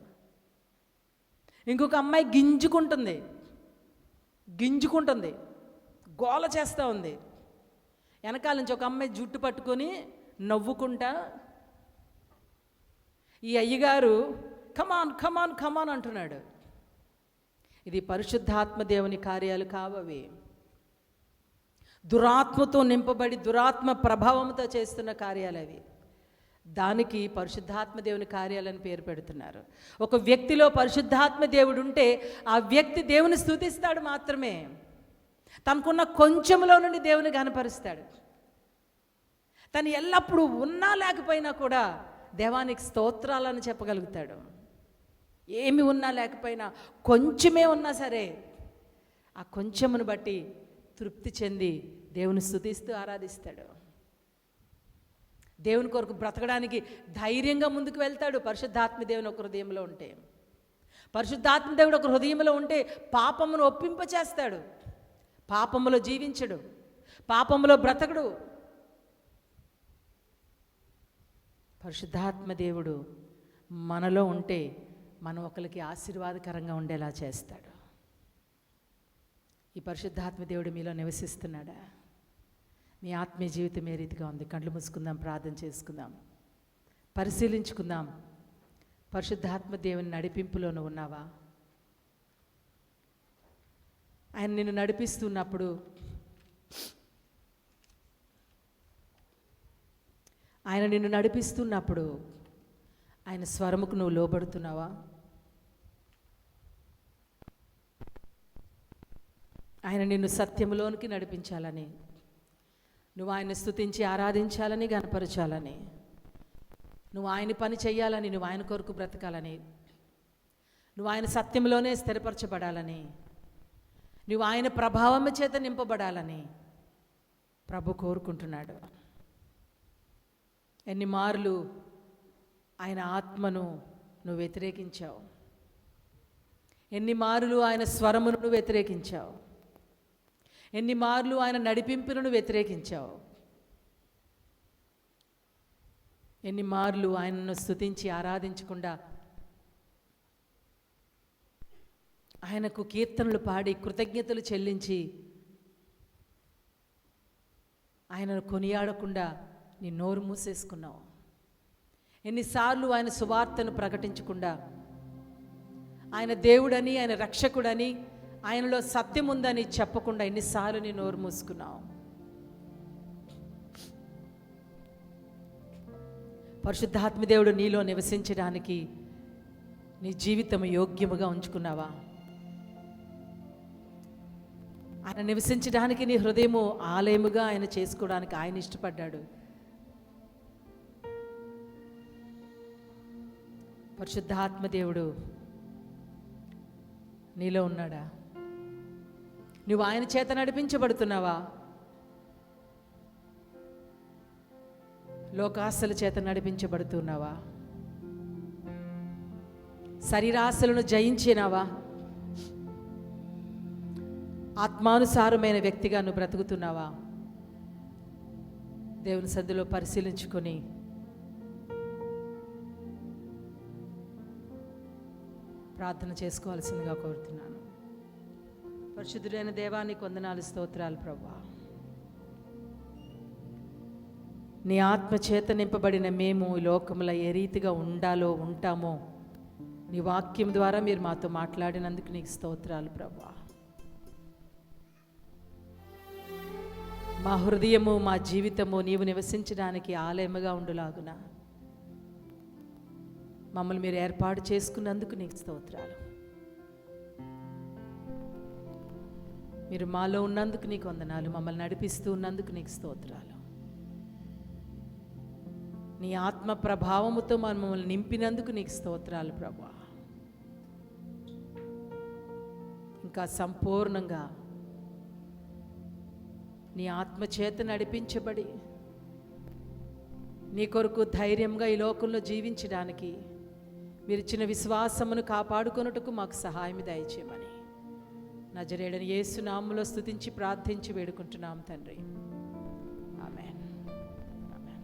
S1: ఇంకొక అమ్మాయి గింజుకుంటుంది, గోల చేస్తూ ఉంది. వెనకాల నుంచి ఒక అమ్మాయి జుట్టు పట్టుకొని నవ్వుకుంటా, ఈ అయ్యగారు కమాన్ కమాన్ కమాన్ అంటున్నాడు. ఇది పరిశుద్ధాత్మ దేవుని కార్యాలు కావవి. దురాత్మతో నింపబడి దురాత్మ ప్రభావంతో చేస్తున్న కార్యాలు అవి. దానికి పరిశుద్ధాత్మ దేవుని కార్యాలని పేరు పెడుతున్నారు. ఒక వ్యక్తిలో పరిశుద్ధాత్మ దేవుడు ఉంటే ఆ వ్యక్తి దేవుని స్తుతిస్తాడు మాత్రమే, తనకున్న కొంచెంలో నుండి దేవుని గనపరుస్తాడు. తను ఎల్లప్పుడూ ఉన్నా లేకపోయినా కూడా దేవానికి స్తోత్రాలను చెప్పగలుగుతాడు. ఏమి ఉన్నా లేకపోయినా, కొంచెమే ఉన్నా సరే ఆ కొంచెమును బట్టి తృప్తి చెంది దేవుని స్తుతిస్తూ ఆరాధిస్తాడు. దేవుని కొరకు బ్రతకడానికి ధైర్యంగా ముందుకు వెళ్తాడు. పరిశుద్ధాత్మ దేవుని ఒక హృదయంలో ఉంటే, పరిశుద్ధాత్మ దేవుడు ఒక హృదయంలో ఉంటే పాపమును ఒప్పింపచేస్తాడు. పాపములో జీవించడు, పాపములో బ్రతకడు. పరిశుద్ధాత్మ దేవుడు మనలో ఉంటే మనం ఒకరికి ఆశీర్వాదకరంగా ఉండేలా చేస్తాడు. ఈ పరిశుద్ధాత్మ దేవుడు మీలో నివసిస్తున్నాడా? మీ ఆత్మీయ జీవితం ఏ రీతిగా ఉంది? కళ్ళు మూసుకుందాం, ప్రార్థన చేసుకుందాం, పరిశీలించుకుందాం. పరిశుద్ధాత్మ దేవుని నడిపింపులోనూ ఉన్నావా? ఆయన నిన్ను నడిపిస్తున్నప్పుడు, ఆయన నిన్ను నడిపిస్తున్నప్పుడు ఆయన స్వరముకు నువ్వు లోబడుతున్నావా? ఆయన నిన్ను సత్యములోనికి నడిపించాలని, నువ్వు ఆయన స్తుతించి ఆరాధించాలని, గనపరచాలని, నువ్వు ఆయన పని చేయాలని, నువ్వు ఆయన కొరకు బ్రతకాలని, నువ్వు ఆయన సత్యంలోనే స్థిరపరచబడాలని, నువ్వు ఆయన ప్రభావం చేత నింపబడాలని ప్రభు కోరుకుంటున్నాడు. ఎన్ని మార్లు ఆయన ఆత్మను నువ్వు వ్యతిరేకించావు, ఎన్ని మార్లు ఆయన స్వరమును నువ్వు వ్యతిరేకించావు, ఎన్ని మార్లు ఆయన నడిపింపులను వ్యతిరేకించావు, ఎన్ని మార్లు ఆయనను స్తుతించి ఆరాధించకుండా ఆయనకు కీర్తనలు పాడి కృతజ్ఞతలు చెల్లించి ఆయనను కొనియాడకుండా నీ నోరు మూసేసుకున్నావు. ఎన్నిసార్లు ఆయన సువార్తను ప్రకటించకుండా, ఆయన దేవుడని, ఆయన రక్షకుడని, ఆయనలో సత్యం ఉందని చెప్పకుండా ఎన్నిసార్లు నీ నోరు మూసుకున్నావు. పరిశుద్ధాత్మదేవుడు నీలో నివసించడానికి నీ జీవితం యోగ్యముగా ఉంచుకున్నావా? ఆయన నివసించడానికి నీ హృదయము ఆలయముగా ఆయన చేసుకోవడానికి ఆయన ఇష్టపడ్డాడు. పరిశుద్ధాత్మదేవుడు నీలో ఉన్నాడా? నువ్వు ఆయన చేత నడిపించబడుతున్నావా? లోకాశల చేత నడిపించబడుతున్నావా? శరీరాశలను జయించినావా? ఆత్మానుసారమైన వ్యక్తిగా నువ్వు బ్రతుకుతున్నావా? దేవుని సన్నిధిలో పరిశీలించుకొని ప్రార్థన చేసుకోవాల్సిందిగా కోరుతున్నాను. పరిశుద్ధుడైన దేవానికి వందనాలు, స్తోత్రాలు ప్రభువా. నీ ఆత్మ చేత నింపబడిన మేము ఈ లోకంలో ఏ రీతిగా ఉండాలో ఉంటామో నీ వాక్యం ద్వారా మీరు మాతో మాట్లాడినందుకు నీకు స్తోత్రాలు ప్రభువా. మా హృదయము, మా జీవితము నీవు నివసించడానికి ఆలయముగా ఉండులాగున మమ్మల్ని మీరు ఏర్పాటు చేసుకున్నందుకు నీకు స్తోత్రాలు. మీరు మాలో ఉన్నందుకు నీకు వందనాలు. మమ్మల్ని నడిపిస్తూ ఉన్నందుకు నీకు స్తోత్రాలు. నీ ఆత్మ ప్రభావముతో మమ్మల్ని నింపినందుకు నీకు స్తోత్రాలు ప్రభువా. ఇంకా సంపూర్ణంగా నీ ఆత్మ చేత నడిపించబడి నీ కొరకు ధైర్యంగా ఈ లోకంలో జీవించడానికి మీరు ఇచ్చిన విశ్వాసమును కాపాడుకొనుటకు మాకు సహాయం దయచేయమని నజరేయుడైన యేసు నామములో స్తుతించి ప్రార్థించి వేడుకుంటున్నాం తండ్రి. ఆమేన్. ఆమేన్.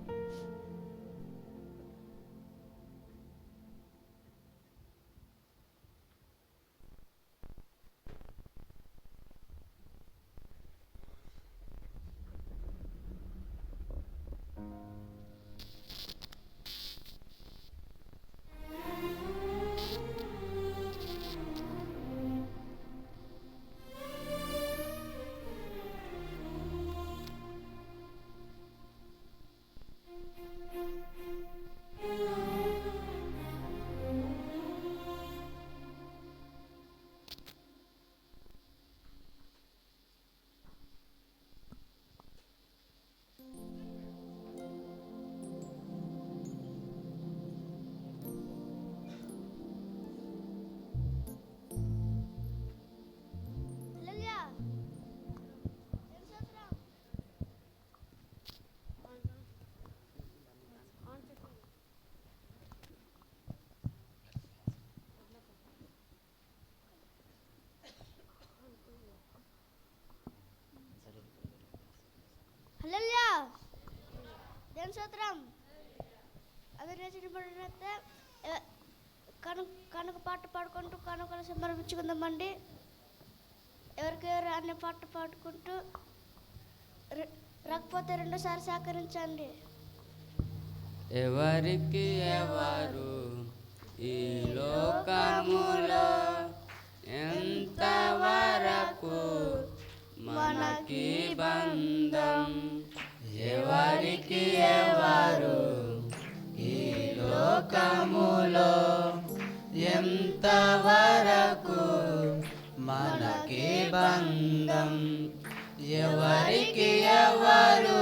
S3: హల్లెలూయా. దేవుని స్తోత్రం. అందరూ లేచినప్పుడైతే కనుక పాట పాడుకుంటూ కనుకలు సమర్పించుకుందామండి. ఎవరికెవరు అనే పాట పాడుకుంటూ రాకపోతే రెండోసారి సహకరించండి.
S4: ఎవరికి ఎవరు ఈ లోకములో ఎంతవరకు మనకి బంధం? ఎవరికి ఎవరు ఈ లోకములో ఎంతవరకు మనకి బంధం? ఎవరికి ఎవరు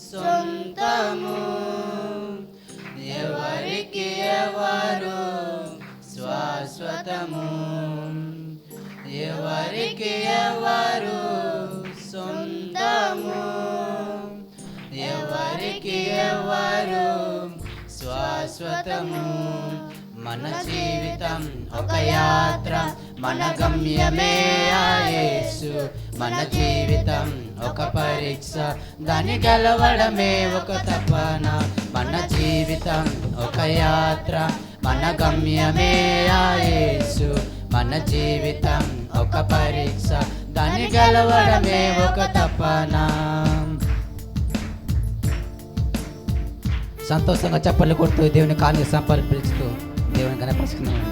S4: సొంతము? ఎవరికి ఎవరు శాశ్వతము? ఎవరికి ఎవరు సొంతము? ఎవరికి ఎవరు శాశ్వతము? మన జీవితం ఒక యాత్ర, మన గమ్యమే ఆ యేసు. మన జీవితం ఒక పరీక్ష, దాన్ని గెలవడమే ఒక తపన. మన జీవితం ఒక యాత్ర, మన గమ్యమే ఆ యేసు. మన జీవితం ఒక పరీక్ష, దాన్ని గెలవడమే ఒక తపన. సంతోషంగా చప్పట్లు కొడుతూ దేవుని కాళ్ళకి సమర్పిస్తూ దేవుని కనపరుచుకున్నాం.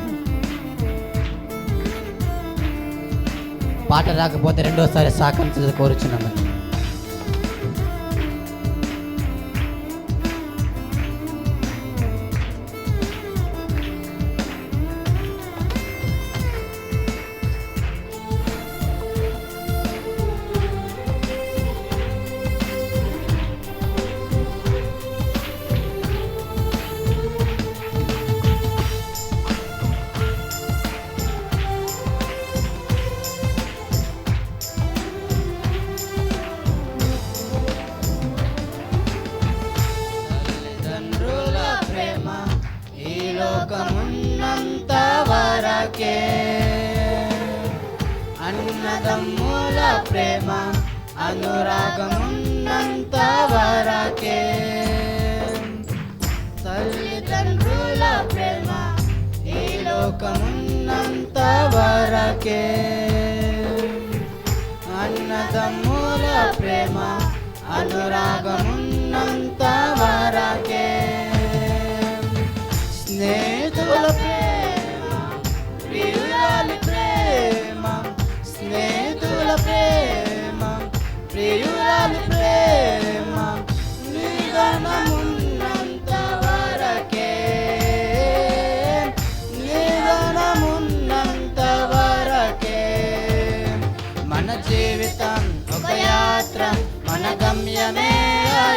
S4: పాట రాకపోతే రెండోసారి సహకరించ కోరుచున్నాము.
S5: అన్నదమ్ముల ప్రేమ అనురాగమున్నంత వరకే, తల్లిదండ్రుల ప్రేమ ఈ లోకమున్నంత వరకే, అన్నదమ్ముల ప్రేమ అనురాగమున్నంత వరకే, స్నేహితుల ప్రేమ ప్రియురాలి ప్రేమ, స్నేహితుల ప్రేమ ప్రియురాలి ప్రేమ నిగనమున్నంత వరకే, నిగనమున్నంత వరకే. మన జీవితం ఒక యాత్ర, మన గమ్యమే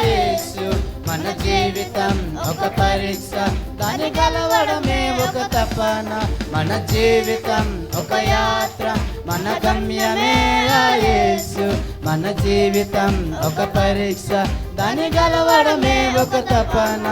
S5: యేసు. మన జీవితం ఒక పరీక్ష, దాని గెలవడమే ఒక తపన. మన జీవితం ఒక యాత్ర, మన గమ్యమే యేసు. మన జీవితం ఒక పరీక్ష, దాని గెలవడమే ఒక తపన.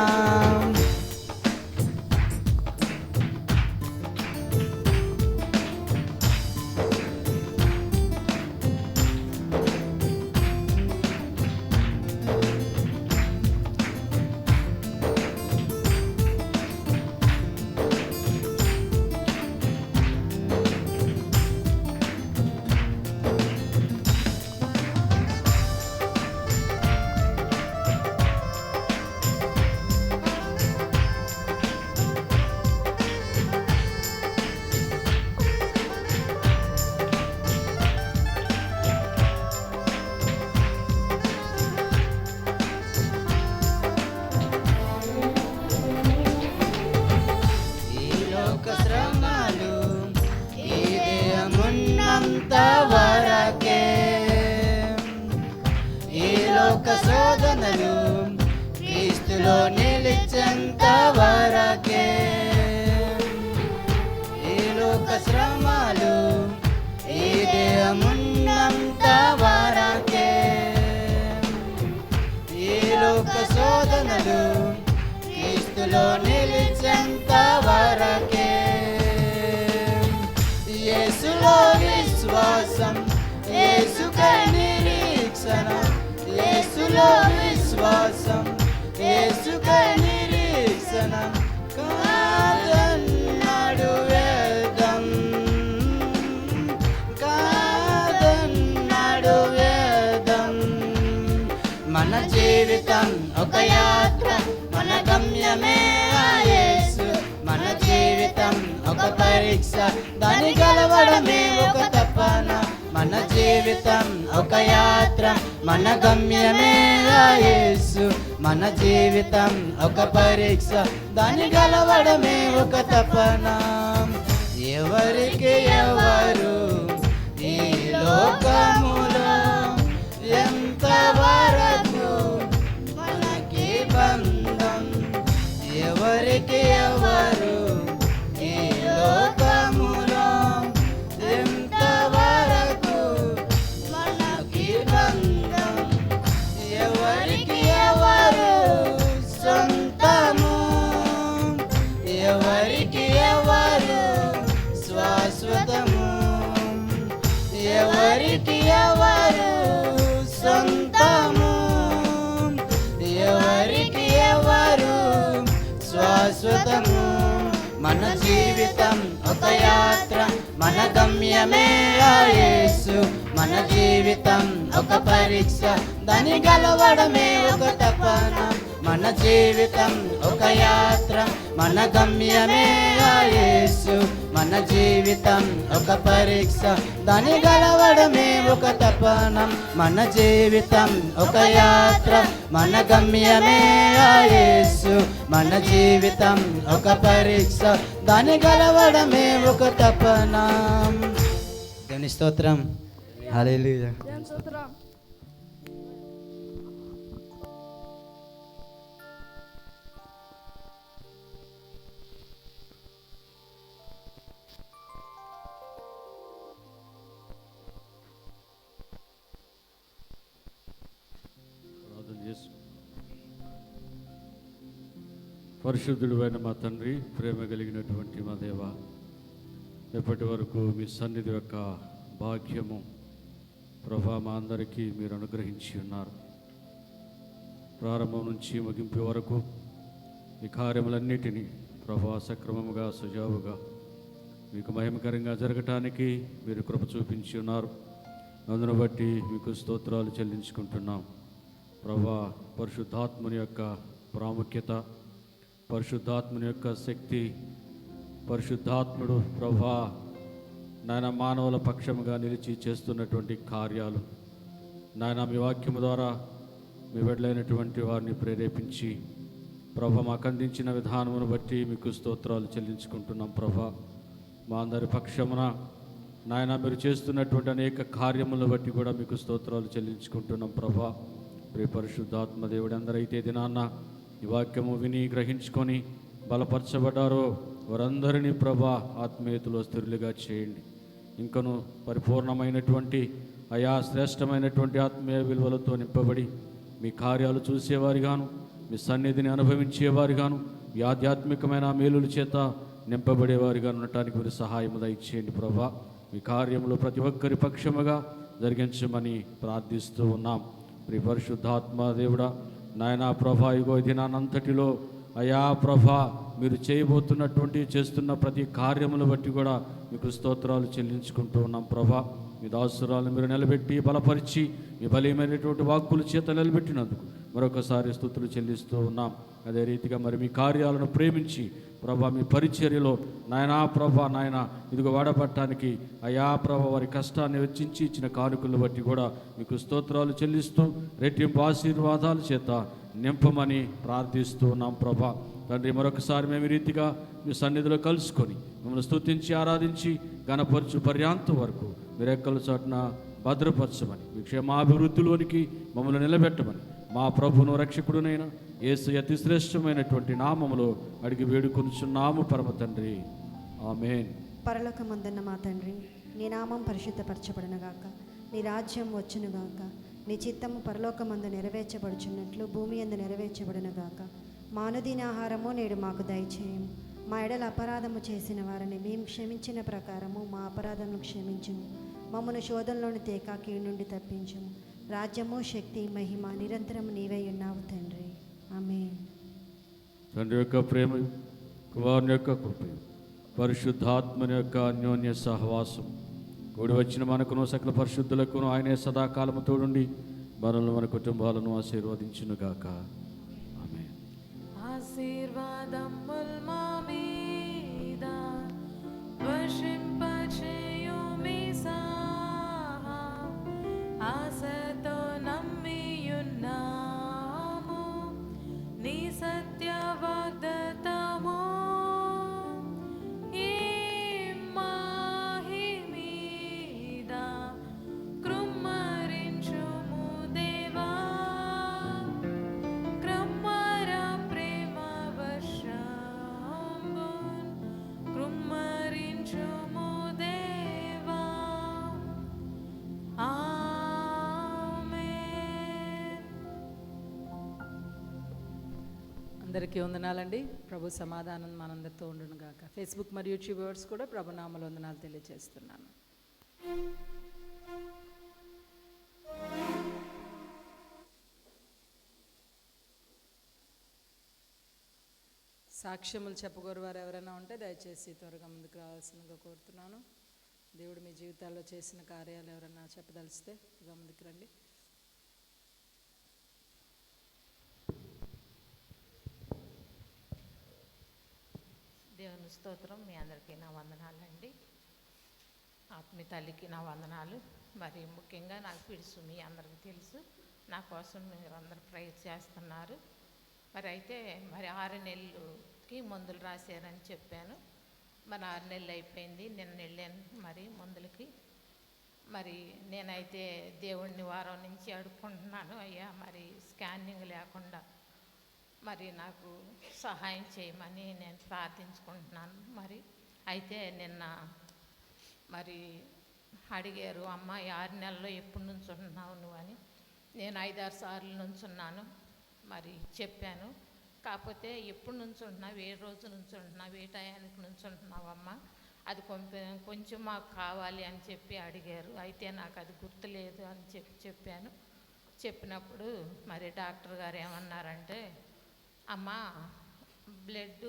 S5: శ్రమలు ఈ దేహమున్నంత వరకే, ఈ లోక శోధనలు క్రీస్తులో నిలిచెంత వరకే, ఈ లోక శ్రమలు ఈ దేహమున్నంత వరకే, ఈ లోక శోధనలు క్రీస్తులో నిలిచెంత వరకే, యేసులో విశ్వాసం యేసుకై నిరీక్షణ, యేసులో విశ్వాసం యేసుకై నిరీక్షణ, కాదన్నాడు వేదం, కాదన్నాడు వేదం. మన జీవితం ఒక యాత్ర, మన గమ్యమే యేసు. మన జీవితం ఒక పరీక్ష, దాని గెలవడమే ఒక తపన. మన జీవితం ఒక యాత్ర, మన గమ్యమే యేసు. మన జీవితం ఒక పరీక్ష, దాని గెలవడమే ఒక తపన. ఎవరికి ఎవరు ఈ లోకములో ఎంత వరకు మనకి బంధం, ఎవరికి ఎవరు ఈ లోకములో ఎంత వరకు మనకి బంధం, ఎవరికి ఎవరు సొంతము, ఎవరికి ఎవరు శాశ్వతము, ఎవరికి ఎవరు సొంతము, ఎవరికి ఎవరు శాశ్వతము. మన జీవితం ఒక యాత్ర, మన గమ్యమే యేసు. మన జీవితం ఒక పరీక్ష, దాని గెలవడమే ఒక తపన. మన జీవితం ఒక యాత్ర, మన గమ్యమే యేసు. మన జీవితం ఒక పరీక్ష, దాని గెలవడమే ఒక తపనం. మన జీవితం ఒక యాత్ర, మన గమ్యమే యేసు. మన జీవితం ఒక పరీక్ష, దాని గెలవడమే ఒక తపనం. దేవుని స్తోత్రం. హల్లెలూయా.
S6: పరిశుద్ధుడు అయిన మా తండ్రి, ప్రేమ కలిగినటువంటి మా దేవ, ఎప్పటి వరకు మీ సన్నిధి యొక్క భాగ్యము ప్రభా మా అందరికీ మీరు అనుగ్రహించి ఉన్నారు. ప్రారంభం నుంచి ముగింపు వరకు ఈ కార్యములన్నిటినీ ప్రభా సక్రమముగా సజావుగా మీకు మహిమకరంగా జరగటానికి మీరు కృప చూపించి ఉన్నారు. అందును బట్టి మీకు స్తోత్రాలు చెల్లించుకుంటున్నాం. ప్రభా పరిశుద్ధాత్మని యొక్క ప్రాముఖ్యత, పరిశుద్ధాత్మని యొక్క శక్తి, పరిశుద్ధాత్ముడు ప్రభా నాయన మానవుల పక్షముగా నిలిచి చేస్తున్నటువంటి కార్యాలు, నాయన మీ వాక్యము ద్వారా మీ బిడ్డలైనటువంటి వారిని ప్రేరేపించి ప్రభా మాకు అందించిన విధానమును బట్టి మీకు స్తోత్రాలు చెల్లించుకుంటున్నాం. ప్రభా మా అందరి పక్షమున నాయన మీరు చేస్తున్నటువంటి అనేక కార్యములను బట్టి కూడా మీకు స్తోత్రాలు చెల్లించుకుంటున్నాం. ప్రభా ప్రియ పరిశుద్ధాత్మ దేవుడు అందరైతే దినాన్న ఈ వాక్యము విని గ్రహించుకొని బలపరచబడ్డారో వారందరినీ ప్రభా ఆత్మీయతలో స్థిరులుగా చేయండి. ఇంకను పరిపూర్ణమైనటువంటి అయా శ్రేష్టమైనటువంటి ఆత్మీయ విలువలతో నింపబడి మీ కార్యాలు చూసేవారిగాను, మీ సన్నిధిని అనుభవించేవారిగాను, ఈ ఆధ్యాత్మికమైన మేలుల చేత నింపబడేవారిగా ఉండటానికి మీరు సహాయము దయచేయండి. ప్రభా మీ కార్యములు ప్రతి ఒక్కరి పక్షముగా జరిగించమని ప్రార్థిస్తూ ఉన్నాం. ప్రియ పరిశుద్ధాత్మ దేవుడా నాయనా ప్రభా ఇగో దినానంతటిలో అయా ప్రభా మీరు చేయబోతున్నటువంటి చేస్తున్న ప్రతి కార్యములు బట్టి కూడా మీకు స్తోత్రాలు చెల్లించుకుంటూ ఉన్నాం. ప్రభా మీ దాసురాలను మీరు నిలబెట్టి బలపరిచి మీ బలీయమైనటువంటి వాక్కుల చేత నిలబెట్టినందుకు మరొకసారి స్తుతులు చెల్లిస్తూ ఉన్నాం. అదే రీతిగా మరి మీ కార్యాలను ప్రేమించి ప్రభా మీ పరిచర్యలో నాయనా ప్రభా నాయన ఇదిగో వాడబట్టడానికి అయా ప్రభా వారి కష్టాన్ని వెచ్చించి ఇచ్చిన కానుకలను బట్టి కూడా మీకు స్తోత్రాలు చెల్లిస్తూ రెట్టింపు ఆశీర్వాదాల చేత నింపమని ప్రార్థిస్తూ ఉన్నాం. ప్రభా తండ్రి మరొకసారి మేము ఈ రీతిగా మీ సన్నిధిలో కలుసుకొని మిమ్మల్ని స్తుతించి ఆరాధించి ఘనపరచు పర్యాంతం వరకు మీరు ఎక్కల చోటున భద్రపరచమని మీ క్షేమాభివృద్ధిలోనికి మమ్మల్ని నిలబెట్టమని మా ప్రభువును రక్షకుడునైన యేసు అతి శ్రేష్టమైనటువంటి నామములో అడిగి వేడుకొనుచున్నాము పరమ తండ్రి, ఆమేన్.
S2: పరలోకమందున్న మా తండ్రి, నీ నామం పరిశుద్ధపరచబడునుగాక, నీ రాజ్యం వచ్చునుగాక, నీ చిత్తము పరలోకమందు నెరవేర్చబడుచున్నట్లు భూమి యందు నెరవేర్చబడునుగాక. మా అనుదిన ఆహారము నేడు మాకు దయచేయము. మా ఎడల అపరాధము చేసిన వారిని మేము క్షమించిన ప్రకారము మా అపరాధమును క్షమించుము. మమ్మను శోధనలోని తేకా కీడు నుండి తప్పించుము. రాజ్యము, శక్తి, మహిమ నిరంతరం నీవై ఉన్నావు తండ్రి, ఆమేన్.
S6: తండ్రి యొక్క ప్రేమ, కుమారుని యొక్క కృప, పరిశుద్ధాత్మని యొక్క అన్యోన్య సహవాసం కూడి వచ్చిన మనకును సకల పరిశుద్ధులకును ఆయనే సదాకాలము తోడుండి మనల్ని మన కుటుంబాలను ఆశీర్వదించునుగాక. ఆమేన్.
S7: ఆశీర్వాదముల్ మా మీద వర్షింపచేయుమిసా, ఆశతో నమ్మియున్నాము నీ సత్య వాగ్దత్తము. ఈ మహిమీద కృమ్మరించుము దేవా, క్రమ్మర ప్రేమ వర్షంబున్ కృమ్మరించుము దేవా, ఆమేన్.
S1: అందరికీ వందనాలండి. ప్రభు సమాధానం మనందరితో ఉండును గాక. ఫేస్బుక్ మరియు యూట్యూబ్ వ్యూవర్స్ కూడా ప్రభు నామములో వందనాలు తెలియజేస్తున్నాను. సాక్ష్యములు చెప్పగోరు వారు ఎవరైనా ఉంటే దయచేసి త్వరగా ముందుకు రావాల్సిందిగా కోరుతున్నాను. దేవుడు మీ జీవితాల్లో చేసిన కార్యాలు ఎవరైనా చెప్పదలిస్తే త్వరగా ముందుకు రండి.
S8: దేవుని స్తోత్రం. మీ అందరికీ నా వందనాలండి. ఆత్మీయ తల్లికి నా వందనాలు. మరి ముఖ్యంగా నాకు పిడుసు మీ అందరికీ తెలుసు, నా కోసం మీరు అందరు ప్రేయర్ చేస్తున్నారు. మరి అయితే మరి 6 నెలలకి మందులు రాశారని చెప్పాను. మరి 6 నెలలు అయిపోయింది. నిన్న వెళ్ళాను మరి మందులకి. మరి నేనైతే దేవుడిని వారం నుంచి అడుక్కుంటున్నాను, అయ్యా మరి స్కానింగ్ లేకుండా మరి నాకు సహాయం చేయమని నేను ప్రార్థించుకుంటున్నాను. మరి అయితే నిన్న మరి అడిగారు, అమ్మ 6 నెలల్లో ఎప్పుడు నుంచుంటున్నావు నువ్వు అని. నేను 5-6 సార్లు నుంచున్నాను. మరి చెప్పాను, కాకపోతే ఎప్పుడు నుంచుంటున్నావు, ఏ రోజు నుంచుంటున్నావు, ఏ టయానికి నుంచుంటున్నావు అమ్మ అది కొంచెం మాకు కావాలి అని చెప్పి అడిగారు. అయితే నాకు అది గుర్తులేదు అని చెప్పాను. చెప్పినప్పుడు మరి డాక్టర్ గారు ఏమన్నారంటే, అమ్మ బ్లడ్